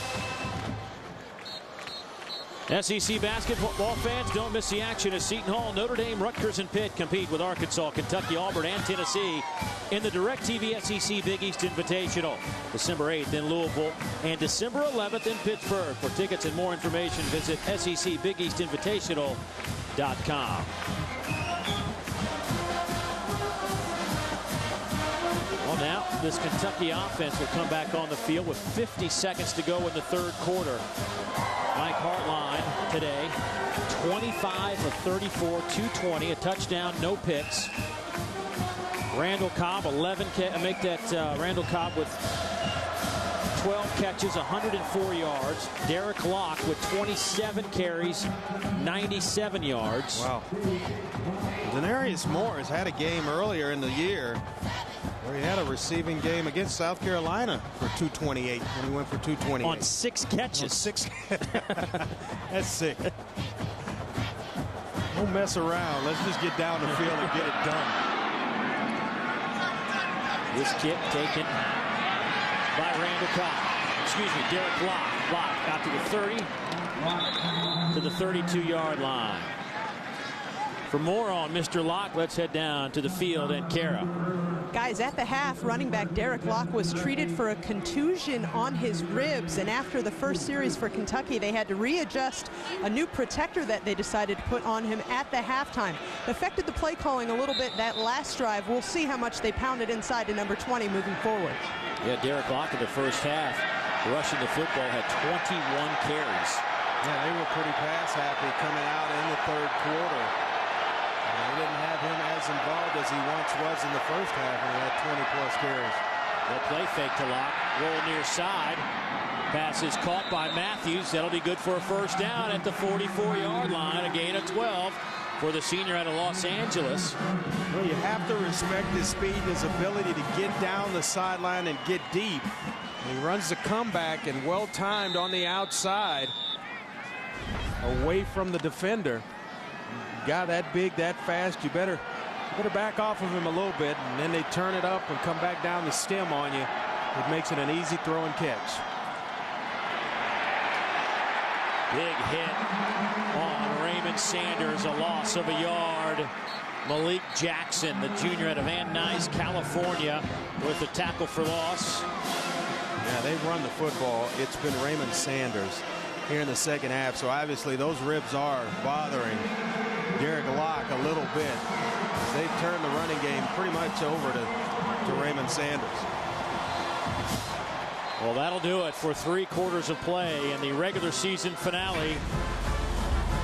SEC basketball fans, don't miss the action as Seton Hall, Notre Dame, Rutgers, and Pitt compete with Arkansas, Kentucky, Auburn, and Tennessee in the DirecTV SEC Big East Invitational. December 8th in Louisville and December 11th in Pittsburgh. For tickets and more information, visit secbigeastinvitational.com. Well, now this Kentucky offense will come back on the field with 50 seconds to go in the third quarter. Mike Hartline today, 25 of 34, 220, a touchdown, no picks. Randall Cobb, 11, make that Randall Cobb with 12 catches, 104 yards. Derek Locke with 27 carries, 97 yards. Wow. Denarius Moore has had a game earlier in the year where he had a receiving game against South Carolina for 228 when he went for 228. On 6 catches. On 6. That's sick. Don't mess around. Let's just get down the field and get it done. This kick taken by Randall Cobb. Excuse me, Derek Locke. Locke out to the 30, to the 32-yard line. For more on Mr. Locke, let's head down to the field and Kara. Guys, at the half, running back Derek Locke was treated for a contusion on his ribs, and after the first series for Kentucky, they had to readjust a new protector that they decided to put on him at the halftime. Affected the play calling a little bit that last drive. We'll see how much they pounded inside to number 20 moving forward. Yeah, Derek Locke in the first half, rushing the football, had 21 carries. Yeah, they were pretty pass happy coming out in the third quarter. They didn't have him as involved as he once was in the first half, and he had 20-plus carries. They'll play fake to Locke, roll near side. Pass is caught by Matthews. That'll be good for a first down at the 44-yard line. A gain of 12 for the senior out of Los Angeles. Well, you have to respect his speed and his ability to get down the sideline and get deep. And he runs the comeback and well-timed on the outside away from the defender. Guy that big, that fast, you better back off of him a little bit, and then they turn it up and come back down the stem on you. It makes it an easy throw and catch. Big hit on Raymond Sanders, a loss of a yard. Malik Jackson, the junior out of Van Nuys, California, with the tackle for loss. Yeah, they run the football. It's been Raymond Sanders here in the second half, so obviously those ribs are bothering Derek Locke a little bit. They've turned the running game pretty much over to Raymond Sanders. Well, that'll do it for 3 quarters of play in the regular season finale.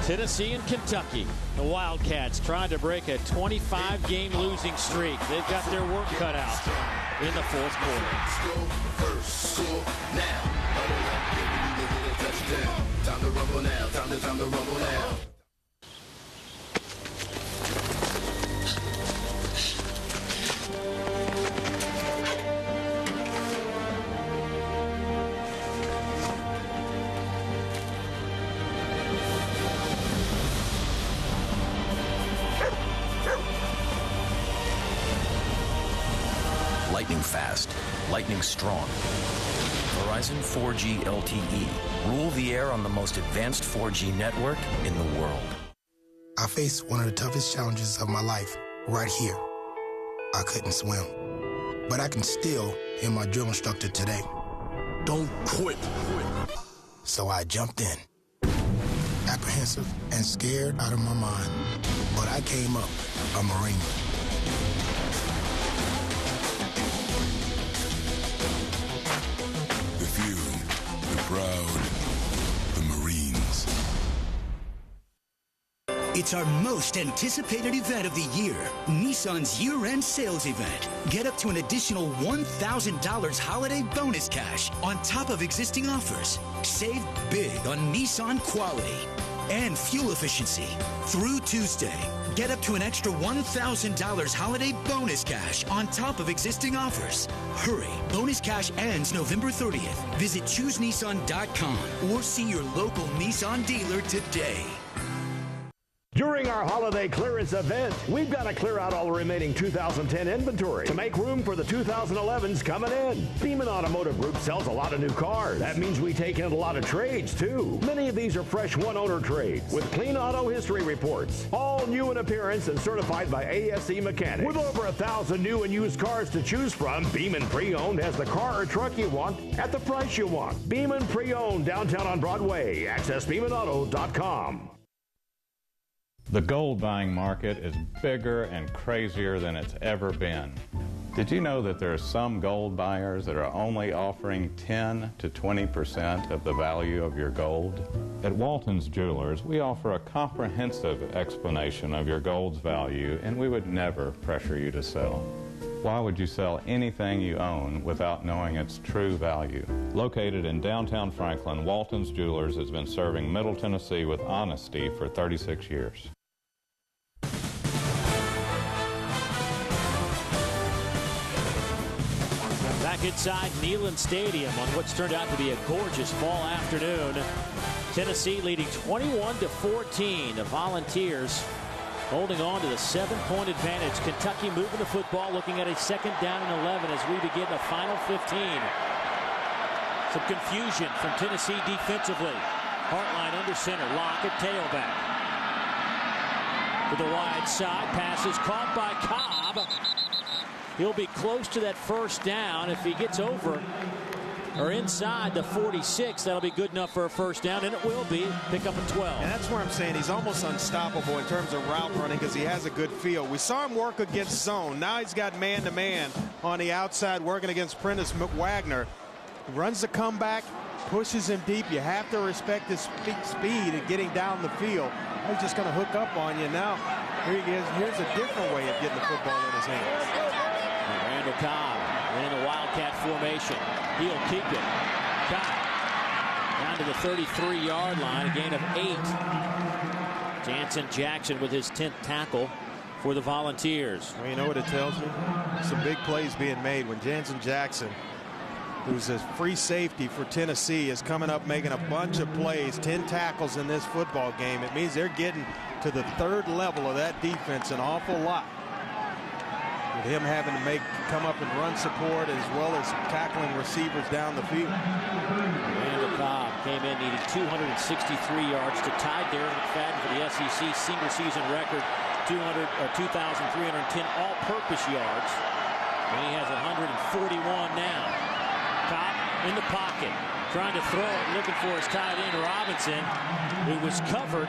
Tennessee and Kentucky. The Wildcats trying to break a 25-game losing streak. They've got their work cut out in the fourth quarter. Time to rumble now. Time to rumble now. Lightning fast, lightning strong. Verizon 4G LTE. Rule the air on the most advanced 4G network in the world. I faced one of the toughest challenges of my life right here. I couldn't swim, but I can still hear my drill instructor today. Don't quit. So I jumped in, apprehensive and scared out of my mind, but I came up a Marine. The few, the proud, the Marines. It's our most anticipated event of the year, Nissan's year-end sales event. Get up to an additional $1,000 holiday bonus cash on top of existing offers. Save big on Nissan quality and fuel efficiency. Through Tuesday, get up to an extra $1,000 holiday bonus cash on top of existing offers. Hurry, bonus cash ends November 30th. Visit ChooseNissan.com or see your local Nissan dealer today. During our holiday clearance event, we've got to clear out all the remaining 2010 inventory to make room for the 2011s coming in. Beeman Automotive Group sells a lot of new cars. That means we take in a lot of trades, too. Many of these are fresh one-owner trades with clean auto history reports. All new in appearance and certified by ASE Mechanics. With over 1,000 new and used cars to choose from, Beeman Pre-Owned has the car or truck you want at the price you want. Beeman Pre-Owned, downtown on Broadway. Access BeemanAuto.com. The gold buying market is bigger and crazier than it's ever been. Did you know that there are some gold buyers that are only offering 10 to 20% of the value of your gold? At Walton's Jewelers, we offer a comprehensive explanation of your gold's value, and we would never pressure you to sell. Why would you sell anything you own without knowing its true value? Located in downtown Franklin, Walton's Jewelers has been serving Middle Tennessee with honesty for 36 years. Back inside Neyland Stadium on what's turned out to be a gorgeous fall afternoon. Tennessee leading 21-14. The Volunteers holding on to the 7-point advantage. Kentucky moving the football, looking at a 2nd down and 11 as we begin the final 15. Some confusion from Tennessee defensively. Hartline under center, Lockett tailback. To the wide side, pass is caught by Cobb. He'll be close to that 1st down if he gets over or inside the 46. That'll be good enough for a 1st down, and it will be. Pick up a 12. And that's where I'm saying he's almost unstoppable in terms of route running because he has a good feel. We saw him work against zone. Now he's got man-to-man on the outside working against Prentice Wagner. He runs the comeback, pushes him deep. You have to respect his speed and getting down the field. He's just going to hook up on you. Now, here he is. Here's a different way of getting the football in his hands. And Randall Cobb in the Wildcat formation. He'll keep it. Cobb down to the 33-yard line, a gain of 8. Jansen Jackson with his 10th tackle for the Volunteers. Well, you know what it tells me? Some big plays being made when Jansen Jackson, who's a free safety for Tennessee, is coming up making a bunch of plays, 10 tackles in this football game. It means they're getting to the 3rd level of that defense an awful lot. With him having to come up and run support as well as tackling receivers down the field. Randall Cobb came in needing 263 yards to tie Darren McFadden for the SEC single season record, 2,310 all-purpose yards. And he has 141 now. Cobb in the pocket, trying to throw it, looking for his tight end Robinson, who was covered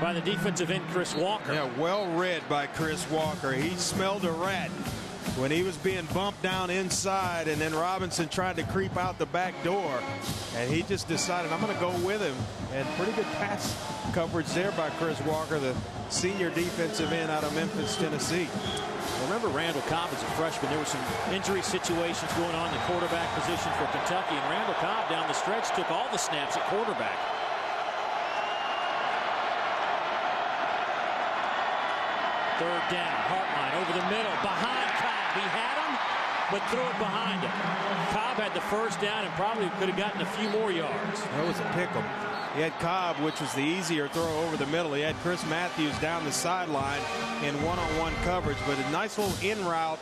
by the defensive end Chris Walker. Yeah, well read by Chris Walker. He smelled a rat when he was being bumped down inside, and then Robinson tried to creep out the back door, and he just decided, I'm going to go with him. And pretty good pass coverage there by Chris Walker, the senior defensive end out of Memphis, Tennessee. Remember, Randall Cobb as a freshman, there were some injury situations going on in the quarterback position for Kentucky, and Randall Cobb down the stretch took all the snaps at quarterback. Third down, Hartline over the middle, behind Cobb. He had him, but threw it behind him. Cobb had the 1st down and probably could have gotten a few more yards. That was a pick 'em. He had Cobb, which was the easier throw over the middle. He had Chris Matthews down the sideline in one-on-one coverage, but a nice little in route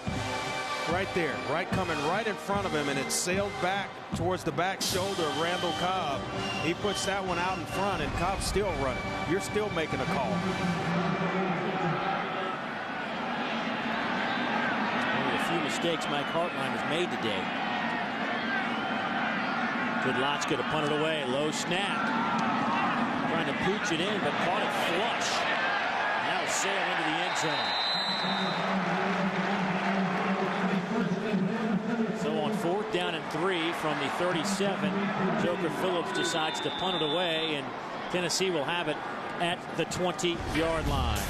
right there, coming right in front of him, and it sailed back towards the back shoulder of Randall Cobb. He puts that one out in front, and Cobb's still running. You're still making a call. Only a few mistakes Mike Hartline has made today. Kudlotska to punt it away. Low snap. Trying to pooch it in, but caught it flush. Now sail into the end zone. So on 4th down and 3 from the 37, Joker Phillips decides to punt it away, and Tennessee will have it at the 20-yard line.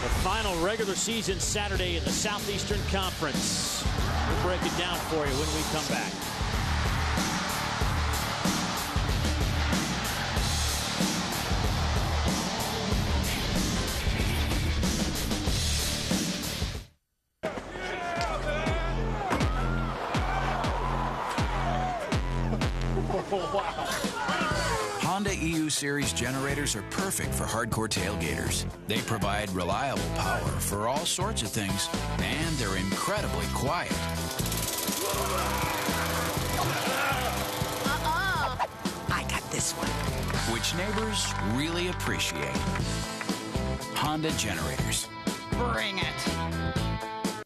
The final regular season Saturday in the Southeastern Conference. We'll break it down for you when we come back. Honda EU Series generators are perfect for hardcore tailgaters. They provide reliable power for all sorts of things, and they're incredibly quiet. I got this one. Which neighbors really appreciate. Honda generators. Bring it.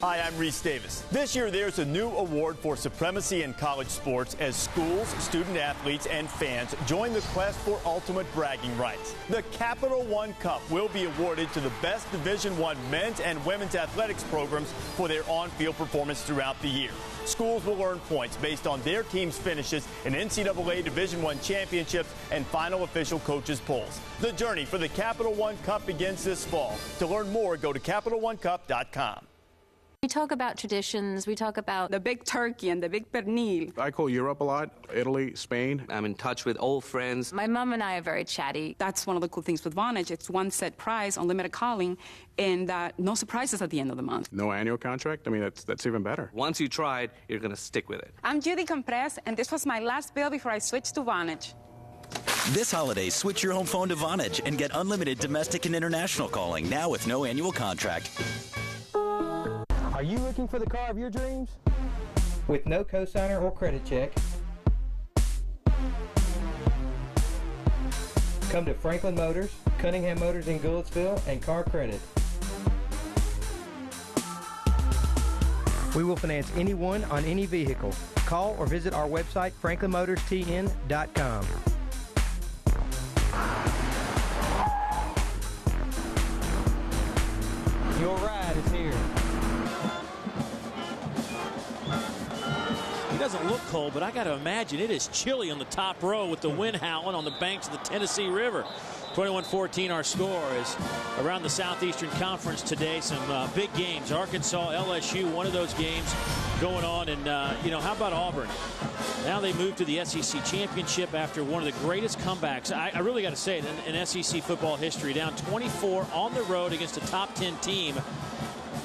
Hi, I'm Reese Davis. This year, there's a new award for supremacy in college sports as schools, student athletes, and fans join the quest for ultimate bragging rights. The Capital One Cup will be awarded to the best Division I men's and women's athletics programs for their on-field performance throughout the year. Schools will earn points based on their team's finishes in NCAA Division I championships and final official coaches polls. The journey for the Capital One Cup begins this fall. To learn more, go to CapitalOneCup.com. We talk about traditions, we talk about the big turkey and the big pernil. I call Europe a lot, Italy, Spain. I'm in touch with old friends. My mom and I are very chatty. That's one of the cool things with Vonage. It's one set price, unlimited calling, and no surprises at the end of the month. No annual contract? I mean, that's even better. Once you try it, you're going to stick with it. I'm Judy Compress, and this was my last bill before I switched to Vonage. This holiday, switch your home phone to Vonage and get unlimited domestic and international calling now with no annual contract. Are you looking for the car of your dreams? With no cosigner or credit check, come to Franklin Motors, Cunningham Motors in Gouldsville, and Car Credit. We will finance anyone on any vehicle. Call or visit our website, franklinmotorstn.com. Your ride is here. He doesn't look cold, but I got to imagine it is chilly on the top row with the wind howling on the banks of the Tennessee River. 21-14 our score is around the Southeastern Conference today. Some big games. Arkansas, LSU, one of those games going on. And, how about Auburn? Now they move to the SEC Championship after one of the greatest comebacks. I really got to say it in SEC football history. Down 24 on the road against a top 10 team.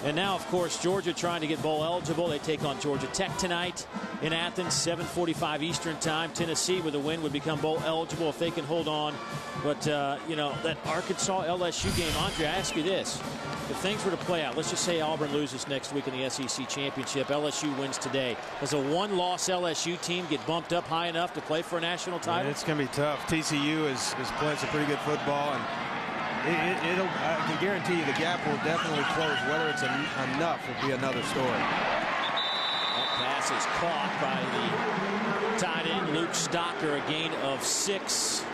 And now, of course, Georgia trying to get bowl eligible. They take on Georgia Tech tonight in Athens, 7:45 Eastern time. Tennessee with a win would become bowl eligible if they can hold on. But, that Arkansas-LSU game, Andre, I ask you this. If things were to play out, let's just say Auburn loses next week in the SEC Championship, LSU wins today. Does a one-loss LSU team get bumped up high enough to play for a national title? It's going to be tough. TCU is playing some pretty good football, and I can guarantee you the gap will definitely close. Whether it's enough will be another story. That pass is caught by the tight end, Luke Stocker, a gain of 6.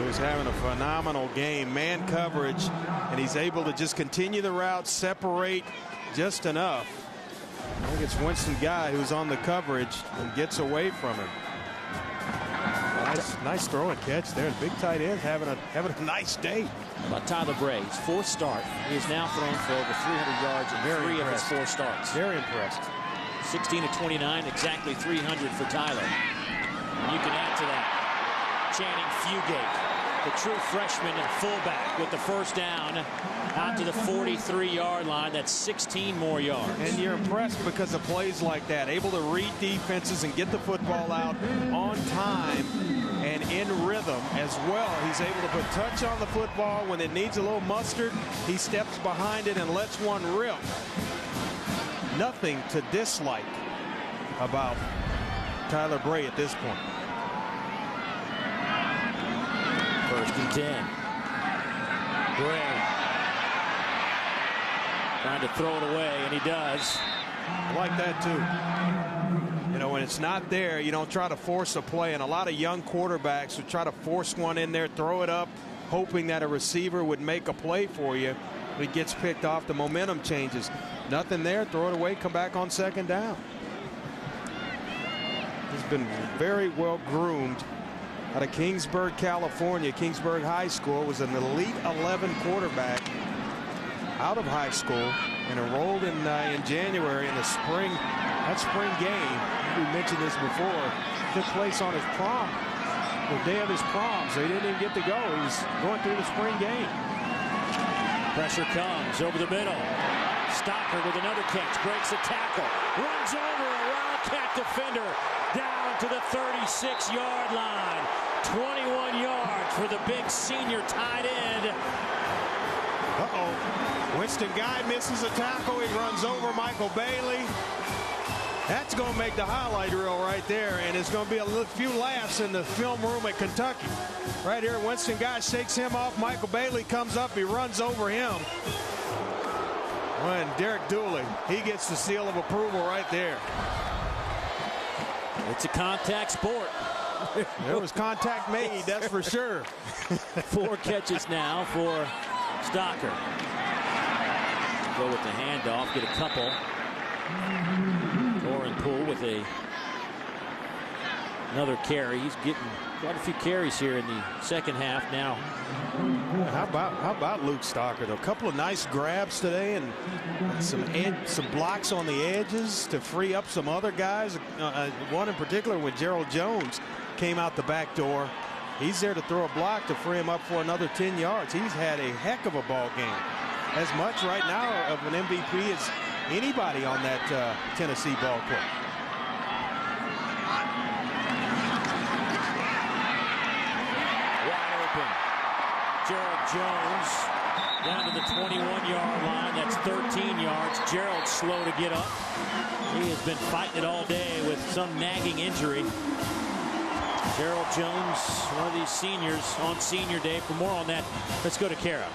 He's having a phenomenal game. Man coverage, and he's able to just continue the route, separate just enough. I think it's Winston Guy who's on the coverage and gets away from him. Nice throw and catch there. The big tight end having a nice day. How about Tyler Bray? His fourth start. He has now thrown for over 300 yards in 3 of his 4 starts. Very impressed. 16 of 29, exactly 300 for Tyler. And you can add to that Channing Fugate, the true freshman and fullback, with the first down out to the 43-yard line. That's 16 more yards. And you're impressed because of plays like that, able to read defenses and get the football out on time and in rhythm as well. He's able to put touch on the football when it needs a little mustard. He steps behind it and lets one rip. Nothing to dislike about Tyler Bray at this point. 1st and 10. Bray trying to throw it away, and he does. I like that too. When it's not there, you don't try to force a play, and a lot of young quarterbacks would try to force one in there, throw it up, hoping that a receiver would make a play for you. When it gets picked off, the momentum changes. Nothing there, throw it away, come back on 2nd down. He's been very well groomed out of Kingsburg, California. Kingsburg High School, was an Elite 11 quarterback out of high school and enrolled in January in the spring. That spring game, we mentioned this before, took place on his prom, the day of his prom, so he didn't even get to go. He was going through the spring game. Pressure comes over the middle. Stocker with another catch, breaks a tackle, runs over a Wildcat defender down to the 36-yard line. 21 yards for the big senior tight end. Winston Guy misses a tackle. He runs over Michael Bailey. That's going to make the highlight reel right there, and it's going to be a few laughs in the film room at Kentucky. Right here, Winston Guy shakes him off. Michael Bailey comes up. He runs over him. When Derek Dooley, he gets the seal of approval right there. It's a contact sport. There was contact made, that's for sure. 4 catches now for Stocker. Go with the handoff, get a couple. Doran Poole with another carry. He's getting quite a few carries here in the second half now. How about Luke Stocker, though? A couple of nice grabs today and some blocks on the edges to free up some other guys. One in particular when Gerald Jones came out the back door. He's there to throw a block to free him up for another 10 yards. He's had a heck of a ball game. As much right now of an MVP as anybody on that Tennessee ball club. Gerald Jones down to the 21-yard line. That's 13 yards. Gerald slow to get up. He has been fighting it all day with some nagging injury. Gerald Jones, one of these seniors on senior day. For more on that, let's go to Kara.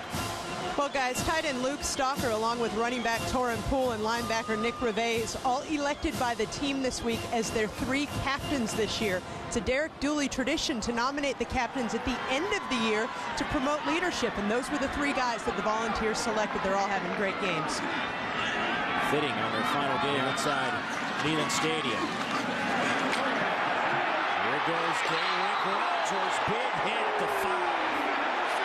Well, guys, tight end Luke Stalker, along with running back Torin Poole and linebacker Nick Reves, all elected by the team this week as their 3 captains this year. It's a Derek Dooley tradition to nominate the captains at the end of the year to promote leadership, and those were the 3 guys that the Volunteers selected. They're all having great games. Fitting on their final game inside Neyland Stadium. Here goes Derek Rogers, big hit at the 5.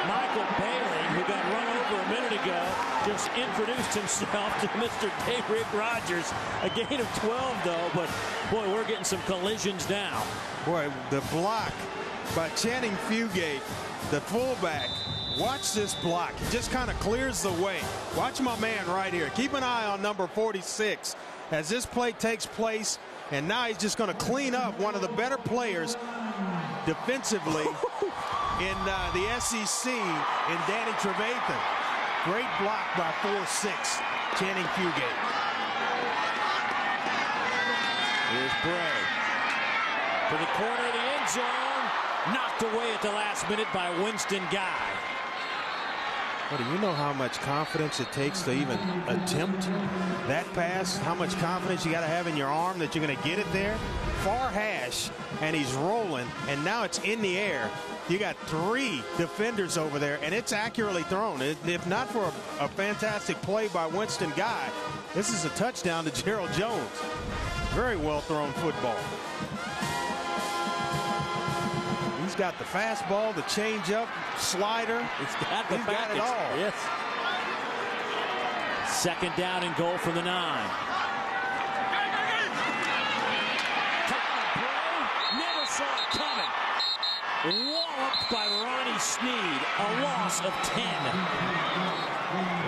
Michael Bailey, who got run over a minute ago, just introduced himself to Mr. Derek Rogers. A gain of 12, though, but, boy, we're getting some collisions now. Boy, the block by Channing Fugate, the fullback. Watch this block. He just kind of clears the way. Watch my man right here. Keep an eye on number 46 as this play takes place, and now he's just going to clean up one of the better players defensively in the SEC in Danny Trevathan. Great block by 4'6", Channing Fugate. Here's Bray to the corner of the end zone. Knocked away at the last minute by Winston Guy. Well, do you know how much confidence it takes to even attempt that pass? How much confidence you got to have in your arm that you're going to get it there? Far hash, and he's rolling, and now it's in the air. You got 3 defenders over there, and it's accurately thrown. If not for a fantastic play by Winston Guy, this is a touchdown to Gerald Jones. Very well thrown football. He's got the fastball, the changeup, slider. He's got it all. Yes. Second down and goal from the 9. Never saw it coming. Walloped by Ronnie Sneed. A loss of 10.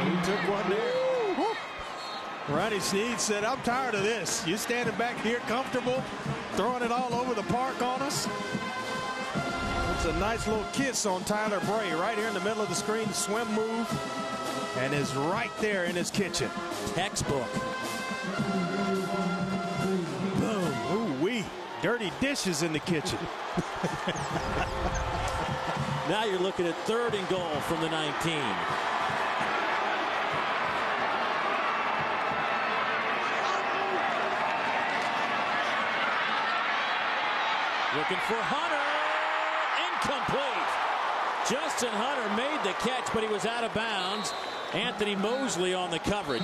He took one there. Woo. Ronnie Sneed said, I'm tired of this. You standing back here comfortable, throwing it all over the park on us. It's a nice little kiss on Tyler Bray right here in the middle of the screen. Swim move, and is right there in his kitchen. Textbook. Boom. Ooh-wee. Dirty dishes in the kitchen. Now you're looking at 3rd and goal from the 19. Looking for Hunter. Incomplete. Justin Hunter made the catch, but he was out of bounds. Anthony Mosley on the coverage.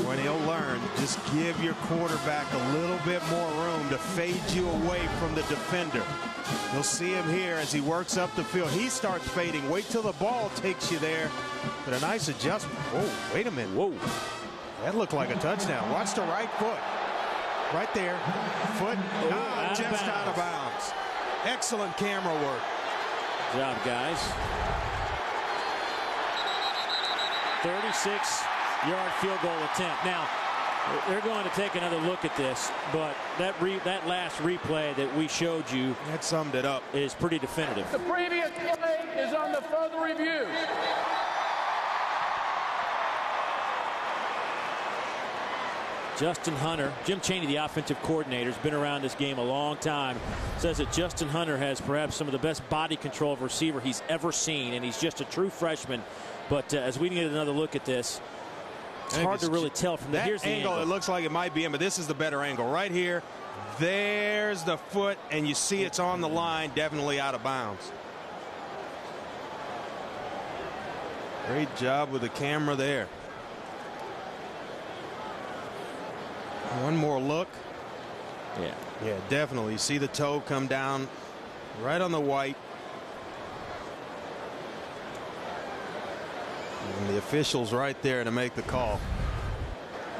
When he'll learn, just give your quarterback a little bit more room to fade you away from the defender. You'll see him here as he works up the field. He starts fading. Wait till the ball takes you there. But a nice adjustment. Whoa, wait a minute. Whoa. That looked like a touchdown. Watch the right foot. Right there. Foot just out of bounds. Excellent camera work. Good job, guys. 36-yard field goal attempt. Now, they're going to take another look at this, but that last replay that we showed you, that summed it up, is pretty definitive. The previous play is under further review. Justin Hunter, Jim Chaney, the offensive coordinator, has been around this game a long time, says that Justin Hunter has perhaps some of the best body control of receiver he's ever seen, and he's just a true freshman. But as we get another look at this, it's hard to really tell from that angle. It looks like it might be him, but this is the better angle. Right here, there's the foot, and you see it's on the line, definitely out of bounds. Great job with the camera there. One more look. Yeah, definitely. You see the toe come down right on the white. And the official's right there to make the call.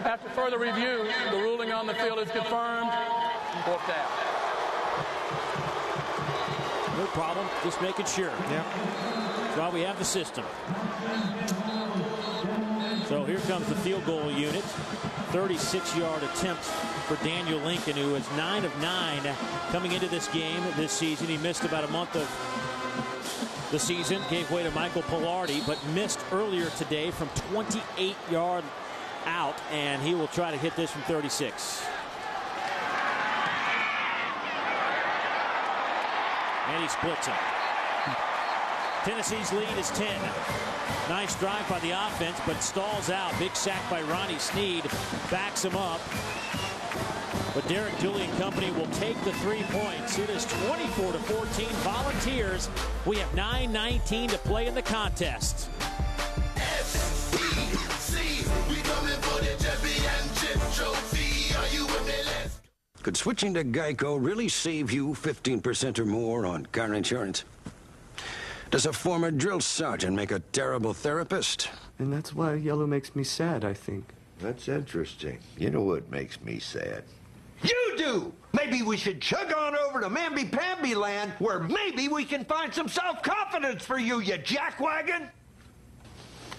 After further review, the ruling on the field is confirmed. 4th down. No problem. Just making sure. Yeah. That's why we have the system. So here comes the field goal unit. 36-yard attempt for Daniel Lincoln, who is 9 of 9 coming into this game this season. He missed about a month of the season. Gave way to Michael Pilardi, but missed earlier today from 28-yard out, and he will try to hit this from 36. And he splits him. Tennessee's lead is 10. Nice drive by the offense, but stalls out. Big sack by Ronnie Snead. Backs him up. But Derek Dooley and company will take the 3 points. It is 24-14 Volunteers. We have 9:19 to play in the contest. We coming for the championship trophy. Are you with me? Let's Could switching to Geico really save you 15% or more on car insurance? Does a former drill sergeant make a terrible therapist? And that's why yellow makes me sad, I think. That's interesting. You know what makes me sad? You do! Maybe we should chug on over to Mamby-Pamby land, where maybe we can find some self-confidence for you, you jackwagon!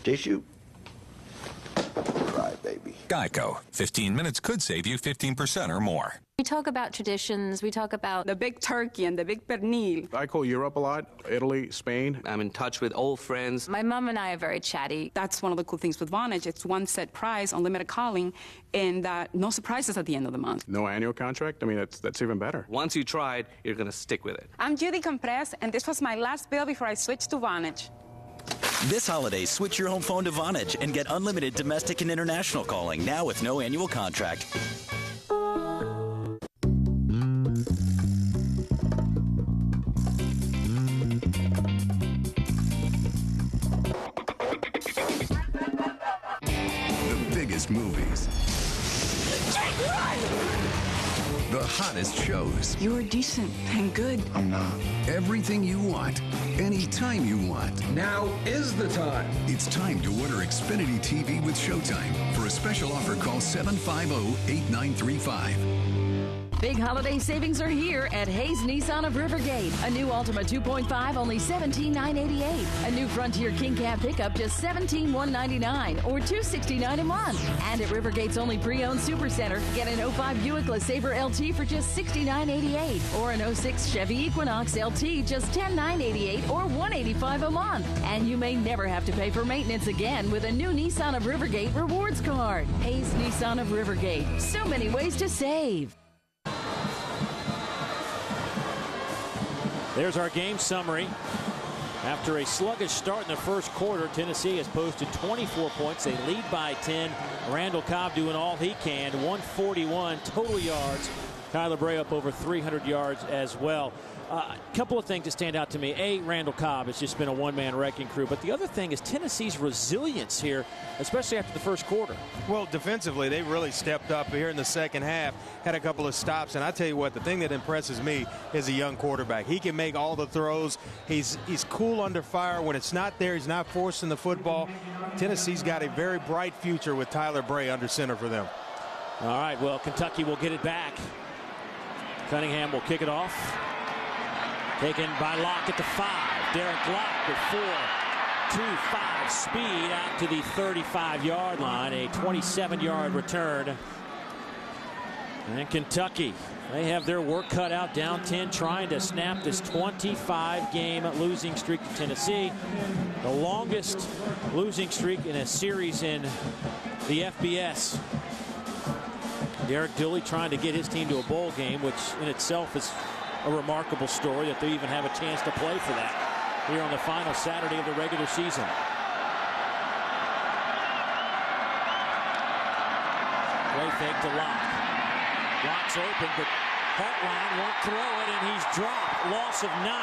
Tissue? Cry, baby. Geico. 15 minutes could save you 15% or more. We talk about traditions. We talk about the big turkey and the big pernil. I call Europe a lot. Italy, Spain. I'm in touch with old friends. My mom and I are very chatty. That's one of the cool things with Vonage. It's one set price, unlimited calling, and no surprises at the end of the month. No annual contract? I mean, that's even better. Once you try it, you're going to stick with it. I'm Judy Compress, and this was my last bill before I switched to Vonage. This holiday, switch your home phone to Vonage and get unlimited domestic and international calling now with no annual contract. The biggest movies. The hottest shows. You're decent and good. I'm not. Everything you want, anytime you want. Now is the time. It's time to order Xfinity TV with Showtime. For a special offer, call 750-8935. Big holiday savings are here at Hayes Nissan of Rivergate. A new Altima 2.5, only $17,988. A new Frontier King Cab pickup, just $17,199 or $269 a month. And at Rivergate's only pre-owned Supercenter, get an 05 Buick LeSabre LT for just $69.88 or an 06 Chevy Equinox LT, just $10,988 or $185 a month. And you may never have to pay for maintenance again with a new Nissan of Rivergate Rewards card. Hayes Nissan of Rivergate. So many ways to save. There's our game summary. After a sluggish start in the first quarter, Tennessee has posted 24 points. They lead by 10. Randall Cobb doing all he can. 141 total yards. Tyler Bray up over 300 yards as well. A couple of things that stand out to me. A, Randall Cobb has just been a one-man wrecking crew. But the other thing is Tennessee's resilience here, especially after the first quarter. Well, defensively, they really stepped up here in the second half, had a couple of stops. And I tell you what, the thing that impresses me is a young quarterback. He can make all the throws. He's cool under fire. When it's not there, he's not forcing the football. Tennessee's got a very bright future with Tyler Bray under center for them. All right, well, Kentucky will get it back. Cunningham will kick it off. Taken by Locke at the 5. Derek Locke with 4.25 speed out to the 35-yard line. A 27-yard return. And Kentucky, they have their work cut out, down 10, trying to snap this 25-game losing streak to Tennessee. The longest losing streak in a series in the FBS. Derek Dooley trying to get his team to a bowl game, which in itself is a remarkable story that they even have a chance to play for that here on the final Saturday of the regular season. Play fake to Locke. Locke's open, but Hartline won't throw it, and he's dropped. Loss of 9.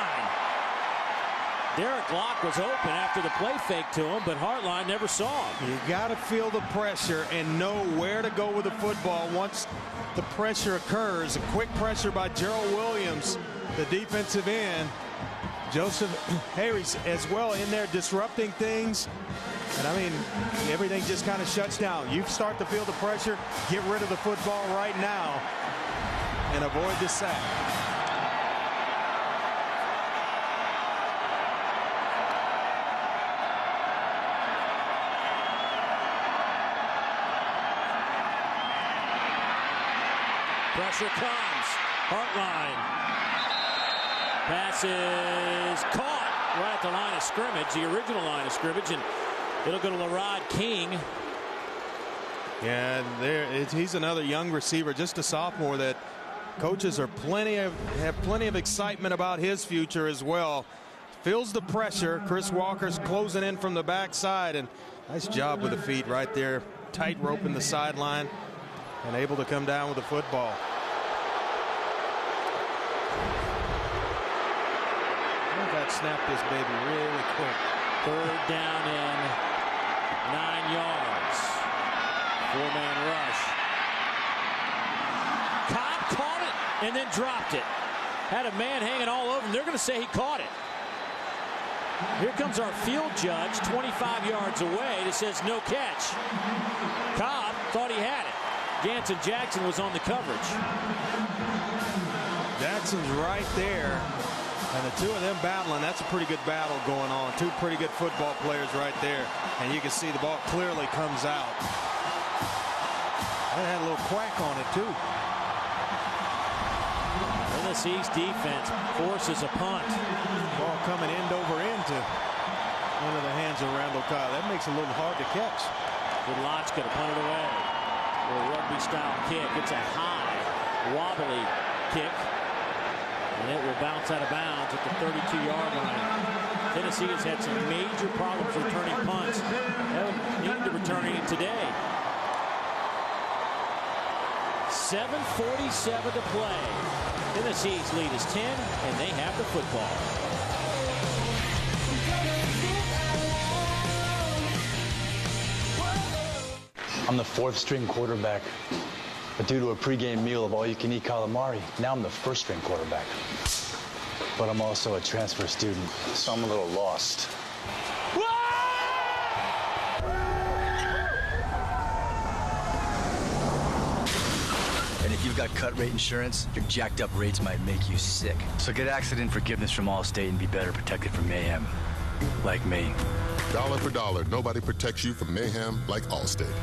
Derek Locke was open after the play fake to him, but Hartline never saw him. You got to feel the pressure and know where to go with the football once the pressure occurs. A quick pressure by Gerald Williams, the defensive end. Joseph Harris as well in there disrupting things. And I mean, everything just kind of shuts down. You start to feel the pressure, get rid of the football right now and avoid the sack. Pressure comes. Hartline. Pass is caught. right at the line of scrimmage, the original line of scrimmage, and it'll go to LaRod King. Yeah, he's another young receiver, just a sophomore that coaches have plenty of excitement about his future as well. Feels the pressure. Chris Walker's closing in from the backside, and nice job with the feet right there. Tight rope in the sideline and able to come down with the football. That snapped this baby really quick. 3rd down and 9 yards. 4-man rush. Cobb caught it and then dropped it. Had a man hanging all over him. They're going to say he caught it. Here comes our field judge 25 yards away that says no catch. Cobb thought he had it. Jansen Jackson was on the coverage. Jackson's right there. And the two of them battling, that's a pretty good battle going on. Two pretty good football players right there. And you can see the ball clearly comes out. That had a little quack on it, too. Tennessee's defense forces a punt. Ball coming end over end to into the hands of Randall Cobb. That makes it a little hard to catch. Gudlachka to punt it away. A rugby-style kick. It's a high, wobbly kick. And it will bounce out of bounds at the 32-yard line. Tennessee has had some major problems returning punts. They haven't needed to return any today. 7:47 to play. Tennessee's lead is 10, and they have the football. I'm the 4th-string quarterback. But due to a pregame meal of all-you-can-eat calamari, now I'm the 1st-string quarterback. But I'm also a transfer student, so I'm a little lost. And if you've got cut rate insurance, your jacked up rates might make you sick. So get accident forgiveness from Allstate and be better protected from mayhem. Like me. Dollar for dollar, nobody protects you from mayhem like Allstate.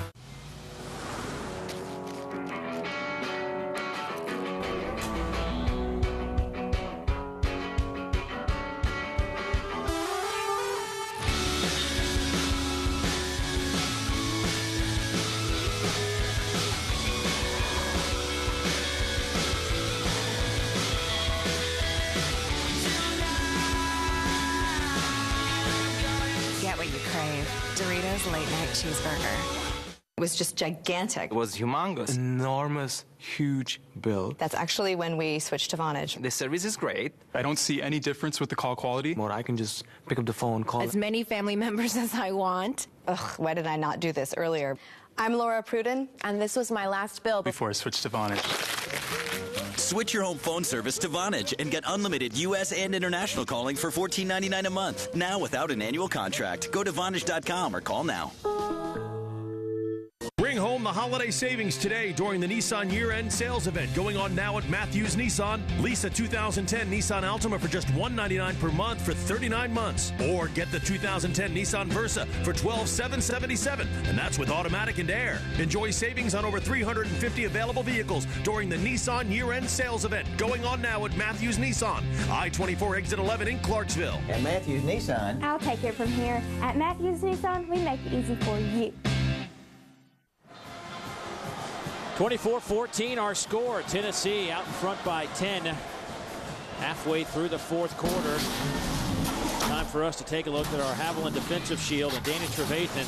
Doritos Late Night Cheeseburger. It was just gigantic. It was humongous. Enormous, huge bill. That's actually when we switched to Vonage. The service is great. I don't see any difference with the call quality. More, I can just pick up the phone, call. As many family members as I want. Ugh, why did I not do this earlier? I'm Laura Pruden, and this was my last bill before I switched to Vonage. Switch your home phone service to Vonage and get unlimited U.S. and international calling for $14.99 a month. Now without an annual contract. Go to Vonage.com or call now. Bring home the holiday savings today during the Nissan year-end sales event going on now at Matthews Nissan. Lease a 2010 Nissan Altima for just $199 per month for 39 months. Or get the 2010 Nissan Versa for $12,777, and that's with automatic and air. Enjoy savings on over 350 available vehicles during the Nissan year-end sales event going on now at Matthews Nissan. I-24 exit 11 in Clarksville. At Matthews Nissan. I'll take it from here. At Matthews Nissan, we make it easy for you. 24-14 our score. Tennessee out in front by 10 halfway through the 4th quarter. Time for us to take a look at our Haviland defensive shield. And Danny Trevathan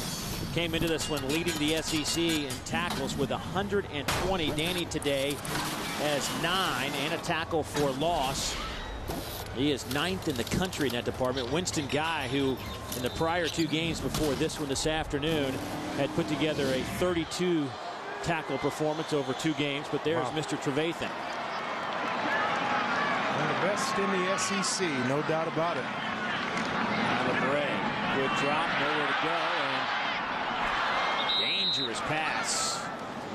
came into this one leading the SEC in tackles with 120. Danny today has 9 and a tackle for loss. He is 9th in the country in that department. Winston Guy, who in the prior 2 games before this one this afternoon had put together a 32 tackle performance over 2 games, but there's Mr. Trevathan. One of the best in the SEC, no doubt about it. LeBray, good drop, nowhere to go, and dangerous pass.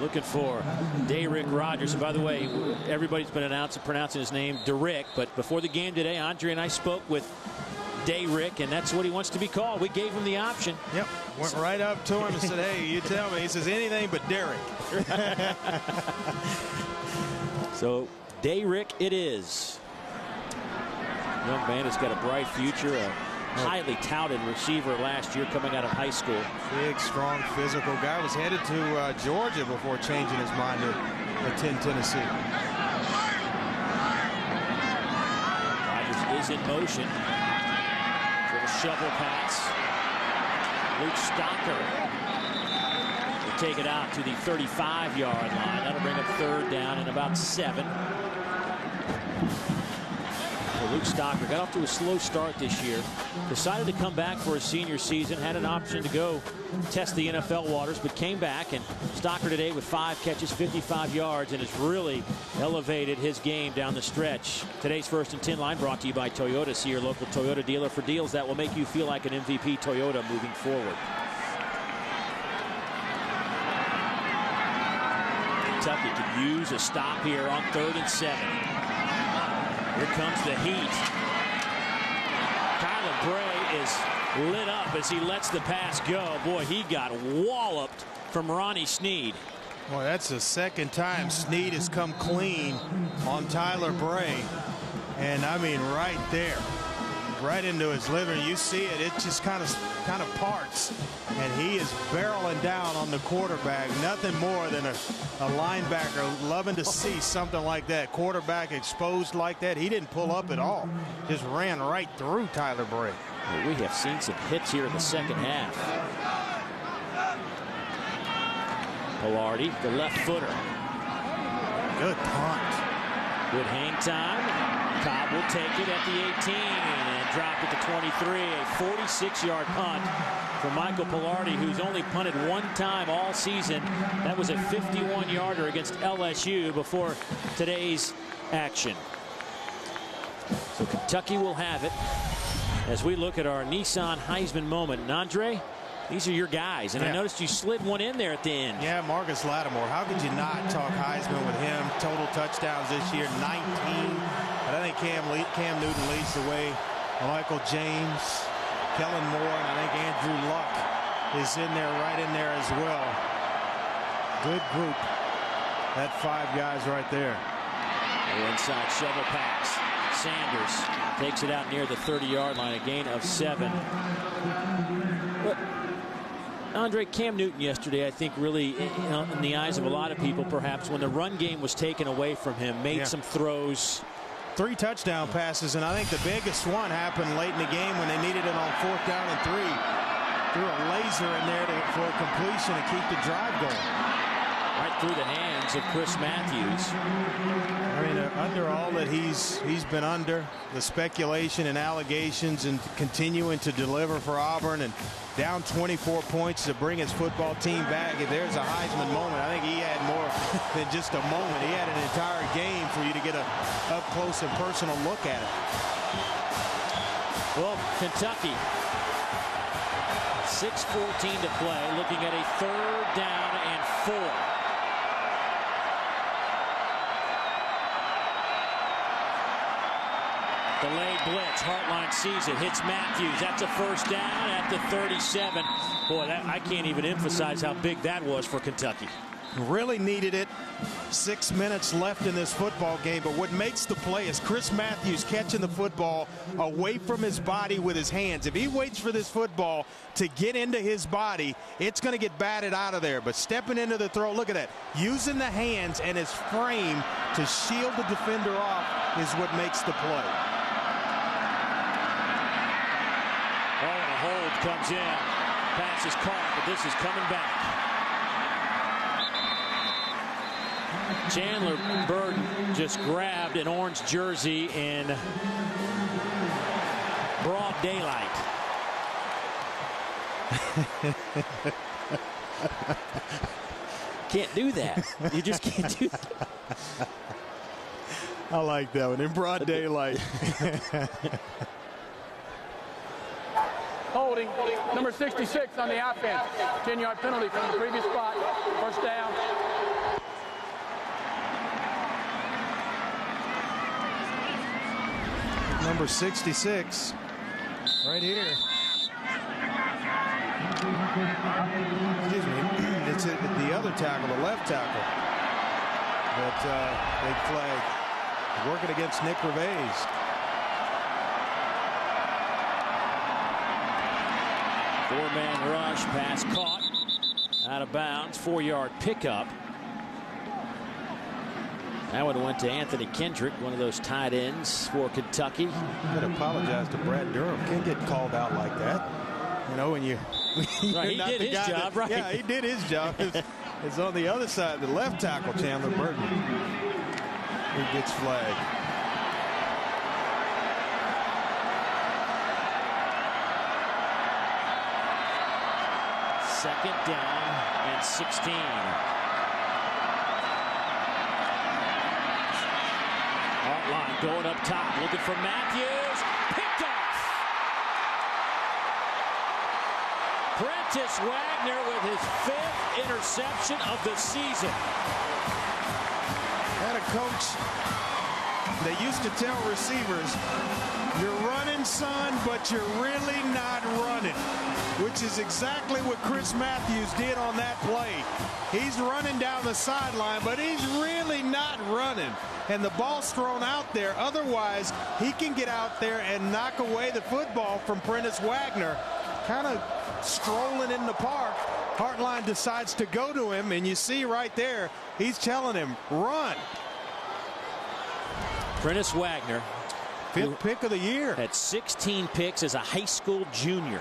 Looking for Dayrick Rogers. And by the way, everybody's been pronouncing his name Derrick, but before the game today, Andre and I spoke with Dayrick, and that's what he wants to be called. We gave him the option. Yep. Went right up to him and said, hey, you tell me. He says anything but Derrick. So Dayrick it is. Young man has got a bright future, a highly touted receiver last year coming out of high school. Big, strong, physical guy. Was headed to Georgia before changing his mind to attend Tennessee. Rodgers is in motion. Little shovel pass. Luke Stocker will take it out to the 35-yard line. That'll bring up third down and about 7. Well, Luke Stocker got off to a slow start this year. Decided to come back for his senior season. Had an option to go test the NFL waters, but came back. And Stocker today with 5 catches, 55 yards, and has really elevated his game down the stretch. Today's First and 10 line brought to you by Toyota. See your local Toyota dealer for deals that will make you feel like an MVP Toyota moving forward. Kentucky could use a stop here on 3rd and 7. Here comes the heat. Kyler Bray is lit up as he lets the pass go. Boy, he got walloped from Ronnie Snead. Boy, that's the second time Snead has come clean on Tyler Bray. And I mean, right there, right into his liver. You see it, it just kind of parts. And he is barreling down on the quarterback. Nothing more than a linebacker loving to see something like that. Quarterback exposed like that. He didn't pull up at all. Just ran right through Tyler Bray. Well, we have seen some hits here in the second half. Pilardi, the left footer. Good punt. Good hang time. Cobb will take it at the 18 and drop it to 23. A 46-yard punt for Michael Pilardi, who's only punted one time all season. That was a 51-yarder against LSU before today's action. So Kentucky will have it as we look at our Nissan Heisman moment. And Andre, these are your guys, and I noticed you slid one in there at the end. Yeah, Marcus Lattimore. How could you not talk Heisman with him? Total touchdowns this year, 19. But I think Cam Newton leads the way. Michael James, Kellen Moore, and I think Andrew Luck is in there, right in there as well. Good group. That 5 guys right there. Inside shovel pass. Sanders takes it out near the 30-yard line, a gain of 7. But Andre, Cam Newton yesterday, I think really, in the eyes of a lot of people, perhaps, when the run game was taken away from him, made some throws. 3 touchdown passes, and I think the biggest one happened late in the game when they needed it on 4th down and 3. Threw a laser in there for a completion to keep the drive going. Right through the hands of Chris Matthews. I mean, under all that he's been under, the speculation and allegations, and continuing to deliver for Auburn, and down 24 points to bring his football team back. If there's a Heisman moment, I think he had more than just a moment. He had an entire game for you to get a up close and personal look at it. Well, Kentucky, 6:14 to play, looking at a 3rd down and 4. Delayed blitz. Hartline sees it. Hits Matthews. That's a 1st down at the 37. Boy, I can't even emphasize how big that was for Kentucky. Really needed it. 6 minutes left in this football game. But what makes the play is Chris Matthews catching the football away from his body with his hands. If he waits for this football to get into his body, it's going to get batted out of there. But stepping into the throw, look at that. Using the hands and his frame to shield the defender off is what makes the play. Hold comes in. Pass is caught, but this is coming back. Chandler Burton just grabbed an orange jersey in broad daylight. Can't do that. You just can't do that. I like that one. In broad daylight. Holding, number 66 on the offense. 10-yard penalty from the previous spot. 1st down. Number 66, right here. Excuse me. It's the other tackle, the left tackle. But big flag. Working against Nick Gervais. Four-man rush, pass caught, out of bounds, 4-yard pickup. That one went to Anthony Kendrick, one of those tight ends for Kentucky. I'm going to apologize to Brad Durham. Can't get called out like that. You know, when you're right, not he did the his guy job, that, right? Yeah, he did his job. It's on the other side, the left tackle, Chandler Burton. He gets flagged. Second down and 16. Hartline going up top, looking for Matthews. Picked off. Prentice Wagner with his 5th interception of the season. Had a coach that used to tell receivers, "You're running, son, but you're really not running," which is exactly what Chris Matthews did on that play. He's running down the sideline, but he's really not running. And the ball's thrown out there. Otherwise, he can get out there and knock away the football from Prentice Wagner. Kind of strolling in the park. Hartline decides to go to him, and you see right there, he's telling him, run. Prentice Wagner, 5th pick of the year. Had 16 picks as a high school junior.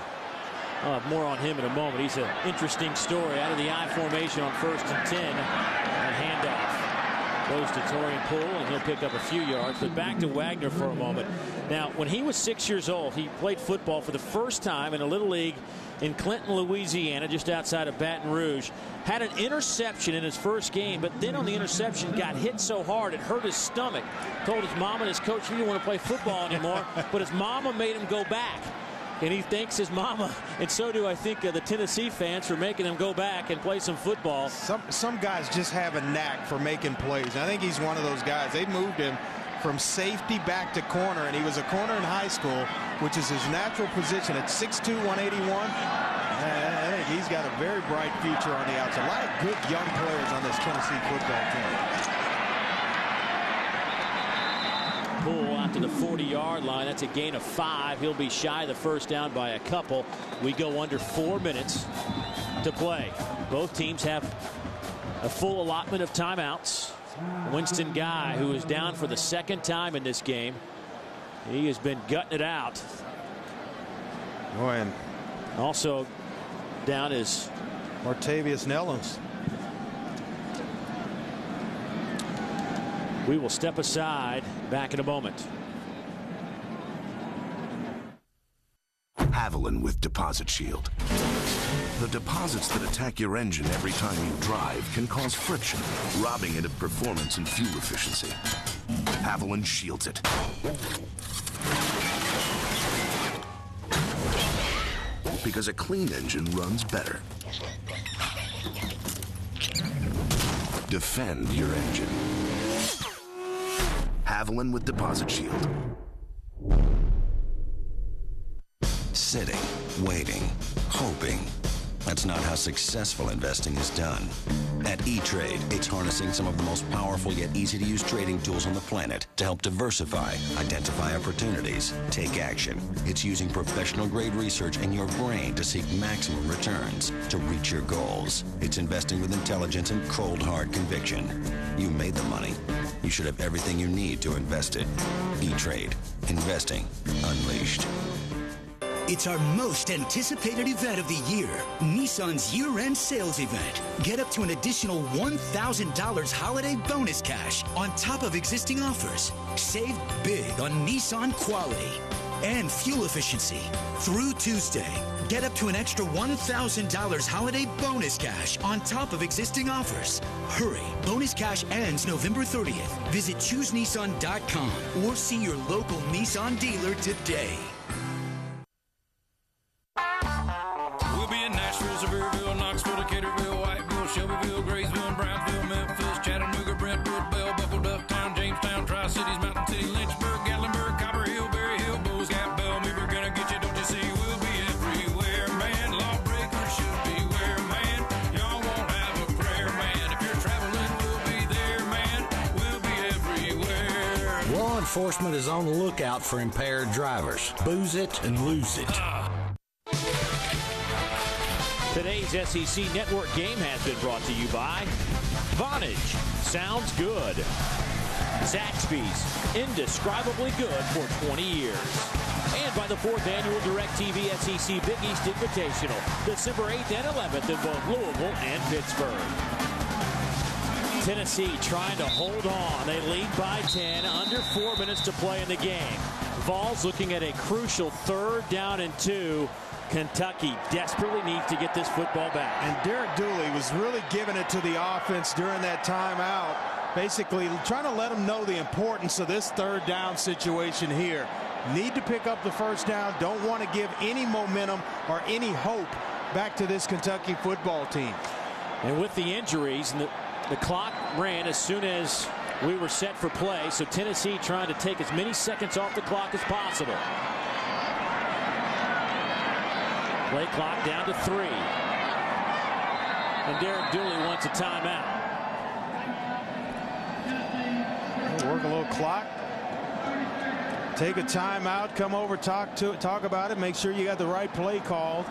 I'll have more on him in a moment. He's an interesting story. Out of the I formation on 1st and 10. And handoff goes to Torian Poole, and he'll pick up a few yards. But back to Wagner for a moment. Now, when he was 6 years old, he played football for the first time in a little league in Clinton, Louisiana, just outside of Baton Rouge. Had an interception in his first game, but then on the interception got hit so hard it hurt his stomach. Told his mom and his coach he didn't want to play football anymore, but his mama made him go back. And he thanks his mama, and so do I think the Tennessee fans for making him go back and play some football. Some guys just have a knack for making plays. I think he's one of those guys. They moved him from safety back to corner, and he was a corner in high school, which is his natural position at 6'2", 181. I think he's got a very bright future on the outside. A lot of good young players on this Tennessee football team. Poole out to the 40-yard line. That's a gain of 5. He'll be shy of the first down by a couple. We go under 4 minutes to play. Both teams have a full allotment of timeouts. Winston Guy, who is down for the 2nd time in this game, he has been gutting it out. And also down is Martavius Nellis. We will step aside. Back in a moment. Haviland with Deposit Shield. The deposits that attack your engine every time you drive can cause friction, robbing it of performance and fuel efficiency. Haviland shields it. Because a clean engine runs better. Defend your engine. Haviland with Deposit Shield. Sitting, waiting, hoping. That's not how successful investing is done. At E-Trade, it's harnessing some of the most powerful yet easy-to-use trading tools on the planet to help diversify, identify opportunities, take action. It's using professional-grade research and your brain to seek maximum returns to reach your goals. It's investing with intelligence and cold, hard conviction. You made the money. You should have everything you need to invest it. E-Trade. Investing unleashed. It's our most anticipated event of the year, Nissan's year-end sales event. Get up to an additional $1,000 holiday bonus cash on top of existing offers. Save big on Nissan quality and fuel efficiency. Through Tuesday, get up to an extra $1,000 holiday bonus cash on top of existing offers. Hurry, bonus cash ends November 30th. Visit ChooseNissan.com or see your local Nissan dealer today. Sevierville, Knoxville, Decaturville, Whiteville, Shelbyville, Graysville, Brownsville, Memphis, Chattanooga, Brentwood, Bell Buckle, Ducktown, Jamestown, Tri-Cities, Mountain City, Lynchburg, Gatlinburg, Copper Hill, Berry Hill, Bulls Gap, Bellmead. We're gonna get you, don't you see? We'll be everywhere, man. Lawbreakers should beware, man. Y'all won't have a prayer, man. If you're traveling, we'll be there, man. We'll be everywhere. Law enforcement is on the lookout for impaired drivers. Booze it and lose it. Today's SEC Network game has been brought to you by Vonage. Sounds good. Zaxby's. Indescribably good for 20 years. And by the 4th annual DirecTV SEC Big East Invitational, December 8th and 11th in both Louisville and Pittsburgh. Tennessee trying to hold on. They lead by 10, under 4 minutes to play in the game. Vols looking at a crucial 3rd down and 2. Kentucky desperately needs to get this football back. And Derek Dooley was really giving it to the offense during that timeout, basically trying to let them know the importance of this 3rd down situation here. Need to pick up the 1st down. Don't want to give any momentum or any hope back to this Kentucky football team. And with the injuries, and the clock ran as soon as we were set for play, so Tennessee trying to take as many seconds off the clock as possible. Play clock down to 3. And Derek Dooley wants a timeout. Work a little clock. Take a timeout. Come over, talk about it. Make sure you got the right play called.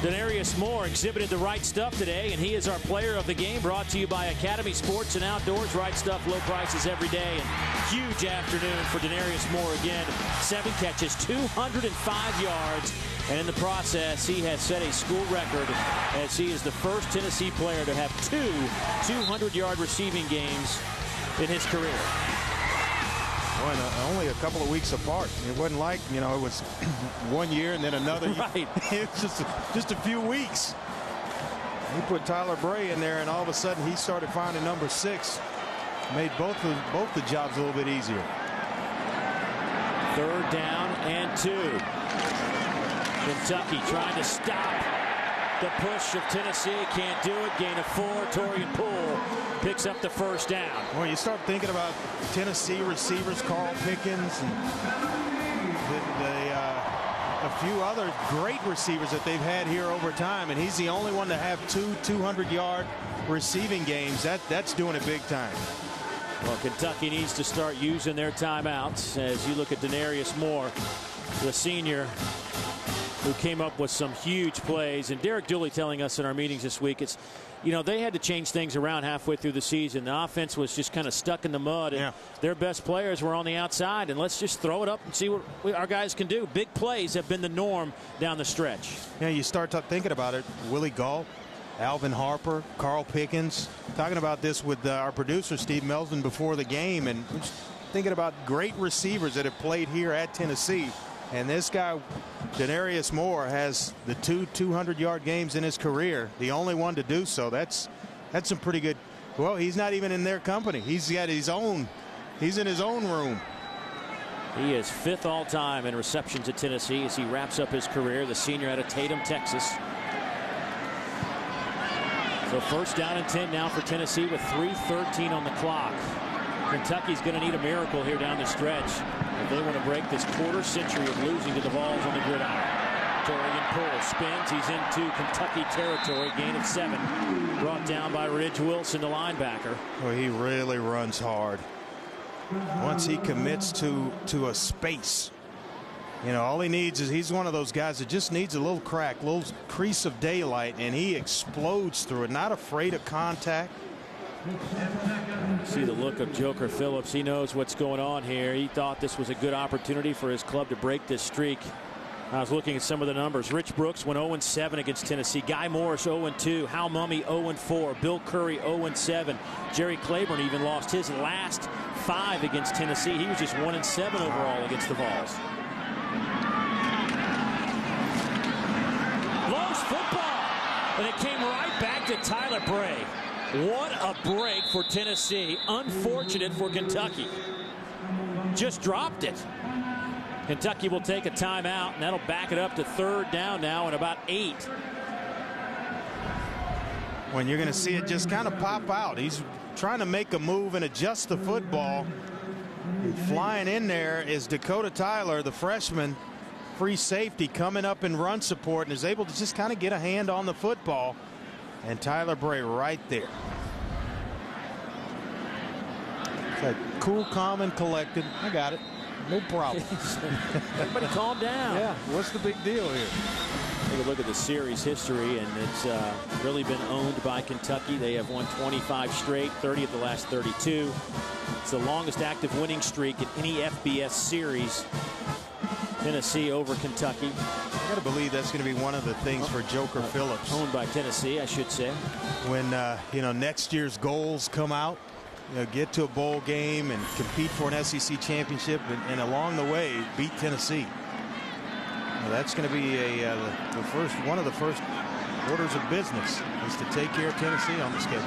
Denarius Moore exhibited the right stuff today, and he is our player of the game, brought to you by Academy Sports and Outdoors. Right stuff, low prices every day, and huge afternoon for Denarius Moore again. 7 catches, 205 yards, and in the process, he has set a school record as he is the first Tennessee player to have 2 200-yard receiving games in his career. Well, only a couple of weeks apart. It wasn't like, it was 1 year and then another year. Right. It's just a few weeks. He put Tyler Bray in there, and all of a sudden he started finding number 6. Made both the jobs a little bit easier. 3rd down and 2. Kentucky trying to stop the push of Tennessee. Can't do it. Gain of 4. Torian Poole picks up the 1st down. Well, you start thinking about Tennessee receivers, Carl Pickens, and a few other great receivers that they've had here over time, and he's the only one to have 2 200-yard receiving games. That's doing it big time. Well, Kentucky needs to start using their timeouts as you look at Denarius Moore, the senior, who came up with some huge plays. And Derek Dooley telling us in our meetings this week, it's, they had to change things around halfway through the season. The offense was just kind of stuck in the mud, and their best players were on the outside. And let's just throw it up and see what our guys can do. Big plays have been the norm down the stretch. Yeah, you start thinking about it. Willie Gault, Alvin Harper, Carl Pickens. Talking about this with our producer, Steve Melvin, before the game, and thinking about great receivers that have played here at Tennessee. And this guy, Denarius Moore, has the 2 200-yard games in his career. The only one to do so. That's some pretty good. Well, he's not even in their company. He's got his own. He's in his own room. He is 5th all time in receptions at Tennessee as he wraps up his career. The senior out of Tatum, Texas. So 1st down and 10 now for Tennessee with 3:13 on the clock. Kentucky's going to need a miracle here down the stretch if they want to break this quarter century of losing to the Vols on the gridiron. Torian Poole spins. He's into Kentucky territory. Gain of 7. Brought down by Ridge Wilson, the linebacker. Well, he really runs hard. Once he commits to a space, all he needs is, he's one of those guys that just needs a little crack, a little crease of daylight, and he explodes through it. Not afraid of contact. See the look of Joker Phillips. He knows what's going on here. He thought this was a good opportunity for his club to break this streak. I was looking at some of the numbers. Rich Brooks went 0-7 against Tennessee. Guy Morris 0-2. Hal Mumme 0-4. Bill Curry 0-7. Jerry Claiborne even lost his last 5 against Tennessee. He was just 1-7 overall against the Vols. Lowe's football, and it came right back to Tyler Bray. What a break for Tennessee. Unfortunate for Kentucky. Just dropped it. Kentucky will take a timeout, and that'll back it up to 3rd down now and about 8. When you're going to see it just kind of pop out. He's trying to make a move and adjust the football. And flying in there is Dakota Tyler, the freshman, free safety, coming up in run support, and is able to just kind of get a hand on the football. And Tyler Bray right there. Said, cool, calm, and collected. I got it. No problem. Everybody calm down. Yeah, what's the big deal here? Take a look at the series history, and it's really been owned by Kentucky. They have won 25 straight, 30 of the last 32. It's the longest active winning streak in any FBS series. Tennessee over Kentucky. I got to believe that's going to be one of the things for Joker Phillips. Owned by Tennessee, I should say. When next year's goals come out, get to a bowl game and compete for an SEC championship, and along the way beat Tennessee. That's going to be one of the first orders of business is to take care of Tennessee on the schedule.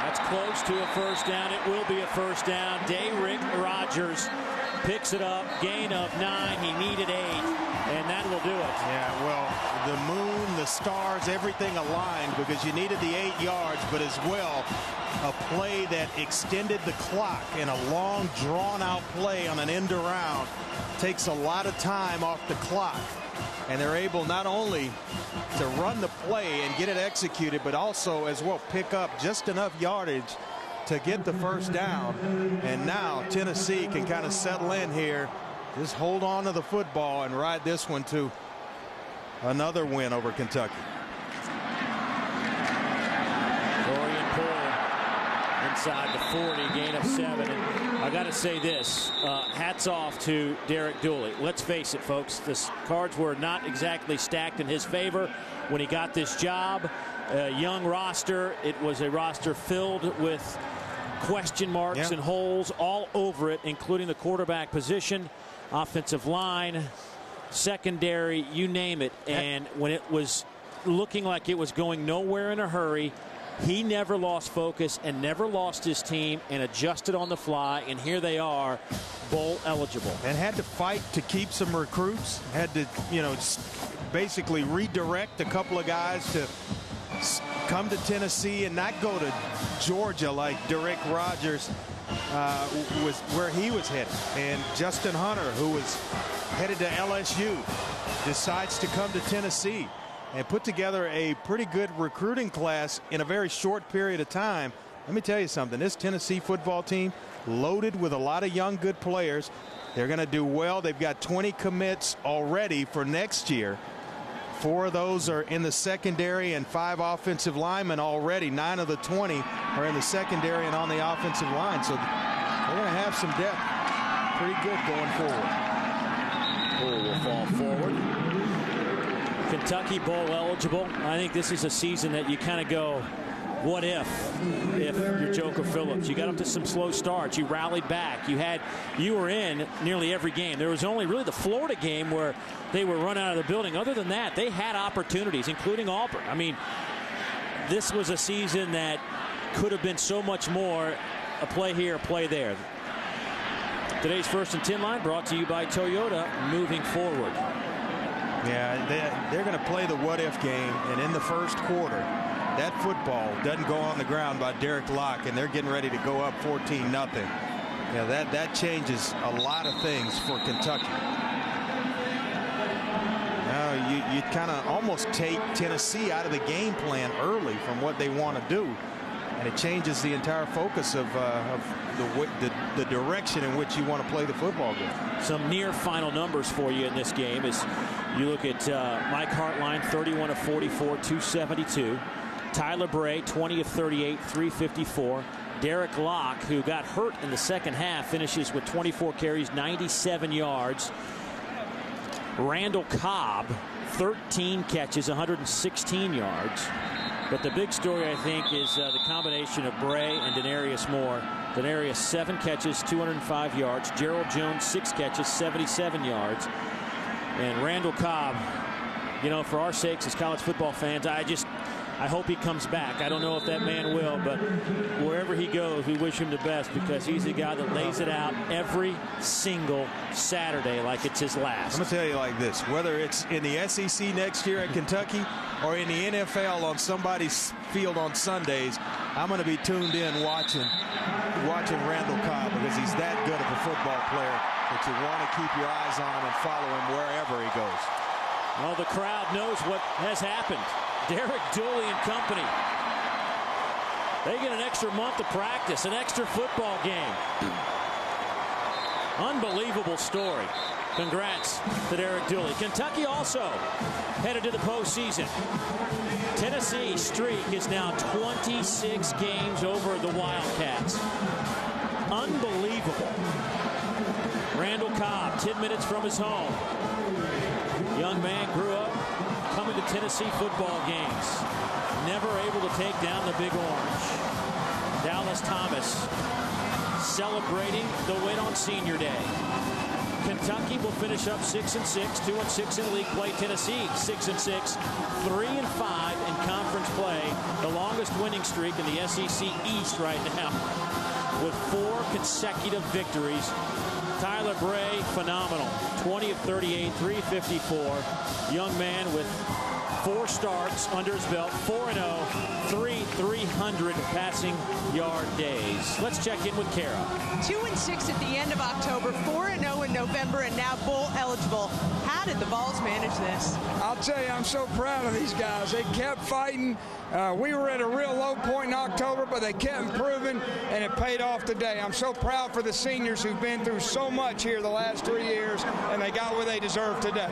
That's close to a first down. It will be a first down. Derek Rogers picks it up. Gain of 9. He needed 8, and that will do it. Yeah, well, the moon, the stars, everything aligned because you needed the 8 yards, but as well, a play that extended the clock in a long, drawn-out play on an end around takes a lot of time off the clock. And they're able not only to run the play and get it executed, but also as well pick up just enough yardage to get the first down. And now Tennessee can kind of settle in here, just hold on to the football and ride this one to another win over Kentucky. Dorian Poole inside the 40, gain of 7. And I got to say this, hats off to Derek Dooley. Let's face it, folks, the cards were not exactly stacked in his favor when he got this job. A young roster. It was a roster filled with question marks and holes all over it, including the quarterback position, offensive line, secondary, you name it. And when it was looking like it was going nowhere in a hurry, he never lost focus and never lost his team and adjusted on the fly, and here they are, bowl eligible. And had to fight to keep some recruits, had to, basically redirect a couple of guys to come to Tennessee and not go to Georgia like Derek Rogers was where he was headed. And Justin Hunter, who was headed to LSU, decides to come to Tennessee and put together a pretty good recruiting class in a very short period of time. Let me tell you something. This Tennessee football team loaded with a lot of young good players. They're going to do well. They've got 20 commits already for next year. 4 of those are in the secondary and 5 offensive linemen already. 9 of the 20 are in the secondary and on the offensive line. So they're going to have some depth. Pretty good going forward. Poole will fall forward. Kentucky bowl eligible. I think this is a season that you kind of go, what if you're Joker Phillips? You got up to some slow starts. You rallied back. You were in nearly every game. There was only really the Florida game where they were run out of the building. Other than that, they had opportunities, including Auburn. I mean, this was a season that could have been so much more. A play here, a play there. Today's First and 10 line brought to you by Toyota, moving forward. Yeah, they're going to play the what-if game, and in the first quarter, that football doesn't go on the ground by Derek Locke, and they're getting ready to go up 14-0. Yeah, that changes a lot of things for Kentucky. Now you kind of almost take Tennessee out of the game plan early from what they want to do, and it changes the entire focus of the direction in which you want to play the football game. Some near final numbers for you in this game as you look at Mike Hartline, 31 of 44, 272. Tyler Bray, 20 of 38, 354. Derek Locke, who got hurt in the second half, finishes with 24 carries, 97 yards. Randall Cobb, 13 catches, 116 yards. But the big story, I think, is the combination of Bray and Denarius Moore. Denarius, 7 catches, 205 yards. Gerald Jones, 6 catches, 77 yards. And Randall Cobb, for our sakes as college football fans, I hope he comes back. I don't know if that man will, but wherever he goes, we wish him the best because he's the guy that lays it out every single Saturday like it's his last. I'm going to tell you like this, whether it's in the SEC next year at Kentucky or in the NFL on somebody's field on Sundays, I'm going to be tuned in watching Randall Cobb because he's that good of a football player that you want to keep your eyes on him and follow him wherever he goes. Well, the crowd knows what has happened. Derek Dooley and company They get an extra month of practice, an extra football game. Unbelievable story. Congrats to Derek Dooley. Kentucky also headed to the postseason. Tennessee's streak is now 26 games over the Wildcats. Unbelievable. Randall Cobb, 10 minutes from his home. Young man grew up coming to Tennessee football games. Never able to take down the Big Orange. Dallas Thomas celebrating the win on Senior Day. Kentucky will finish up 6-6, 2-6 in league play. Tennessee 6-6, 3-5 in conference play. The longest winning streak in the SEC East right now, with 4 consecutive victories. Tyler Bray, phenomenal. 20 of 38, 354. Young man with 4 starts under his belt, 4-0, 300 passing yard days. Let's check in with Kara. 2-6 at the end of October, 4-0 in November, and now bowl eligible. How did the Vols manage this? I'll tell you, I'm so proud of these guys. They kept fighting. We were at a real low point in October, but they kept improving, and it paid off today. I'm so proud for the seniors who've been through so much here the last 3 years, and they got what they deserve today.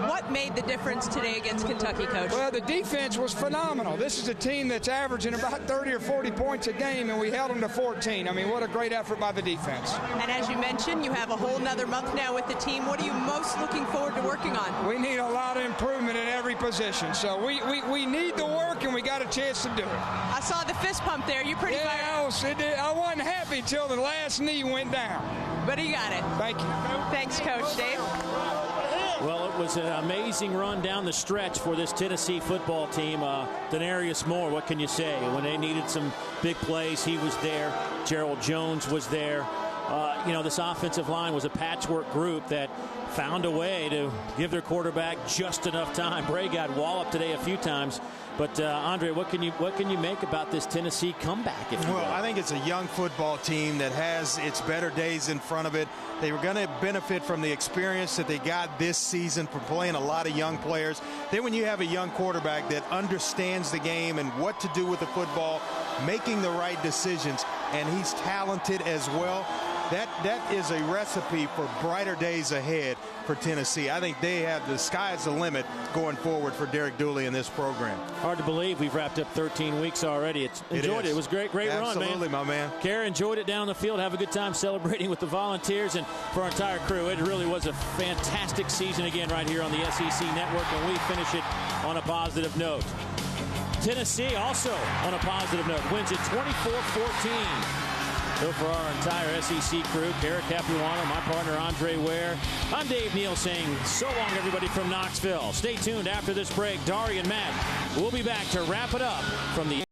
What made the difference today against Kentucky, Coach? Well, the defense was phenomenal. This is a team that's averaging about 30 or 40 points a game, and we held them to 14. I mean, what a great effort by the defense. And as you mentioned, you have a whole nother month now with the team. What are you most looking forward to working on? We need a lot of improvement in every position. So we need the work, and we got a chance to do it. I saw the fist pump there. You're pretty fired. I wasn't happy till the last knee went down. But he got it. Thank you. Thanks, Coach. Dave? Well, it was an amazing run down the stretch for this Tennessee football team. Denarius Moore, what can you say? When they needed some big plays, he was there. Gerald Jones was there. This offensive line was a patchwork group that found a way to give their quarterback just enough time. Bray got walloped today a few times. But, Andre, what can you make about this Tennessee comeback? I think it's a young football team that has its better days in front of it. They were going to benefit from the experience that they got this season from playing a lot of young players. Then when you have a young quarterback that understands the game and what to do with the football, making the right decisions, and he's talented as well, that is a recipe for brighter days ahead for Tennessee. I think they have the sky's the limit going forward for Derek Dooley in this program. Hard to believe we've wrapped up 13 weeks already. Enjoyed it. It was great run, man. Absolutely, my man. Kara enjoyed it down the field. Have a good time celebrating with the Volunteers and for our entire crew. It really was a fantastic season again right here on the SEC Network, and we finish it on a positive note. Tennessee also on a positive note wins it 24-14. So for our entire SEC crew, Kara Capuano, my partner Andre Ware, I'm Dave Neal saying so long, everybody from Knoxville. Stay tuned after this break. Dari and Matt will be back to wrap it up from the